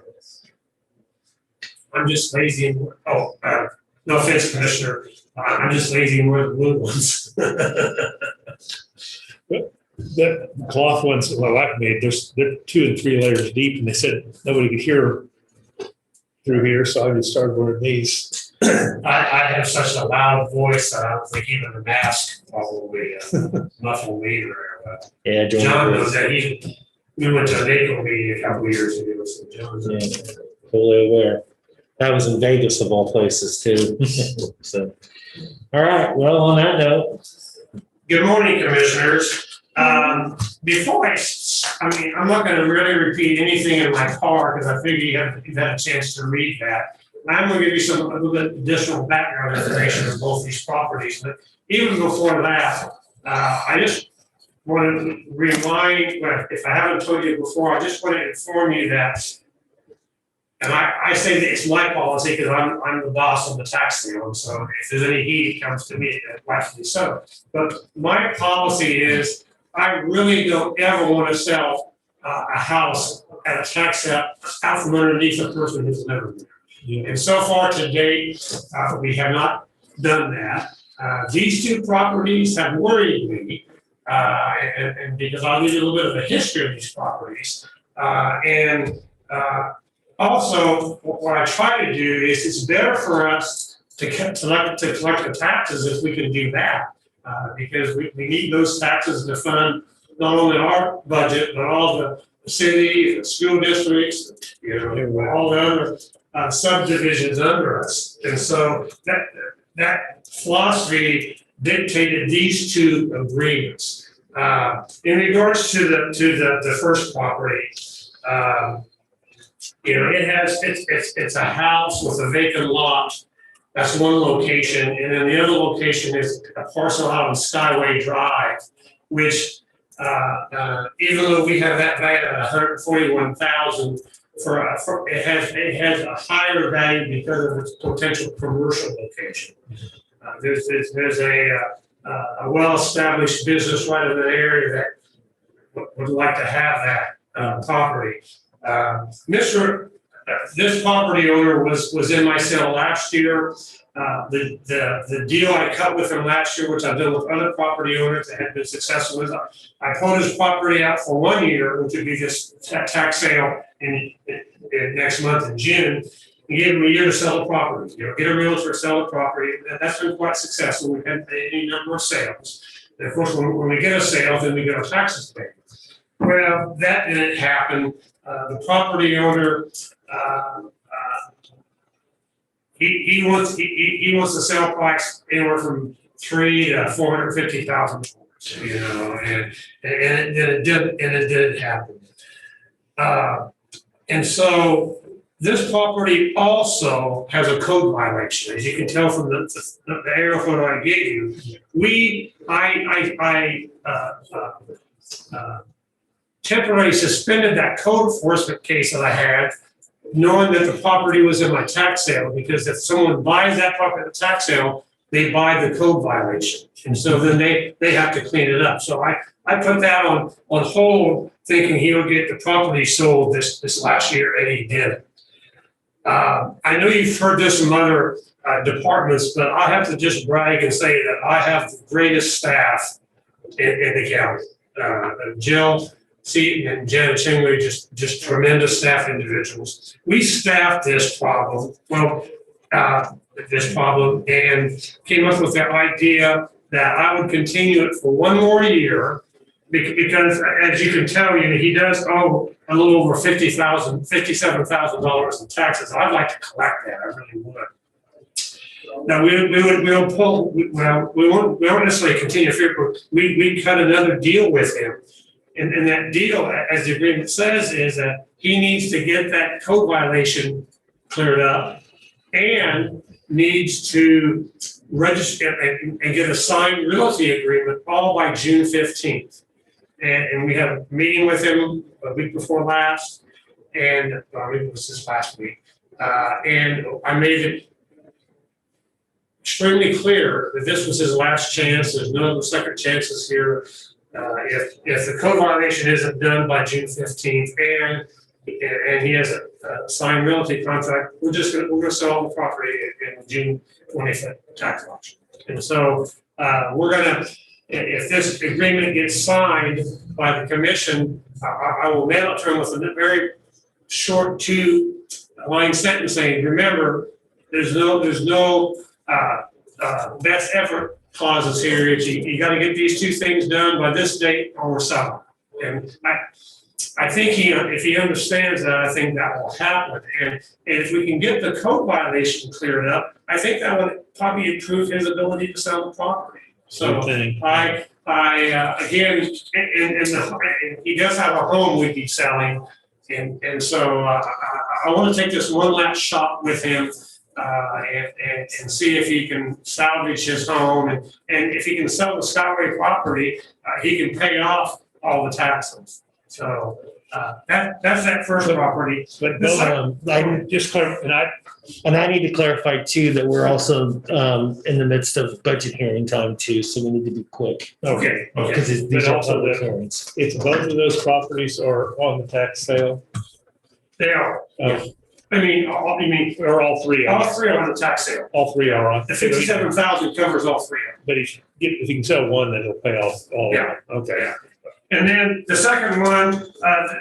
I'm just lazy and, no offense, Commissioner, I'm just lazy and wear the blue ones. The cloth ones that my wife made, they're 2 and 3 layers deep, and they said nobody could hear through here, so I just started wearing these. I have such a loud voice that I don't think even the mask probably muffled me or. Yeah, John knows that we went to a NACO meeting a couple of years ago, so John's. Yeah, totally aware. That was in Vegas of all places too. So, all right. Well, on that note. Good morning, Commissioners. Before I mean, I'm not gonna really repeat anything in my car, because I figure you've had a chance to read that. I'm gonna give you a little bit additional background information on both these properties, but even before that, I just want to remind, well, if I haven't told you before, I just want to inform you that, and I say that it's my policy because I'm the boss of the tax sale, and so if there's any heat, it comes to me, rightfully so. But my policy is, I really don't ever want to sell a house at a tax sale out from underneath a person who's never been. And so far to date, we have not done that. These two properties have worried me, and because I'll give you a little bit of a history of these properties. Also, what I try to do is, it's better for us to collect the taxes if we can do that, because we need those taxes to fund not only our budget, but all the city, the school districts, all the other subdivisions under us. And so that philosophy dictated these two agreements. In regards to the first property, it's a house with a vacant lot. That's one location, and then the other location is a parcel out on Skyway Drive, which even though we have that value at $141,000, it has a higher value because of its potential commercial location. There's a well-established business right in that area that would like to have that property. This property owner was in my sale last year. The deal I cut with him last year, which I've done with other property owners that have been successful with, I put his property out for 1 year, which would be this tax sale in next month in June. And gave him a year to sell the property. Get a realtor to sell the property. And that's been quite successful. We've had any number of sales. And of course, when we get a sale, then we get our taxes paid. Well, that didn't happen. The property owner, he wants the sale price anywhere from $300,000 to $450,000, and it didn't happen. And so this property also has a code violation, as you can tell from the aerial photo I gave you. I temporarily suspended that code enforcement case that I had, knowing that the property was in my tax sale, because if someone buys that property at the tax sale, they buy the code violation. And so then they have to clean it up. So I put that on hold, thinking he would get the property sold this last year, and he did. I know you've heard this from other departments, but I have to just brag and say that I have the greatest staff in the county. Jill Seaton and Janet Chingley, just tremendous staff individuals. We staffed this problem, and came up with the idea that I would continue it for 1 more year, because as you can tell, he does owe a little over $57,000 in taxes. I'd like to collect that, I really would. Now, we won't necessarily continue to we cut another deal with him. And that deal, as the agreement says, is that he needs to get that code violation cleared up and needs to register and get a signed realty agreement all by June 15th. And we had a meeting with him a week before last, and it was this last week. And I made it extremely clear that this was his last chance. There's no second chances here. If the code violation isn't done by June 15th and he has a signed realty contract, we're gonna sell the property in June 25th tax auction. And so if this agreement gets signed by the commission, I will mail it to him with a very short 2-line sentence saying, remember, there's no best effort clauses here. You got to get these 2 things done by this date or we're selling. And I think if he understands that, I think that will happen. And if we can get the code violation cleared up, I think that would probably improve his ability to sell the property. So again, and he does have a home we'd be selling. And so I want to take this one last shot with him and see if he can salvage his home. And if he can sell the Skyway property, he can pay off all the taxes. So that's that first property. But The Bill, second- I just clarify, And I need to clarify too, that we're also in the midst of budget hearing time too, so we need to be quick. Okay, Because these But are also public the- hearings. it's both of those properties are on the tax sale, they are. uh, I mean, or all three? all three are on the tax sale. All three are on. The 57,000 covers all three of them. But if you can sell one, then it'll pay off all. Yeah. Okay. And then the second one,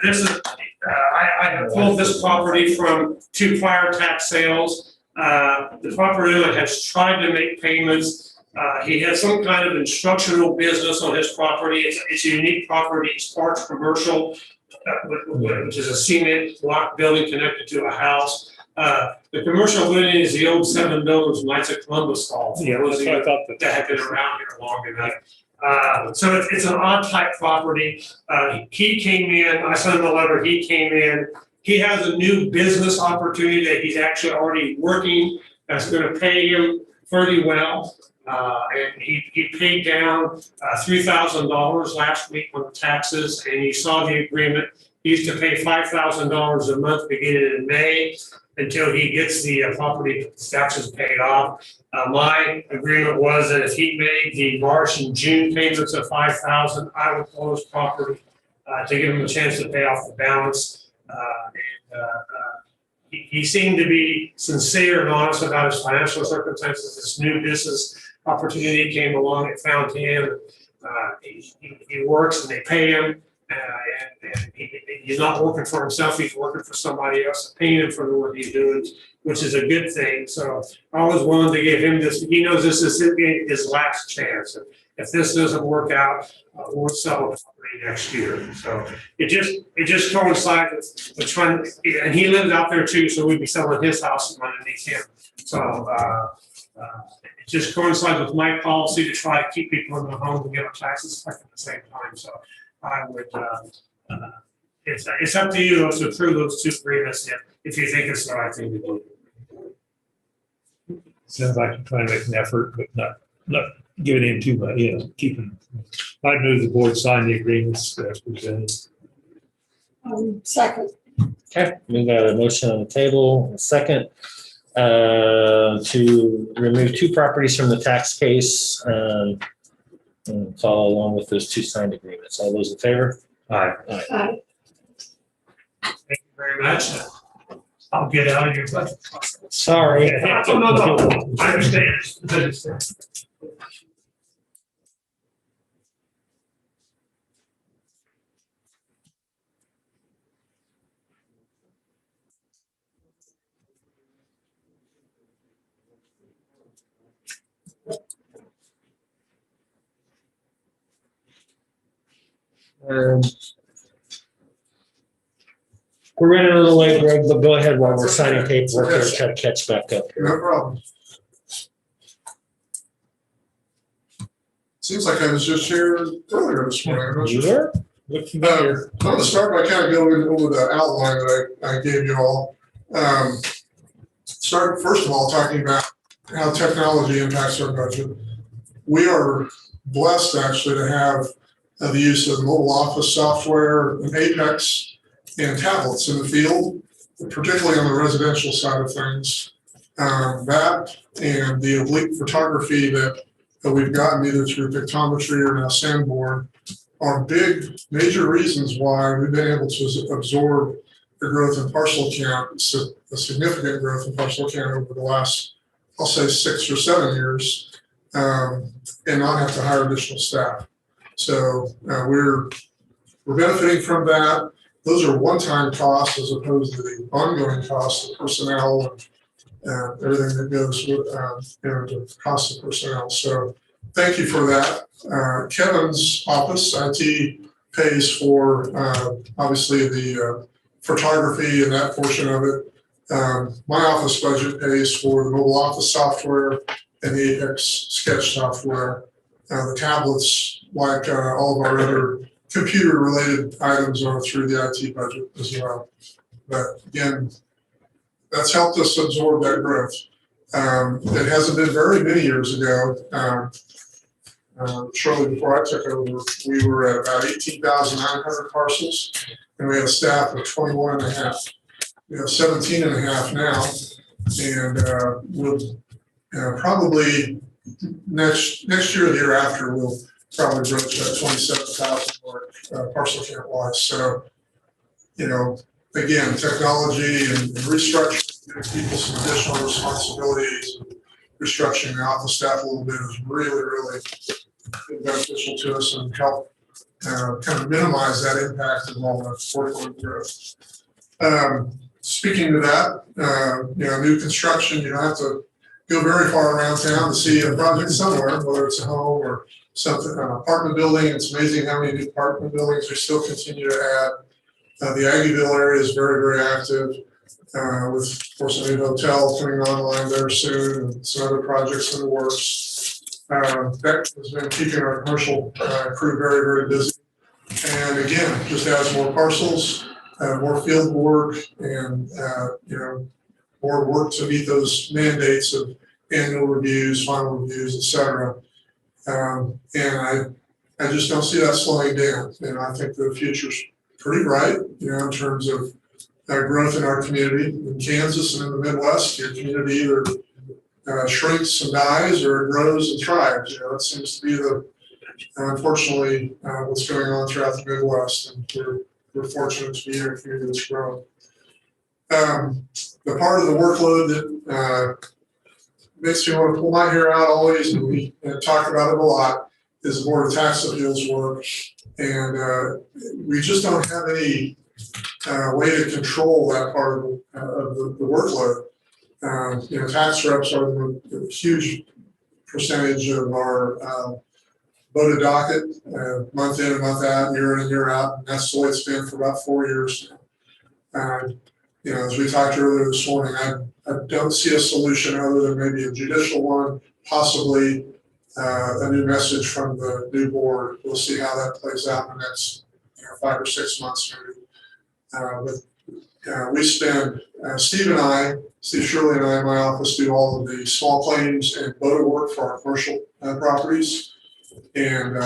this is, I have pulled this property from two prior tax sales. The property owner has tried to make payments. He has some kind of instructional business on his property. It's a unique property. It's parts commercial, which is a cement block building connected to a house. The commercial building is the old Seven Builders Knights of Columbus Hall. Yeah, that's what I thought That have been around here long enough. So it's an odd type property. He came in, I sent him a letter, he came in. He has a new business opportunity that he's actually already working that's gonna pay him pretty well. And he paid down $3,000 last week on taxes, and you saw the agreement. He used to pay $5,000 a month beginning in May until he gets the property taxes paid off. My agreement was that if he made the March and June payments of $5,000, I would close property to give him a chance to pay off the balance. He seemed to be sincere and honest about his financial circumstances. This new business opportunity came along, it found him. He works and they pay him. And he's not working for himself, he's working for somebody else, paying him for the work he's doing, which is a good thing. So I was willing to give him this. He knows this is his last chance. If this doesn't work out, we'll sell the property next year. So it just coincides with trying, and he lives out there too, so we'd be selling his house underneath him. So it just coincides with my policy to try to keep people in the home and get our taxes back at the same time. So I would, it's up to you to approve those two agreements if you think it's the right thing to do. Sounds like you're trying to make an effort, but not giving in too much, keeping. I'd move the board sign the agreements as presented. Second, Okay, we got a motion on the table, a second, to remove two properties from the tax case, and follow along with those two signed agreements. All those in favor? Aye. Thank you very much. I'll get out of your budget process. Sorry. No, I understand. We're running a little late, Greg, but go ahead while we're signing paperwork here, try to catch back up. No problem. Seems like I was just here earlier this morning. I'm not sure. You were? What you got here? I'm gonna start by kind of going over the outline that I gave you all. Start, first of all, talking about how technology impacts our budget. We are blessed actually to have the use of mobile office software and Apex and tablets in the field, particularly on the residential side of things. That and the oblique photography that we've gotten either through pictometry or now Sanborn are big, major reasons why we've been able to absorb the growth in parcel count, a significant growth in parcel count over the last, I'll say 6 or 7 years, and not have to hire additional staff. So we're benefiting from that. Those are one-time costs as opposed to the ongoing costs of personnel and everything that goes with the cost of personnel. So thank you for that. Kevin's office, IT, pays for obviously the photography and that portion of it. My office budget pays for the mobile office software and the Apex sketch software. The tablets like all of our other computer-related items are through the IT budget as well. But again, that's helped us absorb that growth. It hasn't been very many years ago. Shortly before I took over, we were at about 18,900 parcels, and we had a staff of 21 and a half. We have 17 and a half now, and we'll probably next year or the year after, we'll probably broach that 27,000 mark parcel count wise. So, again, technology and restructuring, giving people some additional responsibilities, restructuring the office staff a little bit is really, really beneficial to us and help kind of minimize that impact of all the workload growth. Speaking to that, new construction, you don't have to go very far around town to see a project somewhere, whether it's a home or something, an apartment building. It's amazing how many new apartment buildings we still continue to add. The Aggieville area is very, very active with, of course, a new hotel coming online there soon and some other projects in the works. That has been keeping our commercial crew very, very busy. And again, just adds more parcels, more field work, and more work to meet those mandates of annual reviews, final reviews, et cetera. And I just don't see that slowing down. And I think the future's pretty bright, in terms of growth in our community. In Kansas and in the Midwest, your community either shrinks and dies or it grows and thrives. That seems to be unfortunately, what's going on throughout the Midwest. And we're fortunate to be in a community that's growing. The part of the workload that makes me want to pull my hair out always, and we talk about it a lot, is the Board of Tax Appeals work. And we just don't have any way to control that part of the workload. Tax reps are a huge percentage of our voted docket, month in and month out, year in and year out. And that's the way it's been for about 4 years now. As we talked earlier this morning, I don't see a solution other than maybe a judicial one, possibly a new message from the new board. We'll see how that plays out in the next 5 or 6 months maybe. But we spend, Steve Shirley and I in my office do all of the small claims and voter work for our commercial properties. And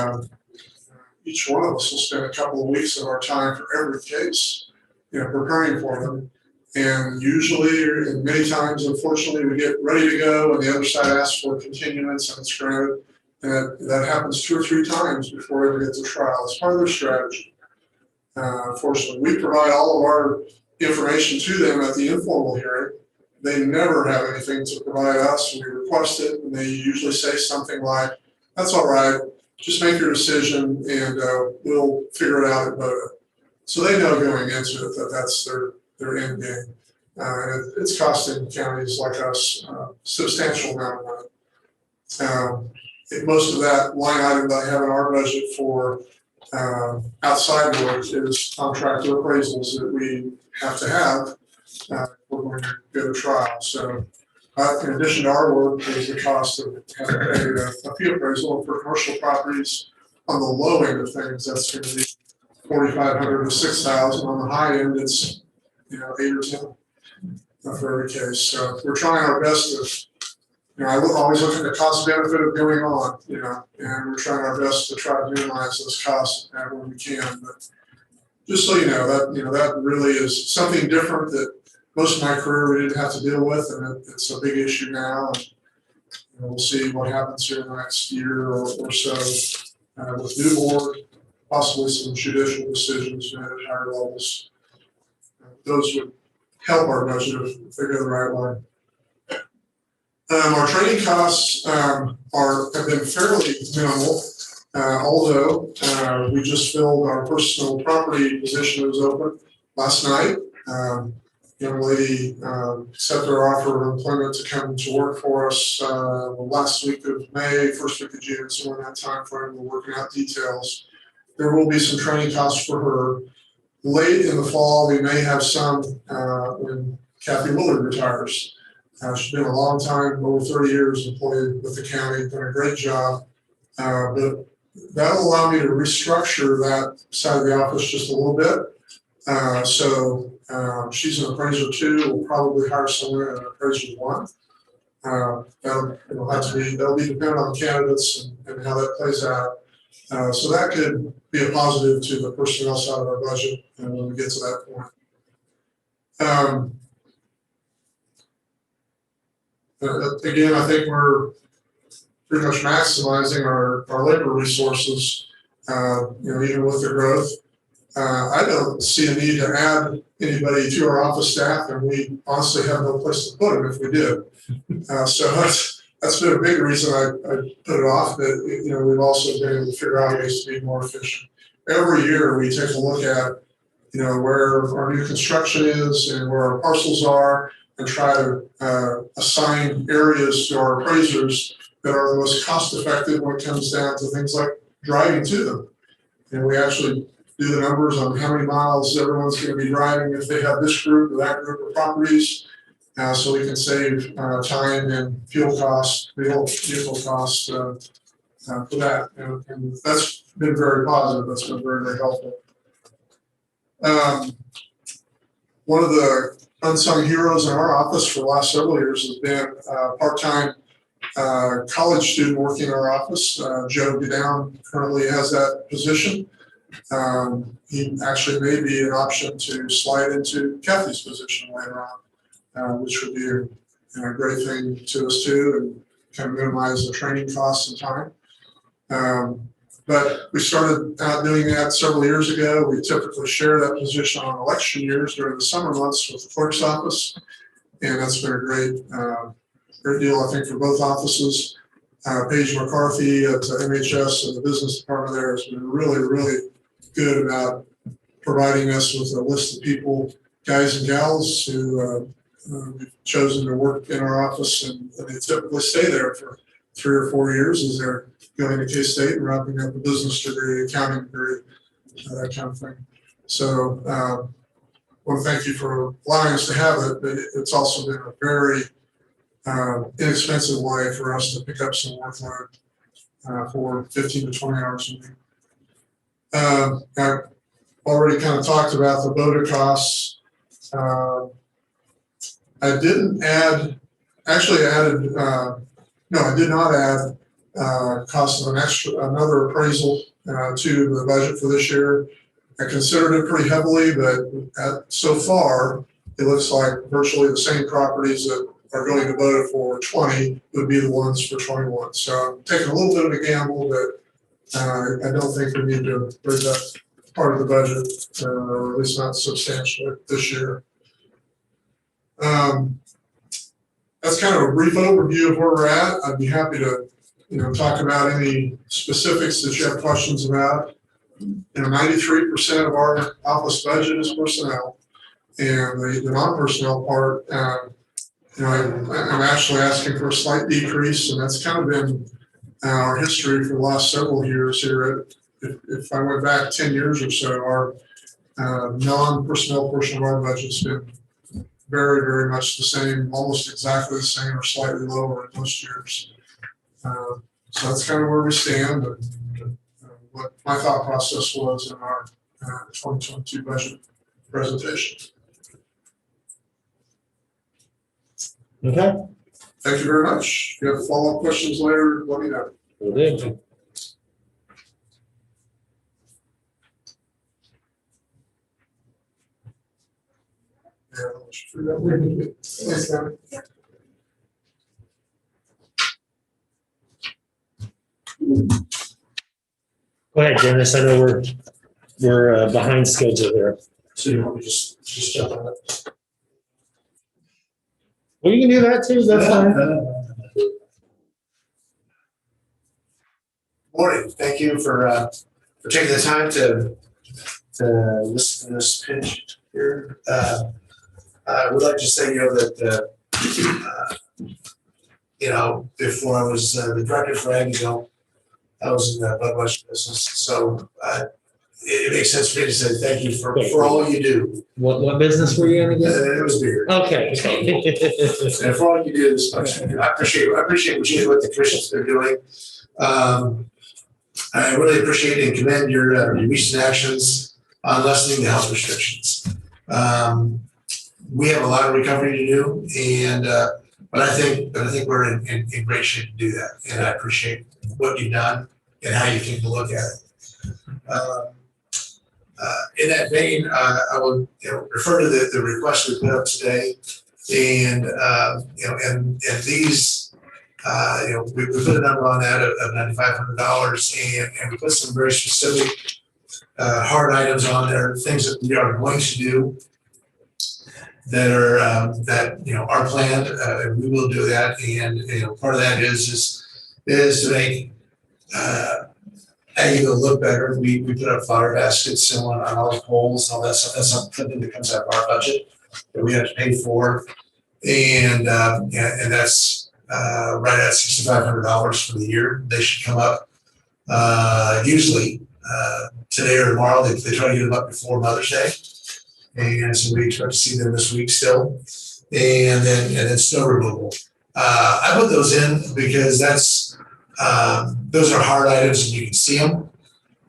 each one of us will spend a couple of weeks of our time for every case, preparing for them. And usually, and many times, unfortunately, we get ready to go and the other side asks for continuance and it's granted. And that happens 2 or 3 times before we ever get to trial. It's part of their strategy. Fortunately, we provide all of our information to them at the informal hearing. They never have anything to provide us. We request it, and they usually say something like, "That's all right, just make your decision and we'll figure it out at BOCC." So they know going into it that that's their end game. And it's costing counties like us a substantial amount of money. Most of that line item that I have in our budget for outside work is contractor appraisals that we have to have. We're going to go to trial. So in addition to our work, there's the cost of having a fee appraisal for commercial properties. On the low end of things, that's going to be $4,500 to $6,000. On the high end, it's 8 or 10 for every case. So we're trying our best to, I always look at the cost benefit of going on, and we're trying our best to try to minimize those costs when we can. But just so you know, that really is something different that most of my career we didn't have to deal with, and it's a big issue now. And we'll see what happens here in the next year or so with new board, possibly some judicial decisions at higher levels. Those would help our budget if they go the right way. Our training costs have been fairly minimal, although we just filled our personal property position that was open last night. Young lady accepted our offer of employment to come to work for us last week of May, first week of June, so in that time frame, we're working out details. There will be some training costs for her. Late in the fall, we may have some when Kathy Willard retires. She's been a long time, over 30 years employed with the county, done a great job. But that'll allow me to restructure that side of the office just a little bit. She's an appraiser two, we'll probably hire someone an appraiser one. It'll have to be, that'll be dependent on candidates and how that plays out. So that could be a positive to the personnel side of our budget when we get to that point. Again, I think we're pretty much maximizing our labor resources, even with the growth. I don't see a need to add anybody to our office staff, and we honestly have no place to put them if we did. So that's been a big reason I put it off, but we've also been able to figure out ways to be more efficient. Every year we take a look at, where our new construction is and where our parcels are, and try to assign areas to our appraisers that are the most cost effective when it comes down to things like driving to them. And we actually do the numbers on how many miles everyone's going to be driving if they have this group or that group of properties, so we can save time and fuel costs, vehicle costs for that. And that's been very positive. That's been very, very helpful. One of the unsung heroes in our office for the last several years has been a part-time college student working in our office. Joe Godown currently has that position. He actually may be an option to slide into Kathy's position later on, which would be a great thing to us too, and kind of minimize the training costs and time. But we started out doing that several years ago. We typically share that position on election years during the summer months with the clerk's office. And that's been a great deal, I think, for both offices. Paige McCarthy at MHS and the business department there has been really, really good about providing us with a list of people, guys and gals who we've chosen to work in our office, and they typically stay there for 3 or 4 years as they're going to K-State and wrapping up a business degree, accounting degree, that kind of thing. So I want to thank you for allowing us to have it, but it's also been a very inexpensive way for us to pick up some workload for 15 to 20 hours a week. I've already kind of talked about the BOCC costs. I didn't add, actually I added, no, I did not add cost of another appraisal to the budget for this year. I considered it pretty heavily, but so far, it looks like virtually the same properties that are going to vote for 20 would be the ones for 21. So I'm taking a little bit of a gamble, but I don't think we need to bring that part of the budget, or at least not substantially this year. That's kind of a brief overview of where we're at. I'd be happy to talk about any specifics that you have questions about. 93% of our office budget is personnel, and the non-personnel part, I'm actually asking for a slight decrease, and that's kind of been our history for the last several years here. If I went back 10 years or so, our non-personnel portion of our budget's been very, very much the same, almost exactly the same or slightly lower in most years. So that's kind of where we stand, and what my thought process was in our 2022 budget presentation. Okay. Thank you very much. If you have follow-up questions later, let me know. Will do. Thanks, Gavin. Go ahead, Dennis. I know we're behind schedule here. So you want me to just jump on it? Well, you can do that too. That's fine. Morning. Thank you for taking the time to listen to this pitch here. I would like to say, that before I was the director for Aggieville, I was in the Budweiser business. So it makes sense for me to say thank you for all you do. What business were you in again? It was beer. Okay. And for all you do, I appreciate what the commissions are doing. I really appreciate and commend your recent actions on lessening the health restrictions. We have a lot of recovery to do, and but I think we're in great shape to do that, and I appreciate what you've done and how you take a look at it. In that vein, I will refer to the request we put up today, and and these we put a number on that of $9,500, and we put some very specific hard items on there, things that we are going to do that are are planned, and we will do that. And part of that is to make Aggieville look better. We put up flower baskets on all the poles and all that stuff. That's something that comes out of our budget that we have to pay for, and that's right at $6,500 for the year. They should come up usually today or tomorrow. They try to get them up before Mother's Day. And so we expect to see them this week still, and then snow removal. I put those in because those are hard items and you can see them.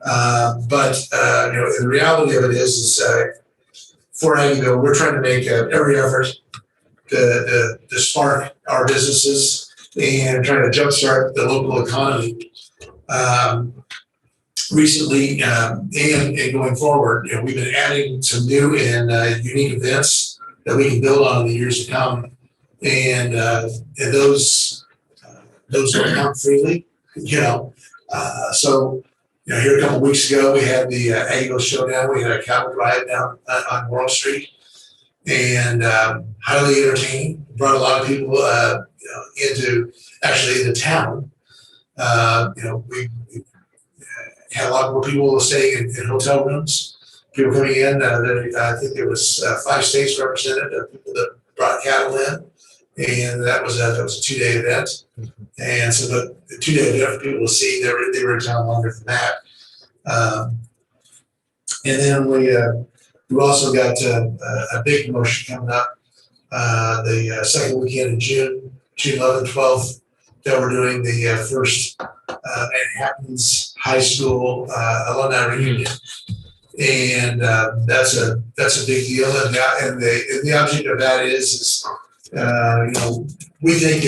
But the reality of it is for Aggieville, we're trying to make every effort to spark our businesses and trying to jumpstart the local economy. Recently and going forward, we've been adding some new and unique events that we can build on in the years to come, and those don't come freely, So here a couple of weeks ago, we had the Aggieville Showdown. We had a cattle drive down on World Street, and highly entertaining. Brought a lot of people into town. We had a lot more people staying in hotel rooms, people coming in. I think there was 5 states represented, people that brought cattle in, and that was a 2-day event. And so the 2-day event for people to see, they were in town longer than that. And then we also got a big promotion coming up the second weekend in June 11th, 12th, that we're doing the first Manhattan's High School alumni reunion, and that's a big deal. And the object of that is we think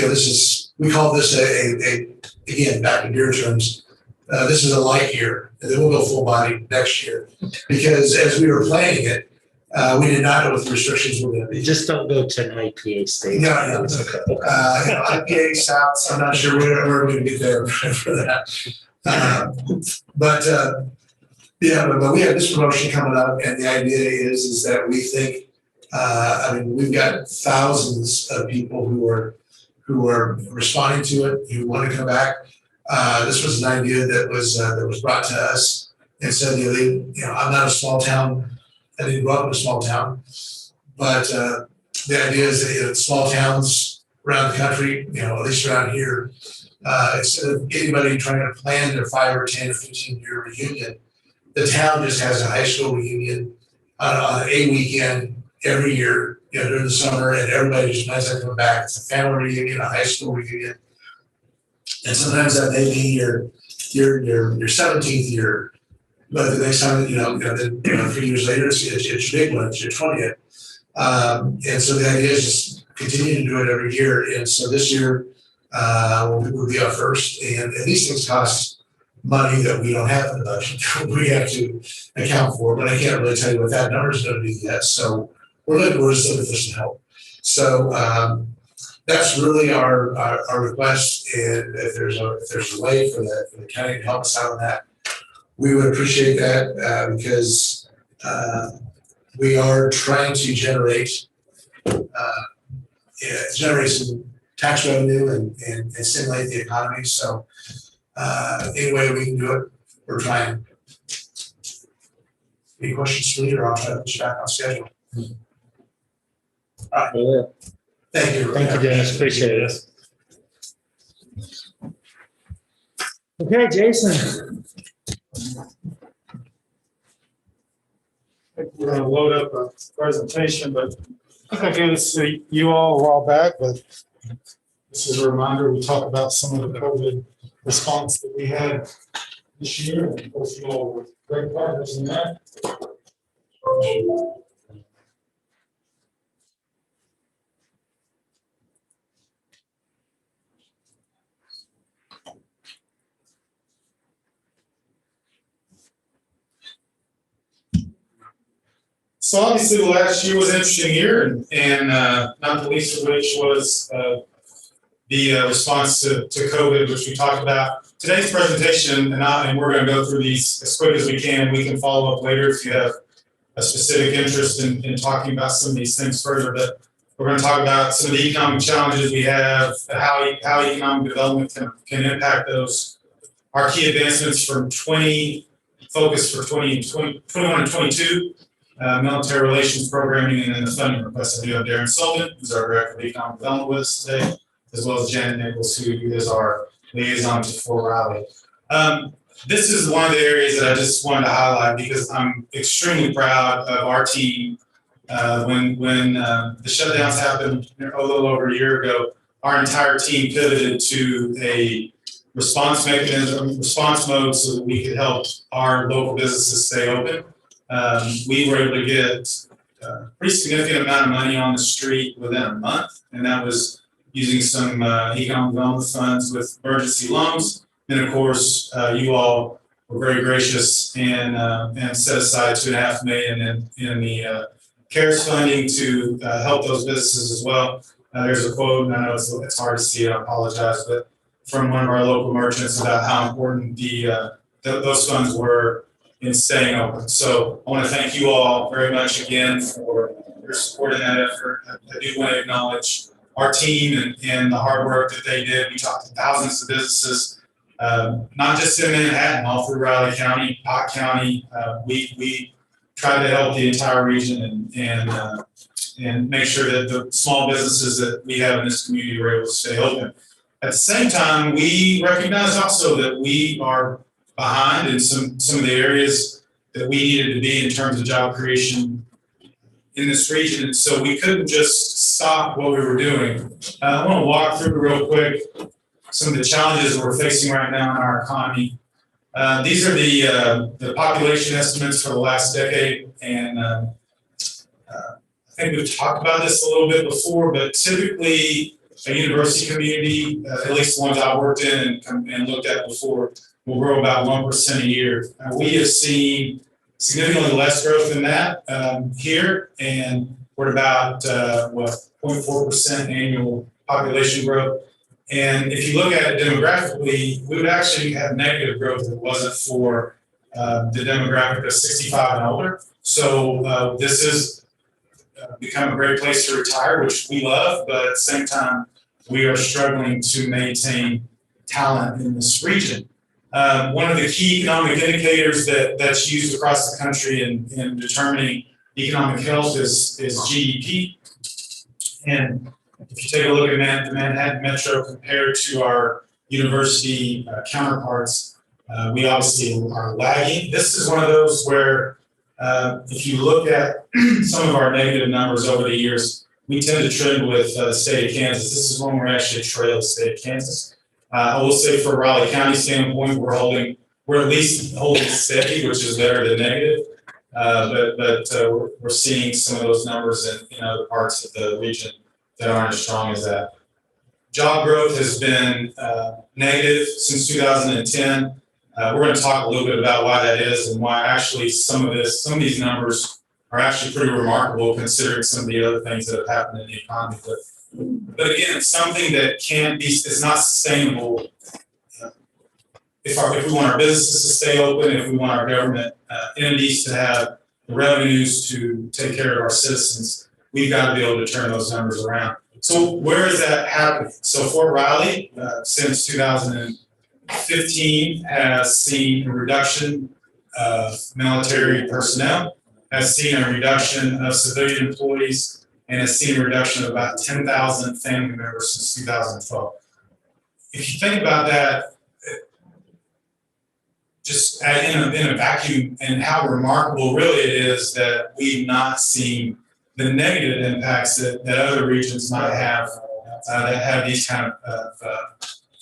we call this a again, back in beer terms, this is a light year, and then we'll go full body next year, because as we were planning it, we did not know what the restrictions were going to be. Just don't go to an IPA state. No. IPA stouts, I'm not sure where we're going to get there for that. But we have this promotion coming up, and the idea is that we think, we've got thousands of people who are responding to it, who want to come back. This was an idea that was brought to us and said, I'm not a small town. I didn't grow up in a small town, but the idea is that small towns around the country, at least around here, instead of anybody trying to plan their 5 or 10 or 15-year reunion, the town just has a high school reunion on a weekend every year, during the summer, and everybody just plans to come back. It's a family reunion, a high school reunion, and sometimes that may be your 17th year. But the next time, then 3 years later, it's your big one, it's your 20th. And so the idea is just continue to do it every year. And so this year will be our first. And these things cost money that we don't have in the budget. We have to account for, but I can't really tell you what that number is going to be yet. So we're just looking for some help. So that's really our request. And if there's a way for the county to help us out on that, we would appreciate that, because we are trying to generate some tax revenue and stimulate the economy. So any way we can do it, we're trying. Any questions for me, or I'll try to put you back on schedule. All right. Yeah. Thank you. Thank you, Dennis. Appreciate it. Okay, Jason. We're going to load up a presentation, but I think I gave this to you all a while back, but this is a reminder. We talked about some of the COVID response that we had this year, and of course, you all were great partners in that. So obviously, the last year was an interesting year, and not the least of which was the response to COVID, which we talked about. Today's presentation, and we're going to go through these as quick as we can. We can follow up later if you have a specific interest in talking about some of these things further. But we're going to talk about some of the economic challenges we have, how economic development can impact those. Our key advancements from 21 and 22. Military relations programming, and then the funding request. I do have Darren Sullivan, who's our Director of Economic Development with us today, as well as Janet Nichols, who is our liaison to Fort Riley. This is one of the areas that I just wanted to highlight because I'm extremely proud of our team. When the shutdowns happened a little over a year ago, our entire team pivoted to a response mode so that we could help our local businesses stay open. We were able to get a pretty significant amount of money on the street within a month, and that was using some economic development funds with emergency loans. And of course, you all were very gracious and set aside $2.5 million in the CARES funding to help those businesses as well. There's a quote, and I know it's hard to see, I apologize, but from one of our local merchants about how important those funds were in staying open. So I want to thank you all very much again for your support in that effort. I do want to acknowledge our team and the hard work that they did. We talked to thousands of businesses, not just in Manhattan, all through Riley County, Pot County. We tried to help the entire region and make sure that the small businesses that we have in this community were able to stay open. At the same time, we recognize also that we are behind in some of the areas that we needed to be in terms of job creation in this region. And so we couldn't just stop what we were doing. I want to walk through real quick some of the challenges that we're facing right now in our economy. These are the population estimates for the last decade. And I think we've talked about this a little bit before, but typically a university community, at least the ones I worked in and looked at before, will grow about 1% a year. We have seen significantly less growth than that here, and we're about 0.4% annual population growth. And if you look at it demographically, we would actually have negative growth if it wasn't for the demographic of 65 and older. So this is become a great place to retire, which we love, but at the same time, we are struggling to maintain talent in this region. One of the key economic indicators that's used across the country in determining economic health is GDP. And if you take a look at the Manhattan Metro compared to our university counterparts, we obviously are lagging. This is one of those where if you look at some of our negative numbers over the years, we tend to trend with the state of Kansas. This is one where actually trail the state of Kansas. I will say for Raleigh County standpoint, we're at least holding steady, which is better than negative. But we're seeing some of those numbers in other parts of the region that aren't as strong as that. Job growth has been negative since 2010. We're going to talk a little bit about why that is and why actually some of these numbers are actually pretty remarkable considering some of the other things that have happened in the economy. But again, it's something that is not sustainable. If we want our businesses to stay open, if we want our government entities to have the revenues to take care of our citizens, we've got to be able to turn those numbers around. So where is that happening? So Fort Riley, since 2015, has seen a reduction of military personnel, has seen a reduction of civilian employees, and has seen a reduction of about 10,000 family members since 2012. If you think about that, just in a vacuum, and how remarkable really it is that we've not seen the negative impacts that other regions might have that have these kind of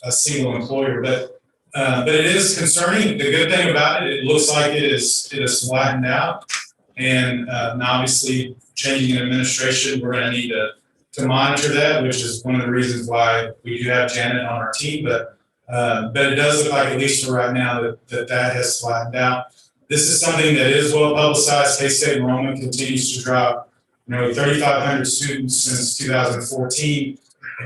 a single employer. But But it is concerning. The good thing about it, it looks like it is flattened out. And now obviously changing in administration, we're gonna need to monitor that, which is one of the reasons why we do have Janet on our team. But it does look like, at least for right now, that has flattened out. This is something that is well publicized. K-State enrollment continues to drop. 3,500 students since 2014,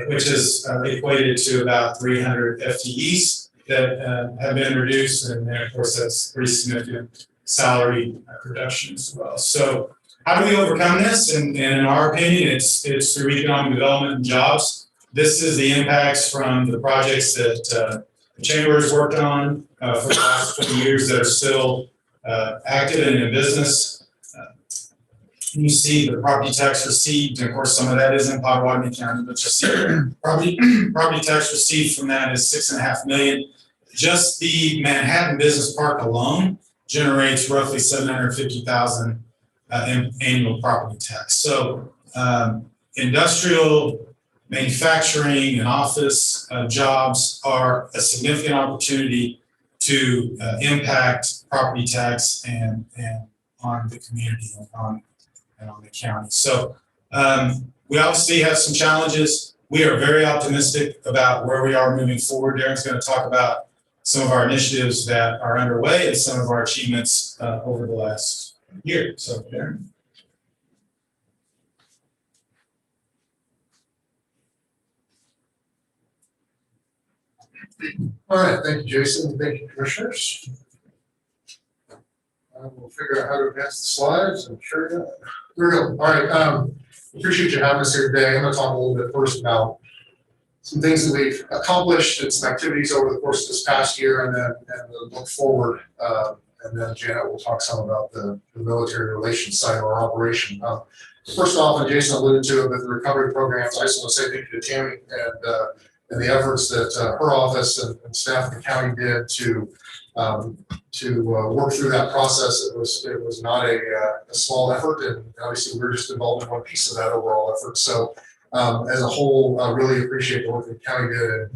which is equated to about 300 FTEs that have been reduced. And of course, that's pretty significant salary reduction as well. So how do we overcome this? And in our opinion, it's through economic development and jobs. This is the impacts from the projects that the chamber has worked on for the last 20 years that are still active and in business. You see the property tax received, and of course, some of that is in Potawatomi County, but you see property tax received from that is $6.5 million. Just the Manhattan Business Park alone generates roughly $750,000 in annual property tax. So industrial, manufacturing, and office jobs are a significant opportunity to impact property tax and on the community and on the county. So we obviously have some challenges. We are very optimistic about where we are moving forward. Darren's going to talk about some of our initiatives that are underway and some of our achievements over the last year. So, Darren. All right, thank you, Jason. Thank you, commissioners. We'll figure out how to advance the slides. I'm sure. Here we go. All right. Appreciate you having us here today. I'm going to talk a little bit first about some things that we've accomplished and some activities over the course of this past year, and then look forward. And then Janet will talk some about the military relations side of our operation. First off, and Jason alluded to it with the recovery programs, I just want to say thank you to Tammy and the efforts that her office and staff of the county did to work through that process. It was not a small effort, and obviously we're just involved in one piece of that overall effort. So as a whole, I really appreciate the work that the county did,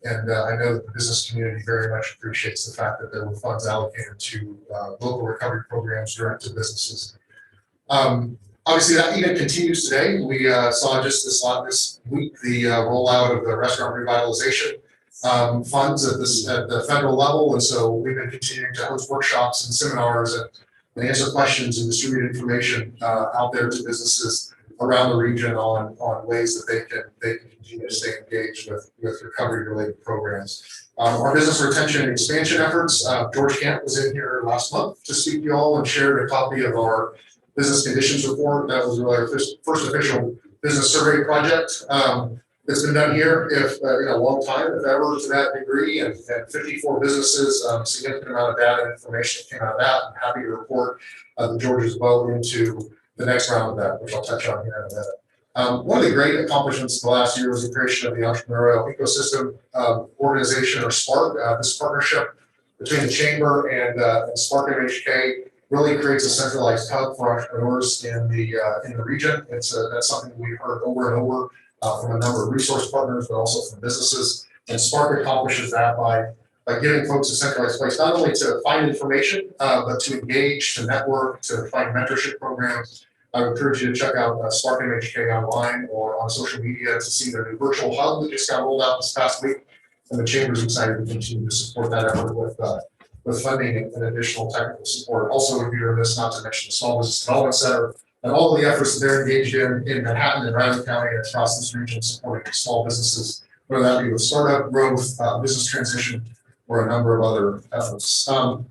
and I know that the business community very much appreciates the fact that there were funds allocated to local recovery programs direct to businesses. Obviously, that even continues today. We saw just this week the rollout of the restaurant revitalization funds at the federal level, and so we've been continuing to host workshops and seminars and answer questions and distribute information out there to businesses around the region on ways that they can continue to stay engaged with recovery related programs. Our business retention and expansion efforts. George Camp was in here last month to speak to you all and shared a copy of our business conditions report. That was really our first official business survey project. It's been done here in a long time, if ever, to that degree, and 54 businesses, significant amount of data and information came out of that. I'm happy to report that George is well into the next round of that, which I'll touch on here in a minute. One of the great accomplishments of the last year was the creation of the Entrepreneurial Ecosystem Organization, or SPARK. This partnership between the Chamber and SPARK MHK really creates a centralized hub for entrepreneurs in the region. That's something we've heard over and over from a number of resource partners, but also from businesses. And SPARK accomplishes that by giving folks a centralized place, not only to find information, but to engage, to network, to find mentorship programs. I would encourage you to check out SPARK MHK online or on social media to see their new virtual hub that just got rolled out this past week. And the Chamber's excited to continue to support that effort with funding and additional technical support. Also, would be remiss not to mention the Small Business Development Center and all of the efforts that they're engaged in Manhattan and Riley County and across this region, supporting small businesses, whether that be with startup growth, business transition, or a number of other efforts. Some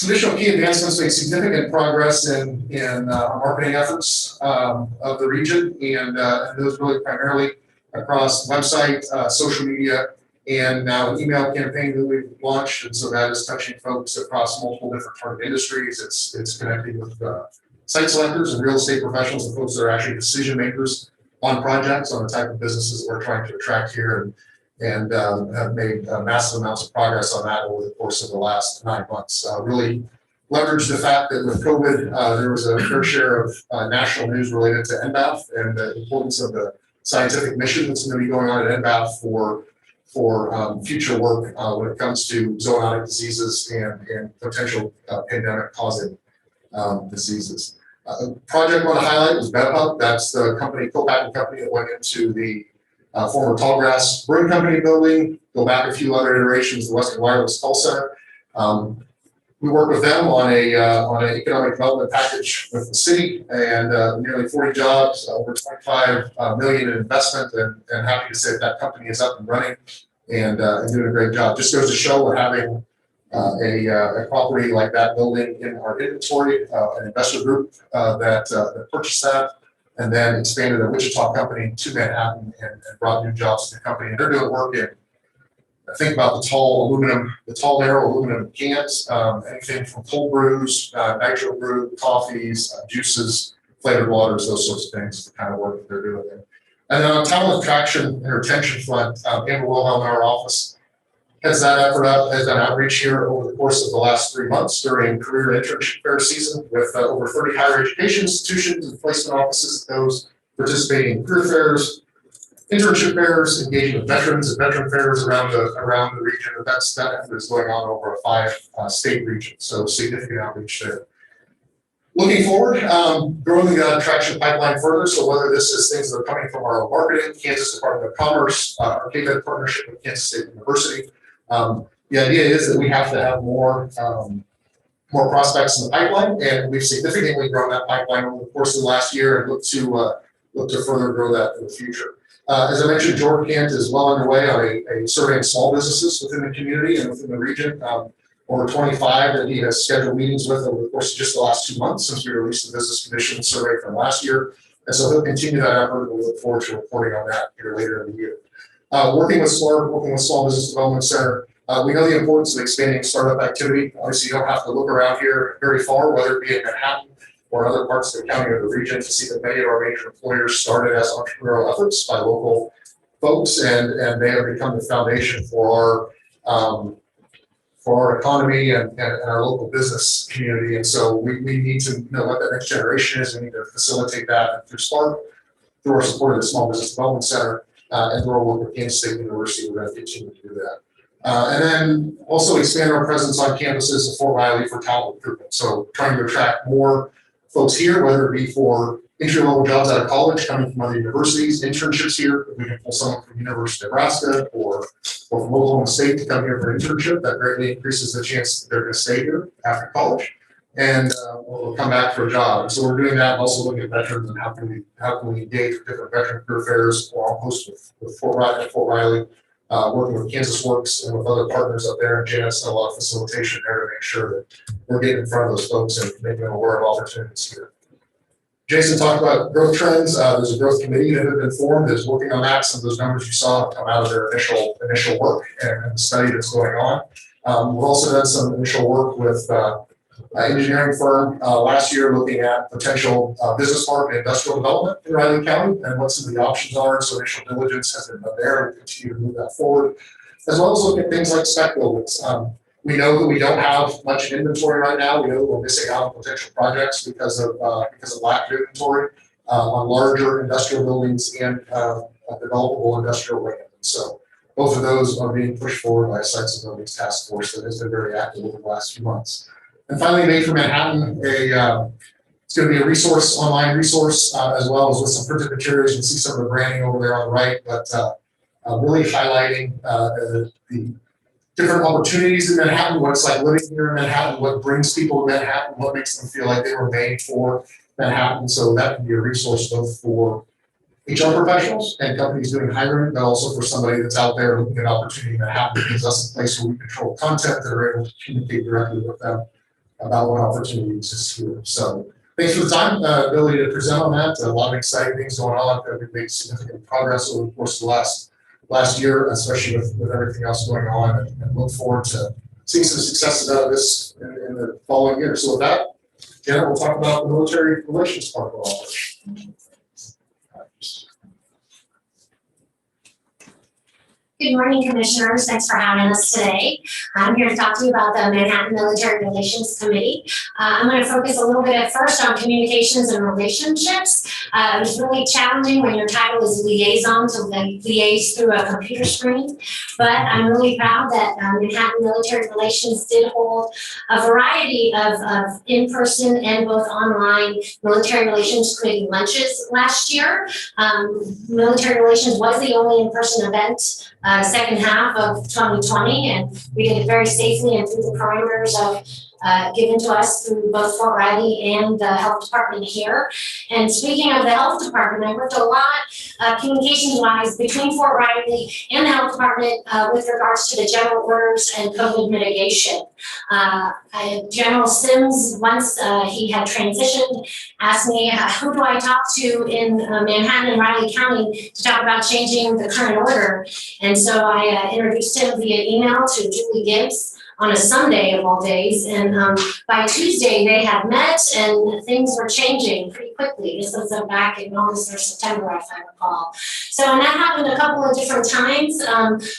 additional key advancements made significant progress in our marketing efforts of the region, and those really primarily across website, social media, and now an email campaign that we've launched. And so that is touching folks across multiple different target industries. It's connecting with site selectors and real estate professionals and folks that are actually decision makers on projects, on the type of businesses that we're trying to attract here, and have made massive amounts of progress on that over the course of the last 9 months. Really leveraged the fact that with COVID, there was a fair share of national news related to NBAF and the importance of the scientific mission that's going to be going on at NBAF for future work when it comes to zoonotic diseases and potential pandemic causing diseases. Project I want to highlight was BevHub. That's the company, co-packing company that went into the former Tallgrass Brewing Company building. Go back a few other iterations, the Western Wireless Call Center. We worked with them on an economic development package with the city, and nearly 40 jobs, over 25 million in investment, and happy to say that company is up and running and doing a great job. Just goes to show we're having a property like that building in our inventory, an investor group that purchased that, and then expanded a Wichita company to Manhattan and brought new jobs to the company. And they're doing work in, think about the tall narrow aluminum cans, anything from cold brews, nitro brew, coffees, juices, flavored waters, those sorts of things, the kind of work that they're doing there. And then on talent attraction and retention front, Amber Wilhelm in our office has that effort up, has done outreach here over the course of the last 3 months during career and internship fair season with over 30 higher education institutions and placement offices, those participating in career fairs, internship fairs, engaging with veterans and veteran fairs around the region. That effort is going on over a 5-state region, so significant outreach there. Looking forward, growing the attraction pipeline further. So whether this is things that are coming from our marketing, Kansas Department of Commerce, our KVED partnership with Kansas State University. The idea is that we have to have more prospects in the pipeline, and we've significantly grown that pipeline over the course of the last year, and look to further grow that in the future. As I mentioned, Jordan Kent is well underway on a survey of small businesses within the community and within the region. Over 25 that he has scheduled meetings with over the course of just the last 2 months since we released the business condition survey from last year. And so he'll continue that effort, and we look forward to reporting on that here later in the year. Working with Small Business Development Center, we know the importance of expanding startup activity. Obviously, you don't have to look around here very far, whether it be in Manhattan or other parts of the county or the region, to see that many of our major employers started as entrepreneurial efforts by local folks, and they have become the foundation for our economy and our local business community. And so we need to know what that next generation is. We need to facilitate that through Spark, through our support of the Small Business Development Center, and through our work with Kansas State University. We're going to continue to do that. And then also expand our presence on campuses of Fort Riley for talent recruitment. So trying to attract more folks here, whether it be for entry-level jobs out of college coming from other universities, internships here. We can pull someone from University of Nebraska or from Oklahoma State to come here for an internship. That greatly increases the chance that they're going to stay here after college and will come back for a job. And so we're doing that, and also looking at veterans and how can we engage with different veteran career fairs, or I'll host with Fort Riley, working with Kansas Works and with other partners up there. And Janet's done a lot of facilitation there to make sure that we're getting in front of those folks and making them aware of opportunities here. Jason talked about growth trends. There's a growth committee that has been formed that's working on that. Some of those numbers you saw come out of their initial work and the study that's going on. We've also done some initial work with an engineering firm last year, looking at potential business park and industrial development in Riley County and what some of the options are. So initial diligence has been done there, and we continue to move that forward, as well as looking at things like spec buildings. We know that we don't have much inventory right now. We know that we're missing out on potential projects because of lack of inventory on larger industrial buildings and developable industrial land. So both of those are being pushed forward by a Sites and Buildings Task Force that has been very active over the last few months. And finally, Made for Manhattan, it's going to be a resource, online resource, as well as with some printed materials. You can see some of the branding over there on the right, but really highlighting the different opportunities in Manhattan, what it's like living here in Manhattan, what brings people to Manhattan, what makes them feel like they were made for Manhattan. So that can be a resource both for HR professionals and companies doing hiring, but also for somebody that's out there looking at opportunity in Manhattan. It gives us a place where we control content that are able to communicate directly with them about what opportunity exists here. So thanks for the time, ability to present on that. A lot of exciting things going on. We've made significant progress over the course of the last year, especially with everything else going on, and look forward to seeing some successes out of this in the following year. So with that, Janet will talk about the military relations part of all of it. Good morning, Commissioners. Thanks for having us today. I'm here to talk to you about the Manhattan Military Relations Committee. I'm going to focus a little bit at first on communications and relationships, It was really challenging when your title is liaison to liaise through a computer screen, but I'm really proud that Manhattan Military Relations did hold a variety of in-person and both online military relations committee lunches last year. Military Relations was the only in-person event second half of 2020, and we did it very safely and through the parameters of given to us through both Fort Riley and the health department here. And speaking of the health department, I worked a lot communications wise between Fort Riley and the health department with regards to the general orders and COVID mitigation. General Sims, once he had transitioned, asked me, who do I talk to in Manhattan and Riley County to talk about changing the current order? And so I introduced him via email to Julie Gibbs on a Sunday of all days, and by Tuesday they had met and things were changing pretty quickly. This was back in August or September, if I recall. So, and that happened a couple of different times.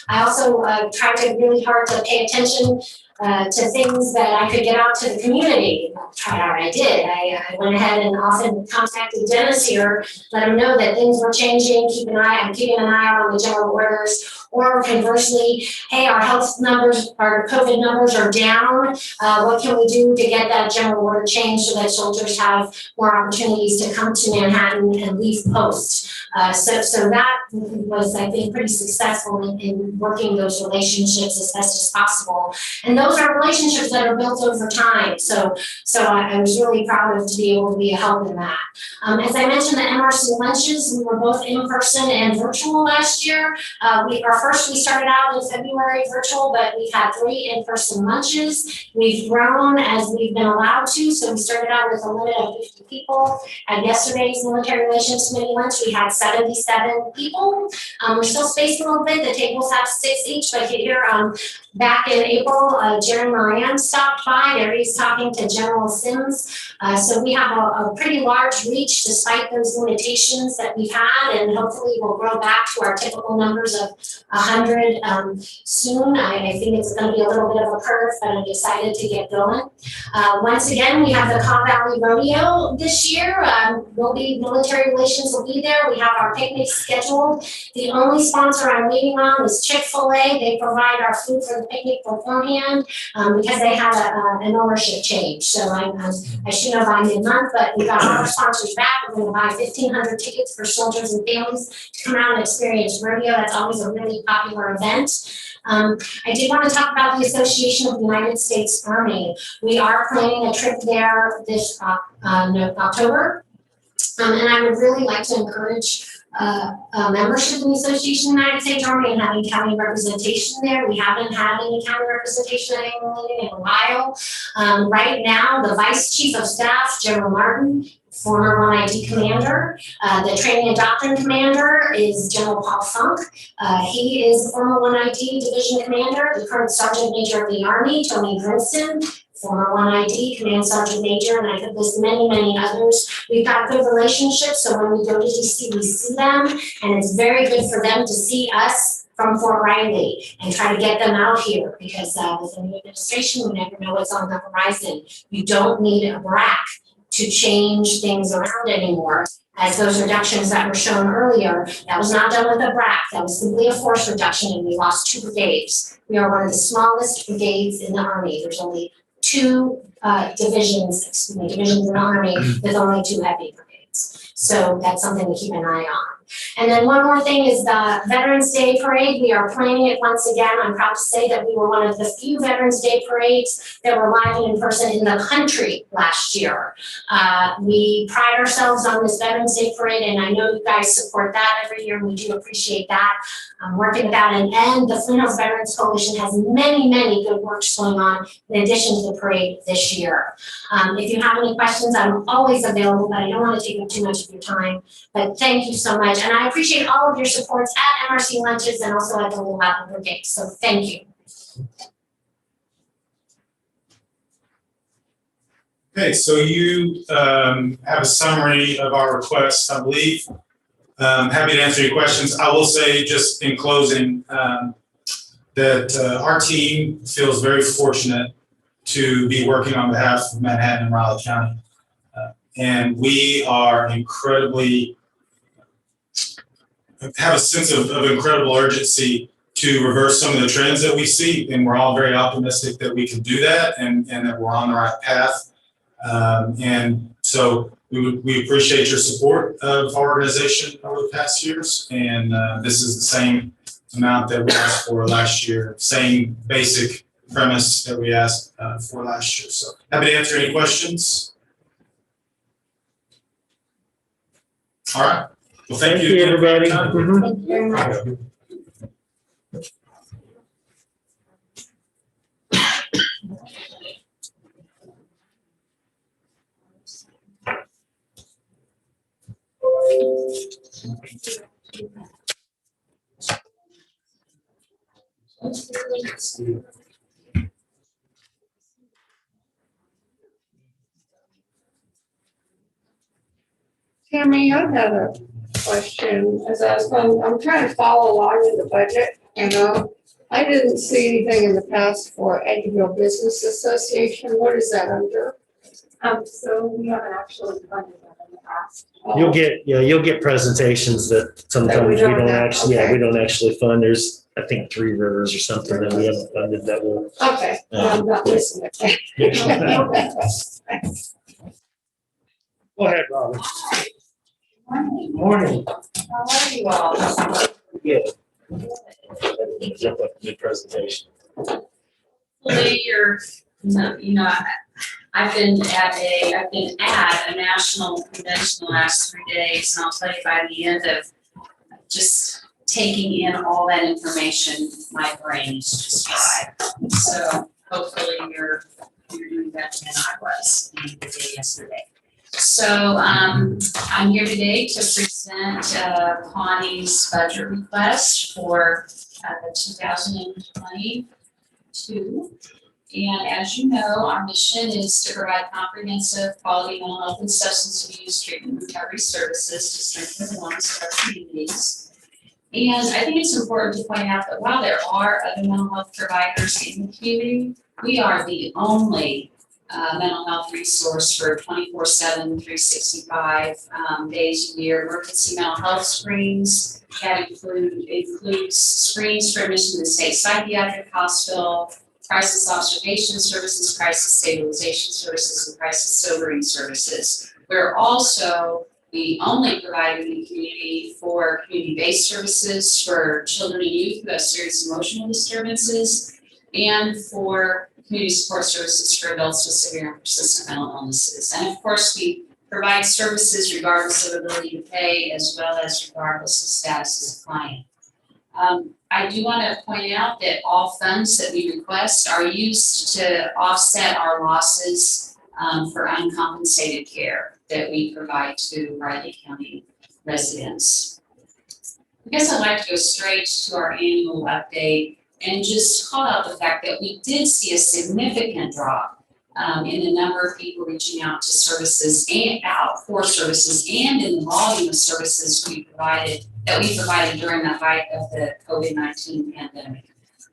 I also tried to really hard to pay attention to things that I could get out to the community. I did. I went ahead and often contacted Dennis here, let him know that things were changing, I'm keeping an eye out on the general orders. Or conversely, hey, our health numbers, our COVID numbers are down. What can we do to get that general order changed so that soldiers have more opportunities to come to Manhattan and leave post? So that was, I think, pretty successful in working those relationships as best as possible. And those are relationships that are built over time. So I was really proud of to be able to be a help in that. As I mentioned, the MRC lunches, we were both in person and virtual last year. We started out in February virtual, but we've had 3 in-person lunches. We've grown as we've been allowed to. So we started out with a limit of 50 people. At yesterday's Military Relations Committee lunch, we had 77 people. We're still spaced a little bit. The tables have 6 each, but here back in April, Jerry Moran stopped by. There he's talking to General Sims. So we have a pretty large reach despite those limitations that we've had, and hopefully we'll grow back to our typical numbers of 100 soon. I think it's going to be a little bit of a curve, but I'm excited to get going. Once again, we have the Cobb Valley Rodeo this year. Military Relations will be there. We have our picnic scheduled. The only sponsor I'm waiting on is Chick-fil-A. They provide our food for the picnic beforehand because they had an ownership change. So I should know by mid-month, but we got all our sponsors back. We're going to buy 1,500 tickets for soldiers and families to come out and experience rodeo. That's always a really popular event. I did want to talk about the Association of the United States Army. We are planning a trip there this October. And I would really like to encourage membership in the Association of the United States Army and having county representation there. We haven't had any county representation at annual meeting in a while. Right now, the Vice Chief of Staff, General Martin, former 1ID commander. The training and doctrine commander is General Paul Funk. He is the former 1ID division commander. The current Sergeant Major of the Army, Tony Grimson, former 1ID Command Sergeant Major, and I could list many, many others. We've got good relationships, so when we go to DC, we see them, and it's very good for them to see us from Fort Riley and try to get them out here because with a new administration, we never know what's on the horizon. You don't need a BRAC to change things around anymore. As those reductions that were shown earlier, that was not done with a BRAC, that was simply a force reduction, and we lost 2 brigades. We are one of the smallest brigades in the Army. There's only 2 divisions in the Army with only 2 heavy brigades. So that's something to keep an eye on. And then one more thing is the Veterans Day Parade. We are planning it once again. I'm proud to say that we were one of the few Veterans Day parades that were live and in person in the country last year. We pride ourselves on this Veterans Day Parade, and I know you guys support that every year, and we do appreciate that. I'm working with that, and the Flint Hills Veterans Coalition has many, many good works going on in addition to the parade this year. If you have any questions, I'm always available, but I don't want to take up too much of your time. But thank you so much. And I appreciate all of your supports at MRC lunches and also at the Little Apple Brigade. So thank you. Okay, so you have a summary of our requests, I believe. Happy to answer your questions. I will say just in closing that our team feels very fortunate to be working on behalf of Manhattan and Raleigh County. And we are have a sense of incredible urgency to reverse some of the trends that we see. And we're all very optimistic that we can do that and that we're on the right path. And so we appreciate your support of our organization over the past years. And this is the same amount that we asked for last year, same basic premise that we asked for last year. So happy to answer any questions. All right. Well, thank you everybody. Thank you very much. Tammy, I had a question, as I'm trying to follow along with the budget, I didn't see anything in the past for Eddyville Business Association, what is that under? So we haven't actually funded that in the past. You'll get presentations that sometimes we don't actually, we don't actually fund. There's, I think, 3 rivers or something that we haven't funded that will. Okay, I'm not listening. Go ahead, Robin. Morning. Morning. How are you all? Yeah. Good presentation. Hopefully you're, I've been at a national convention the last 3 days, and I'll tell you by the end of just taking in all that information, my brain is just fried. So hopefully you're doing better than I was the day yesterday. So I'm here today to present Connie's budget request for the 2022. And as you know, our mission is to provide comprehensive quality mental health and substance abuse treatment and recovery services to strengthen the wellness of our communities. And I think it's important to point out that while there are other mental health providers in the community, we are the only mental health resource for 24/7, 365 days a year. Emergency mental health screens that includes screens for admission to the state psychiatric hospital, crisis observation services, crisis stabilization services, and crisis sobering services. We're also the only provider in the community for community-based services for children and youth who have serious emotional disturbances, and for community support services for adults with severe and persistent mental illnesses. And of course, we provide services regardless of ability to pay, as well as regardless of status as a client. I do want to point out that all funds that we request are used to offset our losses for uncompensated care that we provide to Riley County residents. I guess I'd like to go straight to our annual update and just call out the fact that we did see a significant drop in the number of people reaching out to services and for services, and in the volume of services we provided during the height of the COVID-19 pandemic.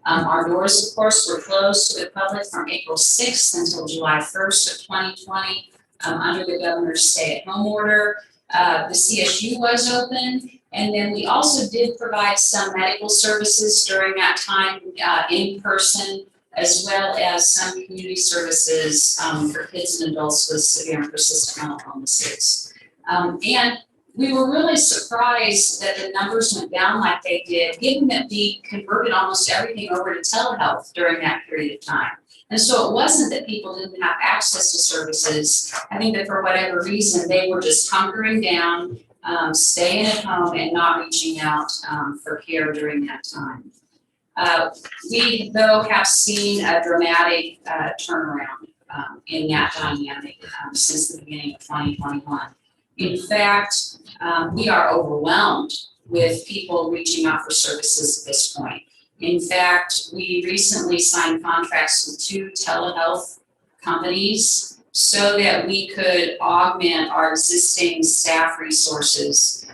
Our doors, of course, were closed to the public from April 6th until July 1st of 2020 under the governor's stay-at-home order. The CSU was open, and then we also did provide some medical services during that time in person, as well as some community services for kids and adults with severe and persistent mental illnesses. And we were really surprised that the numbers went down like they did, given that we converted almost everything over to telehealth during that period of time. And so it wasn't that people didn't have access to services. I think that for whatever reason, they were just hunkering down, staying at home and not reaching out for care during that time. We, though, have seen a dramatic turnaround in that dynamic since the beginning of 2021. In fact, we are overwhelmed with people reaching out for services at this point. In fact, we recently signed contracts with 2 telehealth companies so that we could augment our existing staff resources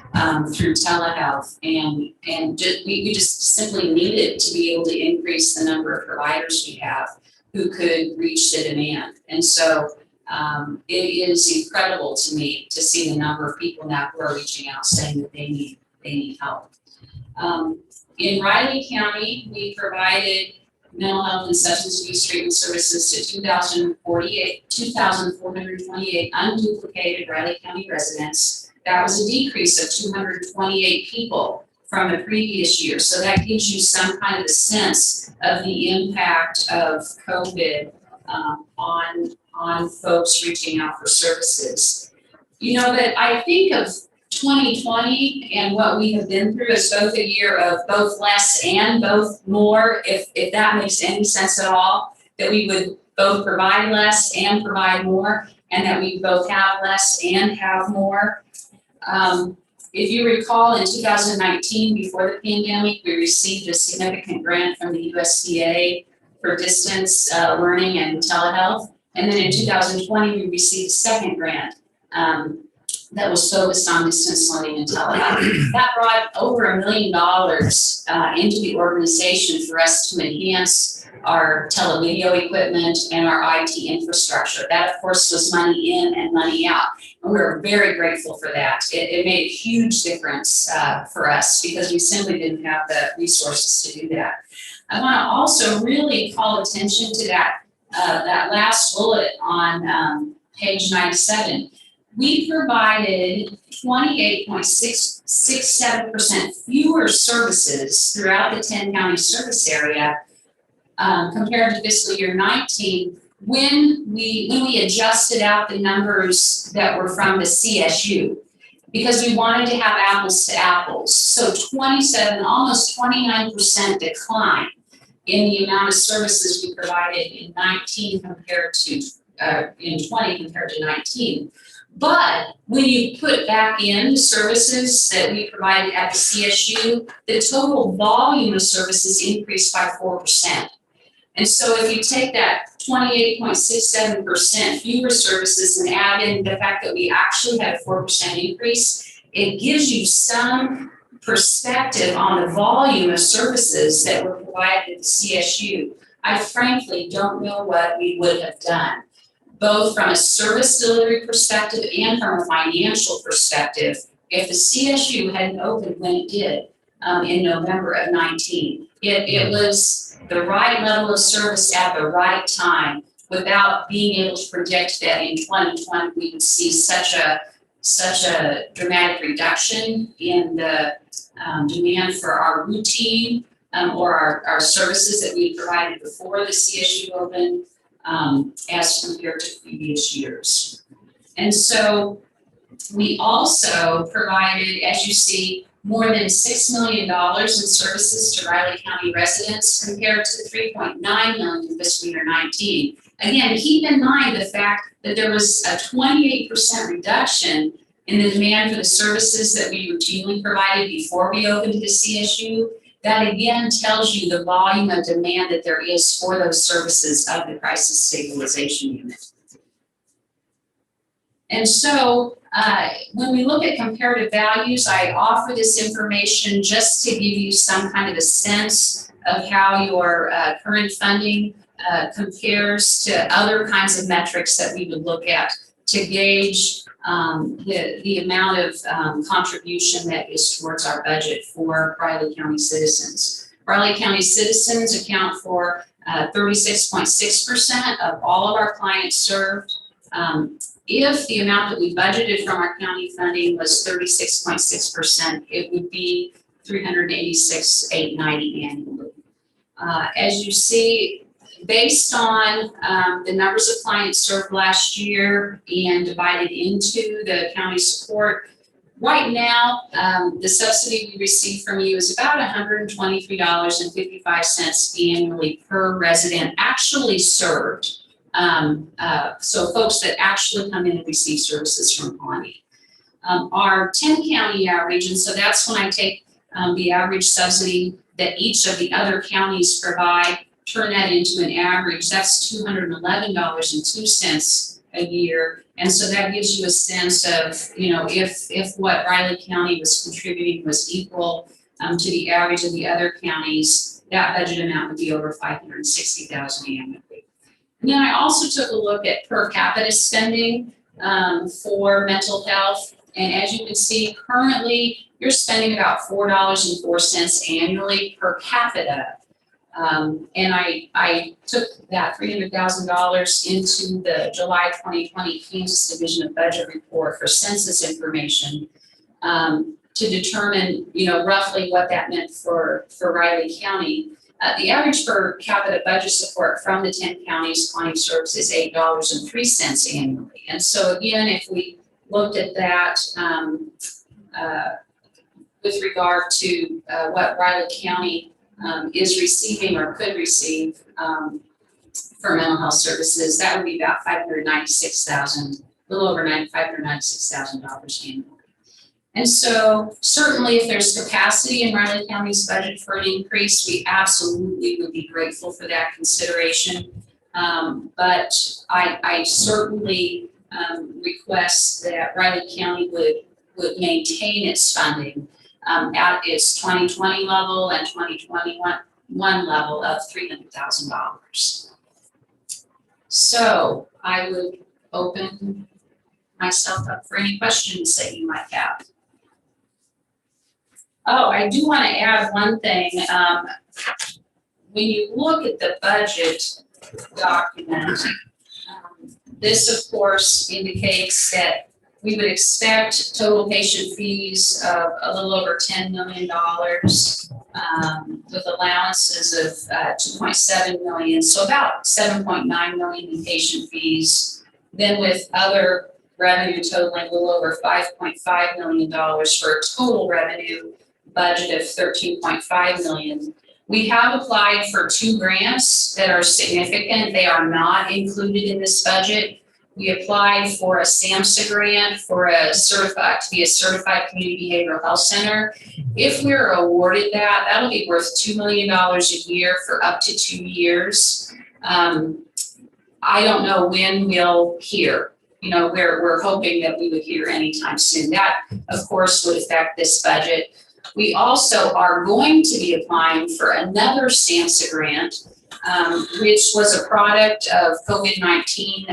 through telehealth. And we just simply needed to be able to increase the number of providers we have who could reach the demand. And so It is incredible to me to see the number of people now who are reaching out saying that they need help. In Riley County, we provided mental health and substance abuse treatment services to 2,428 unduplicated Riley County residents. That was a decrease of 228 people from the previous year. So that gives you some kind of a sense of the impact of COVID on folks reaching out for services. You know, that I think of 2020 and what we have been through as both a year of both less and both more, if that makes any sense at all, that we would both provide less and provide more, and that we both have less and have more. If you recall, in 2019, before the pandemic, we received a significant grant from the USDA for distance learning and telehealth. And then in 2020, we received a second grant that was focused on distance learning and telehealth. That brought over $1 million into the organization for us to enhance our televideo equipment and our IT infrastructure. That, of course, was money in and money out. And we're very grateful for that. It made a huge difference for us because we simply didn't have the resources to do that. I want to also really call attention to that last bullet on page 97. We provided 28.667% fewer services throughout the 10-county service area compared to fiscal year 19 when we adjusted out the numbers that were from the CSU, because we wanted to have apples to apples. So 27, almost 29% decline in the amount of services we provided in 19 compared to in 20 compared to 19. But when you put back in the services that we provided at the CSU, the total volume of services increased by 4%. And so if you take that 28.67% fewer services and add in the fact that we actually had a 4% increase, it gives you some perspective on the volume of services that were provided at the CSU. I frankly don't know what we would have done, both from a service delivery perspective and from a financial perspective, if the CSU hadn't opened when it did in November of 19. It was the right level of service at the right time without being able to predict that in 2020 we would see such a dramatic reduction in the demand for our routine or our services that we provided before the CSU opened as compared to previous years. And so we also provided, as you see, more than $6 million in services to Riley County residents compared to $3.9 million in fiscal year 19. Again, keep in mind the fact that there was a 28% reduction in the demand for the services that we routinely provided before we opened the CSU. That again tells you the volume of demand that there is for those services of the crisis stabilization unit. And so when we look at comparative values, I offer this information just to give you some kind of a sense of how your current funding compares to other kinds of metrics that we would look at to gauge the amount of contribution that is towards our budget for Riley County citizens. Riley County citizens account for 36.6% of all of our clients served. If the amount that we budgeted from our county funding was 36.6%, it would be $386,890 annually. As you see, based on the numbers of clients served last year and divided into the county support, right now, the subsidy we receive from you is about $123.55 annually per resident actually served. So folks that actually come in and receive services from Pawnee. Our 10-county average, and so that's when I take the average subsidy that each of the other counties provide, turn that into an average, that's $211.02 a year. And so that gives you a sense of, you know, if what Riley County was contributing was equal to the average of the other counties, that budget amount would be over $560,000 annually. And then I also took a look at per capita spending for mental health. And as you can see, currently, you're spending about $4.04 annually per capita. And I took that $300,000 into the July 2020 Kansas Division of Budget report for census information to determine, roughly what that meant for Riley County. The average per capita budget support from the 10 counties applying service is $8.03 annually. And so again, if we looked at that with regard to what Riley County is receiving or could receive for mental health services, that would be about $596,000, a little over $596,000 annually. And so certainly if there's capacity in Riley County's budget for an increase, we absolutely would be grateful for that consideration. But I certainly request that Riley County would maintain its funding at its 2020 level and 2021 level of $300,000. So I would open myself up for any questions that you might have. Oh, I do want to add one thing. When you look at the budget document, this of course indicates that we would expect total patient fees of a little over $10 million with allowances of $2.7 million, so about $7.9 million in patient fees. Then with other revenue totaling a little over $5.5 million for a total revenue budget of $13.5 million. We have applied for 2 grants that are significant. They are not included in this budget. We applied for a SAMHSA grant for to be a certified community behavioral health center. If we're awarded that, that'll be worth $2 million a year for up to 2 years. I don't know when we'll hear. We're hoping that we would hear anytime soon. That, of course, would affect this budget. We also are going to be applying for another SAMHSA grant, which was a product of COVID-19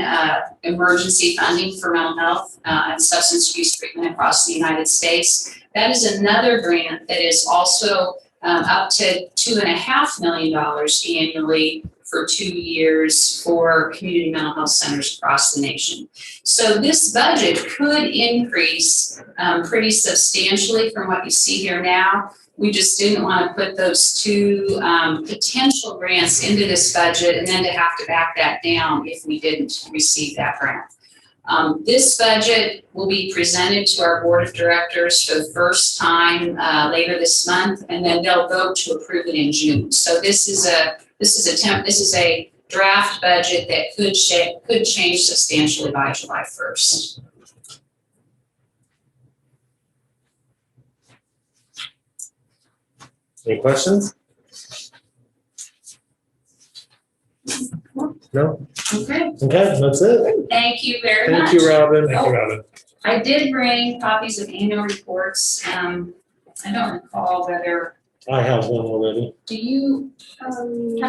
emergency funding for mental health and substance abuse treatment across the United States. That is another grant that is also up to $2.5 million annually for 2 years for community mental health centers across the nation. So this budget could increase pretty substantially from what you see here now. We just didn't want to put those 2 potential grants into this budget and then to have to back that down if we didn't receive that grant. This budget will be presented to our board of directors for the first time later this month, and then they'll vote to approve it in June. So this is a draft budget that could change substantially by July 1st. Any questions? No? Okay, Okay, that's it. thank you very much. Thank you, Robin. Thank you, Robin. I did bring copies of annual reports. I don't recall whether, I have one already. do you, have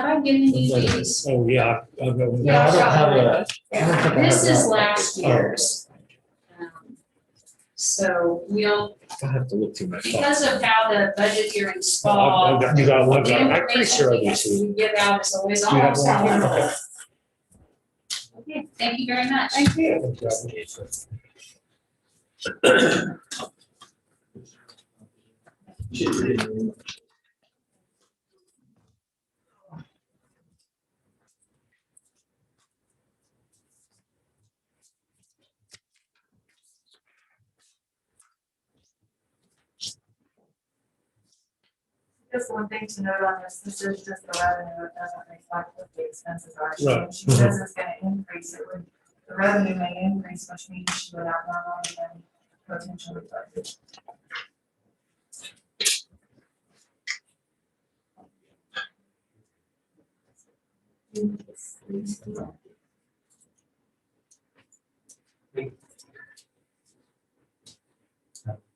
I given you these? Oh, yeah. I've got one. No, I don't have a. I don't think I This have is that. last year's. So we'll, I have to look through my file. because of how the budget hearings I've fall. got- You got one, the I'm pretty sure I do information too. we give out is always You have almost one? identical. Okay, thank you very much. Thank you. Just one thing to note on this is just the revenue, it doesn't reflect what the expenses are. Right. So she says it's gonna increase, the revenue may increase, which means she would have more money than potentially budgeted.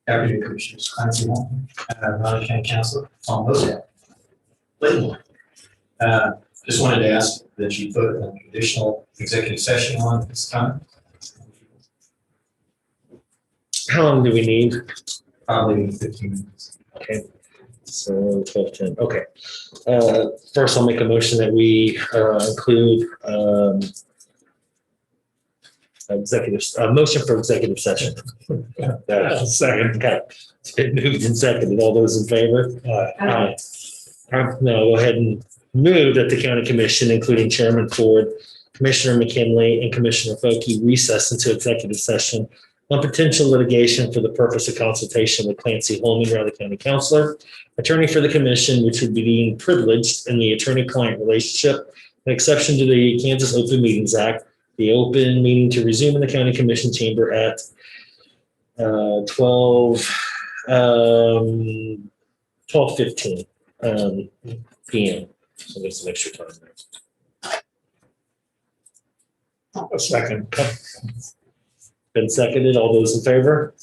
Deputy Commissioners Clancy Wong, Raleigh County Council, Tom Bozak, Layton. Just wanted to ask that you put an additional executive session on this time, How long do we need? probably 15 minutes. Okay, so 12:10. Okay. First, I'll make a motion that we include motion for executive session. Second. Okay, it's been moved and seconded. All those in favor? Aye. No, go ahead and move that the county commission, including Chairman Ford, Commissioner McKinley, and Commissioner Foki, recess into executive session on potential litigation for the purpose of consultation with Clancy Holman, Riley County Counselor, attorney for the commission, which would be deemed privileged in the attorney-client relationship, an exception to the Kansas Open Meetings Act, the open meeting to resume in the county commission chamber at 12:15 PM. So there's some extra time there. A second. Been seconded. All those in favor?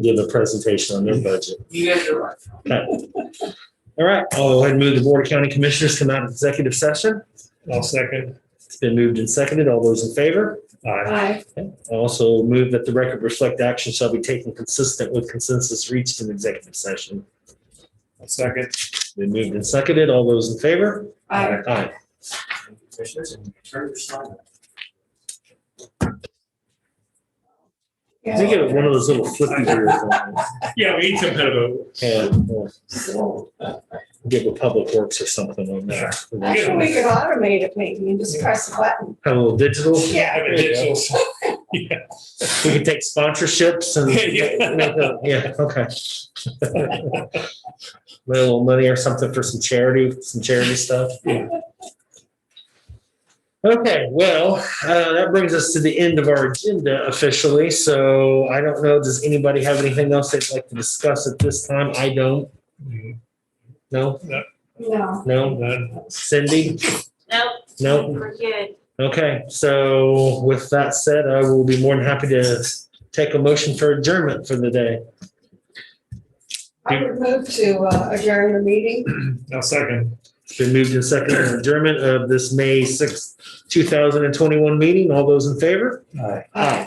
give a presentation on their budget. You guys are right. Okay. All right, I'll go ahead and move the Board of County Commissioners come out of executive session. I'll second. It's been moved and seconded. All those in favor? Aye. Aye. I also move that the record reflect action shall be taken consistent with consensus reached in executive session. I'll second. Been moved and seconded. All those in favor? Aye. Aye. Commissioners, and turn your slide. I think it was one of those little flippy weird things. Yeah, we need some kind of a. Yeah. We'll Get with Public Works or something on that. Actually, we could automate it maybe and just press the button. Have a little digital. Yeah. Have a digital. Yeah. We can take sponsorships and. Yeah. Okay. A little money or something for some charity stuff. Okay, well, that brings us to the end of our agenda officially. So I don't know, does anybody have anything else they'd like to discuss at this time? I don't. No? No. No? Cindy? Nope. No? We're good. Okay, so with that said, I will be more than happy to take a motion for adjournment for the day. I would move to adjourn the meeting. I'll second. Been moved and seconded adjournment of this May 6th, 2021 meeting. All those in favor? Aye. Aye.